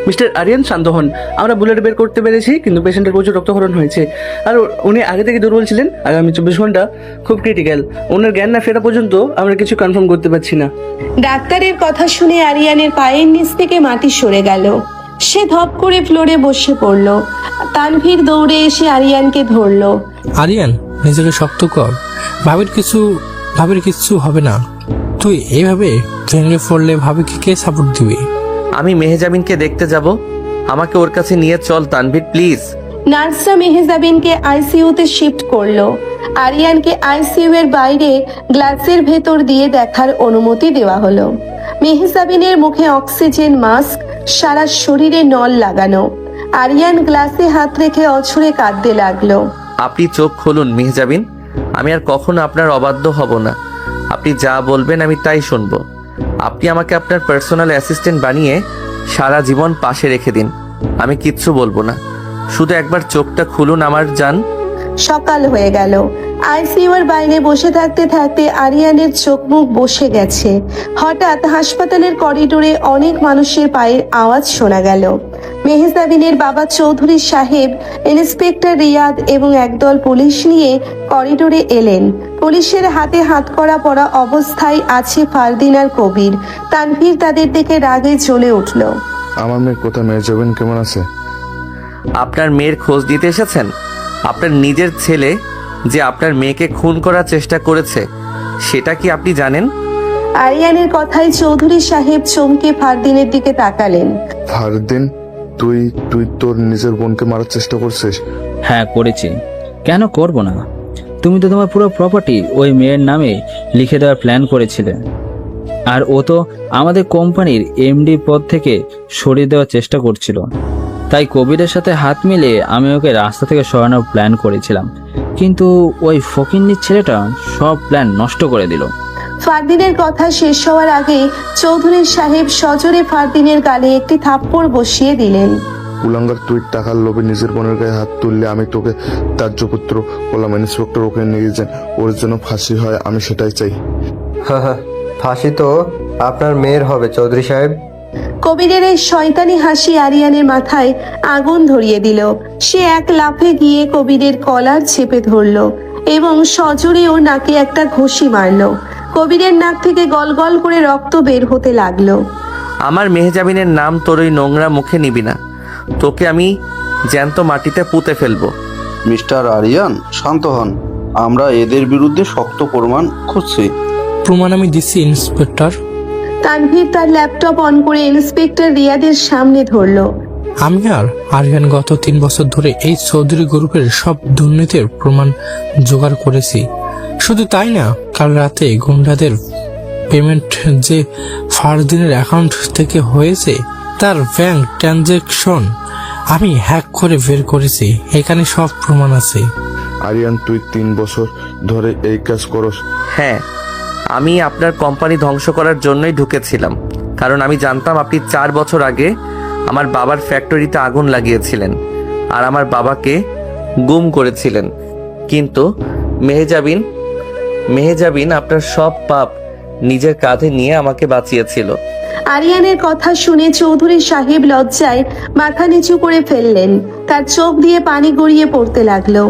মিস্টার আরিয়ান, শান্ত হন। আমরা বুলেট বের করতে পেরেছি, কিন্তু পেশেন্টের প্রচুর রক্তক্ষরণ হয়েছে আর উনি আগে থেকে দুর্বল ছিলেন। আগামী 24 ঘন্টা খুব ক্রিটিক্যাল। ওনার জ্ঞান না ফেরা পর্যন্ত আমরা কিছু কনফার্ম করতে পারছি না। ডাক্তারের কথা শুনে আরিয়ানের পায়ের নিচ থেকে মাটি সরে গেল। সে ধপ করে ফ্লোরে বসে পড়ল। তানভীর দৌড়ে এসে আরিয়ানকে ধরল। আরিয়ান, নিজেকে শক্ত কর। ভাবির কিছু হবে না। তুই এইভাবে ভেঙে পড়লে ভাবিকে কে সাপোর্ট দিবি? আমি মেহজাবিনকে দেখতে যাব, আমাকে ওর কাছে নিয়ে চল তানভীর প্লিজ। নার্সরা মেহজাবিনকে আইসিইউতে শিফট করলো। আরিয়ানকে আইসিইউ এর বাইরে গ্লাসের ভেতর দিয়ে দেখার অনুমতি দেওয়া হলো। মেহজাবিনের মুখে অক্সিজেন মাস্ক, সারা শরীরে নল লাগানো। আরিয়ান গ্লাসে হাত রেখে অঝরে কাঁদতে লাগলো। আপনি চোখ খুলুন মেহজাবিন, আমি আর কখনো আপনার অবাধ্য হব না। আপনি যা বলবেন আমি তাই শুনবো। আপনি আমাকে আপনার পার্সোনাল অ্যাসিস্ট্যান্ট বানিয়ে সারা জীবন পাশে রেখে দিন, আমি কিচ্ছু বলবো না। শুধু একবার চোখটা খুলুন আমার জান। সকাল হয়ে গেল। আইসিইউর বাইরে বসে থাকতে থাকতে আরিয়ানের চোখ মুখ বসে গেছে। হঠাৎ হাসপাতালের করিডোরে অনেক মানুষের পায়ের আওয়াজ শোনা গেল। মেহজাবিনের বাবা চৌধুরী সাহেব, ইন্সপেক্টর রিয়াদ এবং একদল পুলিশ নিয়ে করিডোরে এলেন। পুলিশের হাতে হাতকড়া পরা অবস্থায় আছে ফারদিন আর কবির। তানভীর তাদের দেখে রাগে জ্বলে উঠল। আমার মেয়ে কোথায়? মেহজাবিন কেমন আছে? আপনার মেয়ের খোঁজ দিতে এসেছেন? আপনার নিজের ছেলে যে আপনার মেয়েকে খুন করার চেষ্টা করেছে সেটা কি আপনি জানেন? আরিয়ানের কথায় চৌধুরী সাহেব চমকে ফারদিনের দিকে তাকালেন। ফারদিন, তুই তুই তোর নিজের বোনকে মারার চেষ্টা করছিস? হ্যাঁ করেছি, কেন করব না? তুমি তো তোমার পুরো প্রপার্টি ওই মেয়ের নামে লিখে দেওয়ার প্ল্যান করেছিলে, আর ও তো আমাদের কোম্পানির এমডি পদ থেকে সরিয়ে দেওয়ার চেষ্টা করছিল। তাই কবিরের সাথে হাত মিলিয়ে আমি ওকে রাস্তা থেকে সরানোর প্ল্যান করেছিলাম, কিন্তু ওই ফকিন্নির ছেলেটা সব প্ল্যান নষ্ট করে দিল। ফারদিনের কথা শেষ হওয়ার আগে চৌধুরী সাহেব সজোরে ফারদিনের গালে একটি থাপ্পড় বসিয়ে দিলেন। কুলাঙ্গার, তুই টাকার লোভে নিজের বোনের গায়ে হাত তুললে আমি তোকে ত্যায্যপুত্র বললাম। ইন্সপেক্টর ওকে নিয়ে যান, ওর জন্য ফাঁসি হয়, আমি সেটাই চাই। হ্যাঁ, ফাঁসি তো আপনার মেয়ের হবে চৌধুরী সাহেব। কবিরের এই শয়তানি হাসি আরিয়ানের মাথায় আগুন ধরিয়ে দিল। সে এক লাফে গিয়ে কবিরের কলার চেপে ধরল এবং সজোরে ওর নাকে একটা ঘুষি মারল। কবিরের নাক থেকে গলগল করে রক্ত বের হতে লাগলো। আমার মেহজাবিনের নাম তোর ওই নোংরা মুখে নিবি না, তোকে আমি জ্যান্ত মাটিতে পুঁতে ফেলবো। মিস্টার আরিয়ান, শান্ত হন। আমরা এদের বিরুদ্ধে শক্ত প্রমাণ খুঁজছি। প্রমাণ আমি দিচ্ছি ইন্সপেক্টর। তানভীর তার ল্যাপটপ অন করে ইন্সপেক্টর রিয়াদের সামনে ধরলো। আমি আর আরিয়ান গত 3 বছর ধরে এই চৌধুরী গ্রুপের সব দুর্নীতির প্রমাণ জোগাড় করেছি। শুধু তাই না, কাল রাতে গুন্ডাদের পেমেন্ট যে ফারদিনের অ্যাকাউন্ট থেকে হয়েছে তার ব্যাংক ট্রানজ্যাকশন আমি হ্যাক করে বের করেছি। এখানে সব প্রমাণ আছে। আরিয়ান, তুই 3 বছর ধরে এই কাজ করস? হ্যাঁ, আমি আপনার কোম্পানি ধ্বংস করার জন্যই ঢুকেছিলাম, কারণ আমি জানতাম আপনি 4 বছর আগে আমার বাবার ফ্যাক্টরিতে আগুন লাগিয়েছিলেন আর আমার বাবাকে গুম করেছিলেন। কিন্তু মেহজাবিন আপনার সব পাপ নিজের কাঁধে নিয়ে আমাকে বাঁচিয়েছিল। আরিয়ানের কথা শুনে চৌধুরী সাহেব লজ্জায় মাথা নিচু করে ফেললেন। তার চোখ দিয়ে পানি গড়িয়ে পড়তে লাগলো।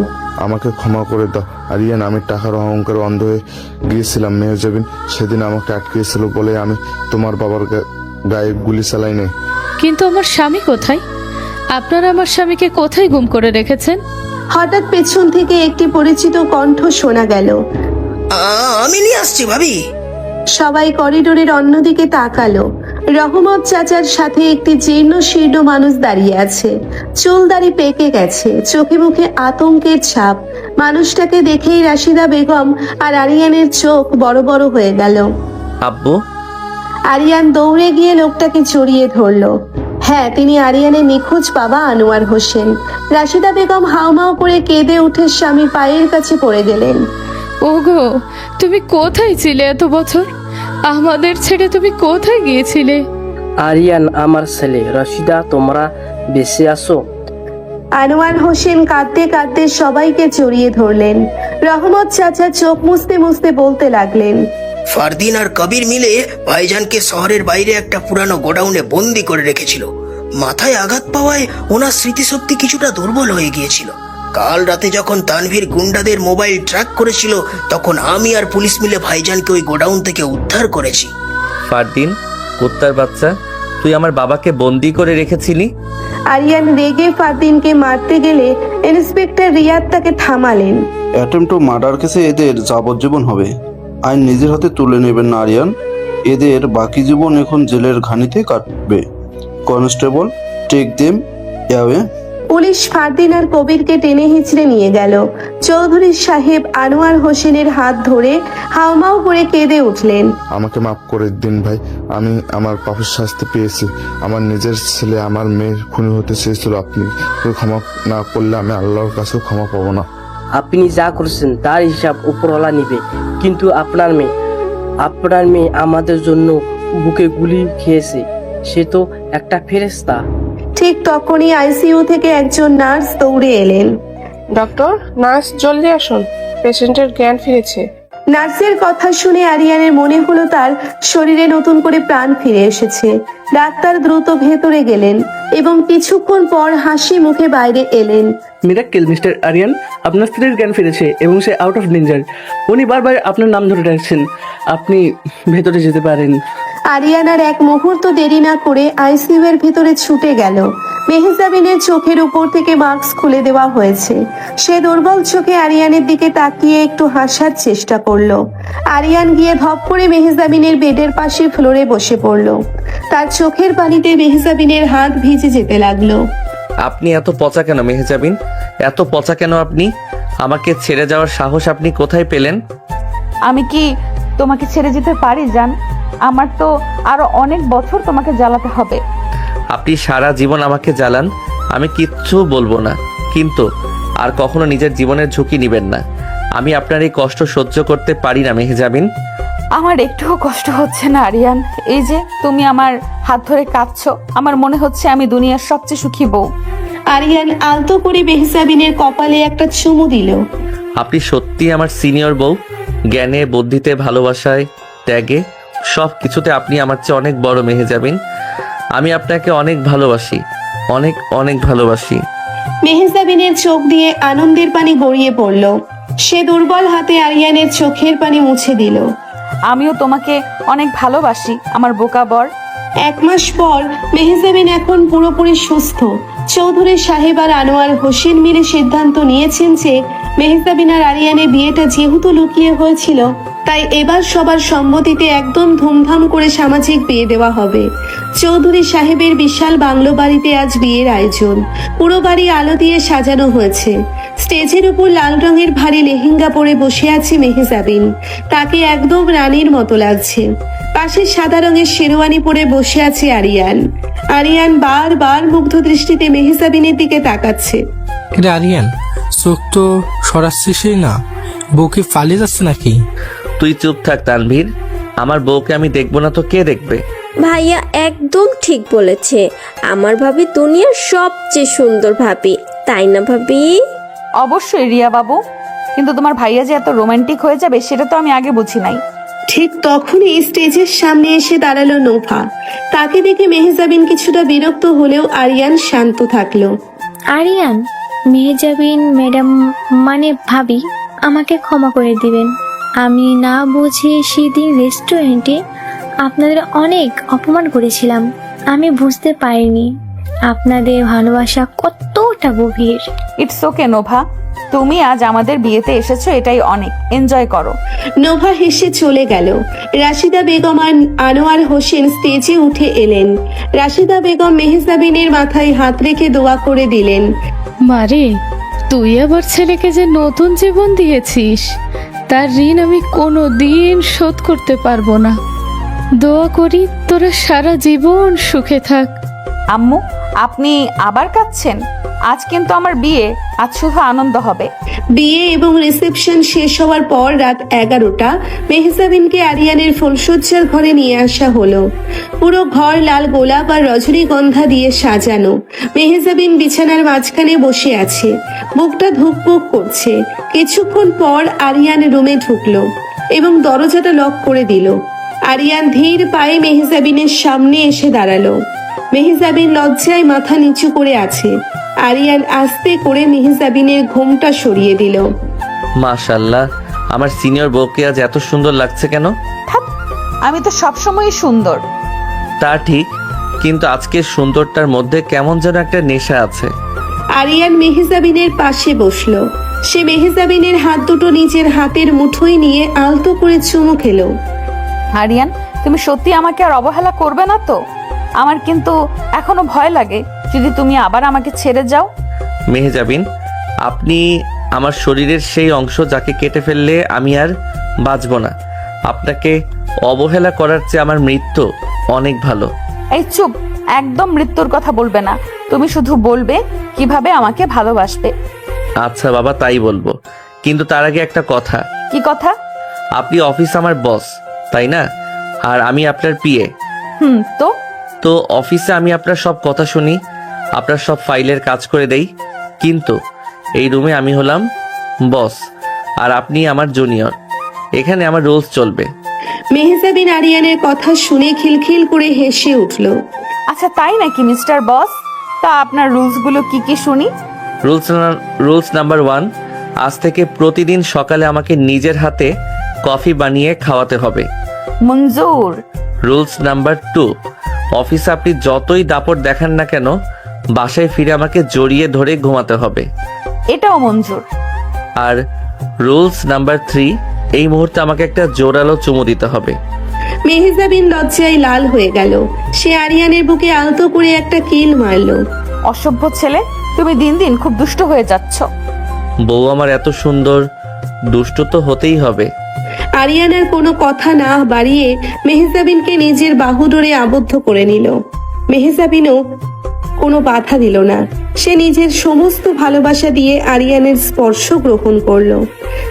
আমাকে ক্ষমা করে দাও আরিয়ান, আমি টাকার অহংকারে অন্ধ হয়ে গিয়েছিলাম। মেহজাবিন সেদিন আমাকে আটকেছিল বলে আমি তোমার বাবার গায়ে গুলি চালাই নাই। কিন্তু আমার স্বামী কোথায়? আপনারা আমার স্বামীকে কোথায় গুম করে রেখেছেন? হঠাৎ পেছন থেকে একটি পরিচিত কণ্ঠ শোনা গেল। আমি নিয়ে আসছি ভাবি। সবাই করিডোরের অন্যদিকে তাকালো। রহমত চাচার সাথে একটি জীর্ণ শীর্ণ মানুষ দাঁড়িয়ে আছে। চুল দাড়ি পেকে গেছে, চোখে মুখে আতঙ্কের ছাপ। মানুষটাকে দেখেই রাশিদা বেগম আর আরিয়ানের চোখ বড় বড় হয়ে গেল। আব্বু। আরিয়ান দৌড়ে গিয়ে লোকটাকে জড়িয়ে ধরলো। হ্যাঁ, তিনি আরিয়ানের নিখোঁজ বাবা আনোয়ার হোসেন। রাশিদা বেগম হাউমাউ করে কেঁদে উঠে স্বামীর পায়ের কাছে পড়ে গেলেন। ওগো, তুমি কোথায় ছিলে এত বছর? আমাদের ছেড়ে তুমি কোথায় গিয়েছিলে? আরিয়ান আমার ছেলে। রশিদা, তোমরা বেঁচে আছো? আনোয়ার হোসেন কাঁদতে কাঁদতে সবাইকে জড়িয়ে ধরলেন। রহমত চাচা চোখ মুছতে মুছতে বলতে লাগলেন, ফারদিন আর কবির মিলে ভাইজানকে শহরের বাইরে একটা পুরানো গোডাউনে বন্দি করে রেখেছিল। মাথায় আঘাত পাওয়ায় ওনার স্মৃতিশক্তি কিছুটা দুর্বল হয়ে গিয়েছিল। কাল রাতে যখন তানভীর গুন্ডাদের মোবাইল ট্র্যাক করেছিল, তখন আমি আর পুলিশ মিলে ভাইজানকে ওই গোডাউন থেকে উদ্ধার করেছি। ফারদিন, কুত্তার বাচ্চা, তুই আমার বাবাকে বন্দি করে রেখেছিলি? আরিয়ান রেগে ফারদিনকে মারতে গেলে ইন্সপেক্টর রিয়াদ তাকে থামালেন। অ্যাটেম্প টু মার্ডার কেসে এদের যাবজ্জীবন হবে। আইন নিজের হাতে তুলে নেবেন না আরিয়ান। এদের বাকি জীবন এখন জেলের ঘানিতে কাটবে। Constable, take them away. Police Fardin আর কবিরকে টেনে হিঁচড়ে নিয়ে গেল। চৌধুরী সাহেব আনোয়ার হোসেনের হাত ধরে হাউমাউ করে কেঁদে উঠলেন। আমাকে মাফ করে দিন ভাই, আমি আমার পাপের শাস্তি পেয়েছি। আমার নিজের ছেলে আমার মেয়ের খুনি হতে চেয়েছিল। আপনি ক্ষমা না করলে আমি আল্লাহর কাছেও ক্ষমা পাবো না। আপনি যা করছেন তার হিসাব উপরওয়ালা নিবে, কিন্তু আপনার মেয়ে আমাদের জন্য বুকে গুলি খেয়েছে। সে তো একটা ফেরেশতা। ঠিক তখনই আইসিইউ থেকে একজন নার্স দৌড়ে এলেন। ডক্টর, নার্স জলদি আসুন, পেশেন্টের জ্ঞান ফিরেছে। নার্সের কথা শুনে আরিয়ানের মনে হলো তার শরীরে নতুন করে প্রাণ ফিরে এসেছে। ডাক্তার দ্রুত ভেতরে গেলেন এবং কিছুক্ষণ পর হাসি মুখে বাইরে এলেন। মিরাক্কেল মিস্টার আরিয়ান, আপনার স্ত্রীর জ্ঞান ফিরেছে এবং সে আউট অফ ডেঞ্জার। উনি বারবার আপনার নাম ধরে ডাকছেন, আপনি ভেতরে যেতে পারেন। আরিয়ান আর এক মুহূর্ত দেরি না করে আইসিইউ এর ভিতরে ছুটে গেল। মেহজাবিনের চোখের উপর থেকে মাস্ক খুলে দেওয়া হয়েছে। সে দুর্বল চোখে আরিয়ানের দিকে তাকিয়ে একটু হাসার চেষ্টা করলো। আরিয়ান গিয়ে ধপ করে মেহজাবিনের বেডের পাশে ফ্লোরে বসে পড়লো। তার চোখের পানিতে মেহজাবিনের হাত ভিজে যেতে লাগলো। আপনি এত পচা কেন মেহজাবিন? এত পচা কেন আপনি? আমাকে ছেড়ে যাওয়ার সাহস আপনি কোথায় পেলেন? আমি কি তোমাকে ছেড়ে যেতে পারি জান? আমার তো আরো অনেক বছর তোমাকে জ্বালাতে হবে। আপনি সারা জীবন আমাকে জ্বালান, আমি কিচ্ছু বলবো না, কিন্তু আর কখনো নিজের জীবনের ঝুঁকি নেবেন না। আমি আপনার এই কষ্ট সহ্য করতে পারি না মেহজাবিন। আমার একটুও কষ্ট হচ্ছে না আরিয়ান। এই যে তুমি আমার হাত ধরে কাঁদছো, আমার মনে হচ্ছে আমি দুনিয়ার সবচেয়ে সুখী বউ। আরিয়ান আলতো করে মেহজাবিনের কপালে একটা চুমু দিল। আপনি সত্যি আমার সিনিয়র বউ। জ্ঞানে, বুদ্ধিতে, ভালোবাসায়, ত্যাগে, সব কিছুতে আপনি আমার চেয়ে অনেক বড় মেহজাবিন। আমি আপনাকে অনেক ভালোবাসি, অনেক অনেক ভালোবাসি। মেহজাবিনের চোখ দিয়ে আনন্দের পানি গড়িয়ে পড়ল। সে দুর্বল হাতে আরিয়ানের চোখের পানি মুছে দিল। আমিও তোমাকে অনেক ভালোবাসি আমার বোকা বর। 1 মাস পর মেহজাবিন এখন পুরোপুরি সুস্থ। চৌধুরী সাহেব আর আনোয়ার হোসেন মিলে সিদ্ধান্ত নিয়েছেন যে মেহজাবিন আর আরিয়ানের বিয়েটা যেহেতু লুকিয়ে হয়েছিল, তাই এবার সবার সম্মতিতে একদম ধুমধাম করে সামাজিক বিয়ে দেওয়া হবে। চৌধুরী সাহেবের বিশাল বাংলো বাড়িতে আজ বিয়ের আয়োজন। পুরো বাড়ি আলো দিয়ে সাজানো হয়েছে। স্টেজের উপর লাল রঙের ভারী লেহেঙ্গা পরে বসে আছে মেহজাবিন। তাকে একদম রানীর মতো লাগছে। পাশে সাদা রঙের শেরওয়ানি পরে বসে আছে আরিয়ান। আরিয়ান বারবার মুগ্ধ দৃষ্টিতে মেহজাবিনের দিকে তাকাচ্ছে। রে আরিয়ান, চোখ তো সরাচ্ছিসই না, বউকে পালিয়ে যাচ্ছে নাকি? তুই চুপ থাক তানভীর, আমার বউকে আমি দেখবো না তো কে দেখবে? ভাইয়া একদম ঠিক বলেছে, আমার ভাবি দুনিয়ার সবচেয়ে সুন্দর ভাবি, তাই না ভাবি? অবশ্যই রিয়া বাবু, কিন্তু তোমার ভাইয়া যে এত রোমান্টিক হয়ে যাবে সেটা তো আমি আগে বুঝি নাই। ঠিক তখনই স্টেজের সামনে এসে দাঁড়ালো নোভা। তাকে দেখে মেহজাবিন কিছুটা বিরক্ত হলেও আরিয়ান শান্ত থাকলো। আরিয়ান, মেহজাবিন ম্যাডাম মানে ভাবি, আমাকে ক্ষমা করে দিবেন। আমি না বুঝে সেদিন রেস্টুরেন্টে আপনাদের অনেক অপমান করেছিলাম। আমি বুঝতে পারিনি আপনাদের ভালোবাসা কতটা গভীর। ইটস ওকে নোভা, তুমি আজ আমাদের বিয়েতে এসেছো, এটাই অনেক। এনজয় করো। নোভা হেসে চলে গেল। রাশিদা বেগম আর আনোয়ার হোসেন স্টেজে উঠে এলেন। রাশিদা বেগম মেহজাবিনের মাথায় হাত রেখে দোয়া করে দিলেন। মারে, তুই আবার ছেলেকে যে নতুন জীবন দিয়েছিস, তার ঋণ আমি কোনো দিন শোধ করতে পারবো না। দোয়া করি তোরা সারা জীবন সুখে থাক। আম্মু, আপনি আবার কাঁদছেন? আজ কিন্তু আমার বিয়ে, আজ শুধু আনন্দ হবে। বিয়ে এবং রিসেপশন শেষ হওয়ার পর রাত 11টা মেহজাবিনকে আরিয়ানের ফুলসজ্জার ঘরে নিয়ে আসা হলো। পুরো ঘর লাল গোলাপ আর রজনীগন্ধা দিয়ে সাজানো। মেহজাবিন বিছানার মাঝখানে বসে আছে, বুকটা ধুকপুক করছে। কিছুক্ষণ পর আরিয়ান রুমে ঢুকলো এবং দরজাটা লক করে দিল। আরিয়ান ধীর পায়ে মেহজাবিনের সামনে এসে দাঁড়ালো। মেহজাবিন লজ্জায় মাথা নিচু করে আছে। আরিয়ান আস্তে করে মেহজাবিনের ঘোমটা সরিয়ে দিল। মাশাআল্লাহ, আমার সিনিয়র বউকে আজ এত সুন্দর লাগছে কেন? আমি তো সবসময় সুন্দর। তা ঠিক, কিন্তু আজকের সুন্দরটার মধ্যে কেমন যেন একটা নেশা আছে। আরিয়ান মেহজাবিনের পাশে বসলো। সে মেহজাবিনের হাত দুটো নিজের হাতের মুঠোয় নিয়ে আলতো করে চুমু খেলো। আরিয়ান, তুমি সত্যি আমাকে আর অবহেলা করবে না তো? আমার কিন্তু এখনো ভয় লাগে যদি তুমি আবার আমাকে ছেড়ে যাও। মেহজাবিন, আপনি আমার শরীরের সেই অংশ যাকে কেটে ফেললে আমি আর বাঁচব না। আপনাকে অবহেলা করার চেয়ে আমার মৃত্যু অনেক ভালো। এই চুপ, একদম মৃত্যুর কথা বলবে না। তুমি শুধু বলবে কিভাবে আমাকে ভালোবাসবে। আচ্ছা বাবা, তাই বলবো, কিন্তু তার আগে একটা কথা। কি কথা? আপনি অফিস আমার বস, তাই না? আর আমি আপনার পিএ। তো অফিসে আমি আপনার সব কথা শুনি। আপনার সব ফাইলের কাজ করে দেই, কিন্তু এই রুমে আমি হলাম বস আর আপনি আমার জুনিয়র। এখানে আমার রুলস চলবে। মেহজাবিন আরিয়ানের কথা শুনে খিলখিল করে হেসে উঠল। আচ্ছা তাই নাকি মিস্টার বস? তা আপনার রুলসগুলো কি কি শুনি। রুলস নাম্বার 1, আজ থেকে প্রতিদিন সকালে আমাকে নিজের হাতে কফি বানিয়ে খাওয়াতে হবে। মঞ্জুর। রুলস নাম্বার 2, অফিসে আপনি যতই দাপট দেখান না কেন, বাসায় ফিরে আমাকে জড়িয়ে ধরে ঘুমাতে হবে। এটাও মঞ্জুর। আর রুলস নাম্বার 3, এই মুহূর্তে আমাকে একটা জোরালো চুমু দিতে হবে। মেহজাবিন লজ্জায় লাল হয়ে গেল। সে আরিয়ানের বুকে আলতো করে একটা কিল মারলো। অসভ্য ছেলে, তুমি দিন দিন খুব দুষ্ট হয়ে যাচ্ছ। বউ আমার এত সুন্দর, দুষ্ট তো হতেই হবে। আরিয়ানার কোনো কথা না বাড়িয়ে মেহজাবিনকে নিজের বাহুডোরে আবদ্ধ করে নিল। মেহজাবিনও কোনো বাধা দিল না। সে নিজের সমস্ত ভালোবাসা দিয়ে আরিয়ানের স্পর্শ গ্রহণ করলো।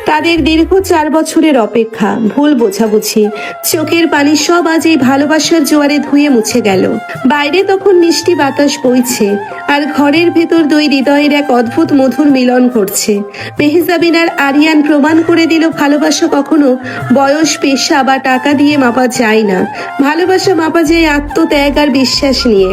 তাদের দীর্ঘ 4 বছরের অপেক্ষা, ভুল বোঝাবুঝি, চোখের পানি সব আজ এই ভালোবাসার জোয়ারে ধুয়ে মুছে গেল। বাইরে তখন মিষ্টি বাতাস বইছে, আর ঘরের ভেতর দুই হৃদয়ের এক অদ্ভুত মধুর মিলন ঘটছে। মেহজাবিন আর আরিয়ান প্রমাণ করে দিল ভালোবাসা কখনো বয়স, পেশা বা টাকা দিয়ে মাপা যায় না। ভালোবাসা মাপা যায় আত্মত্যাগ আর বিশ্বাস নিয়ে।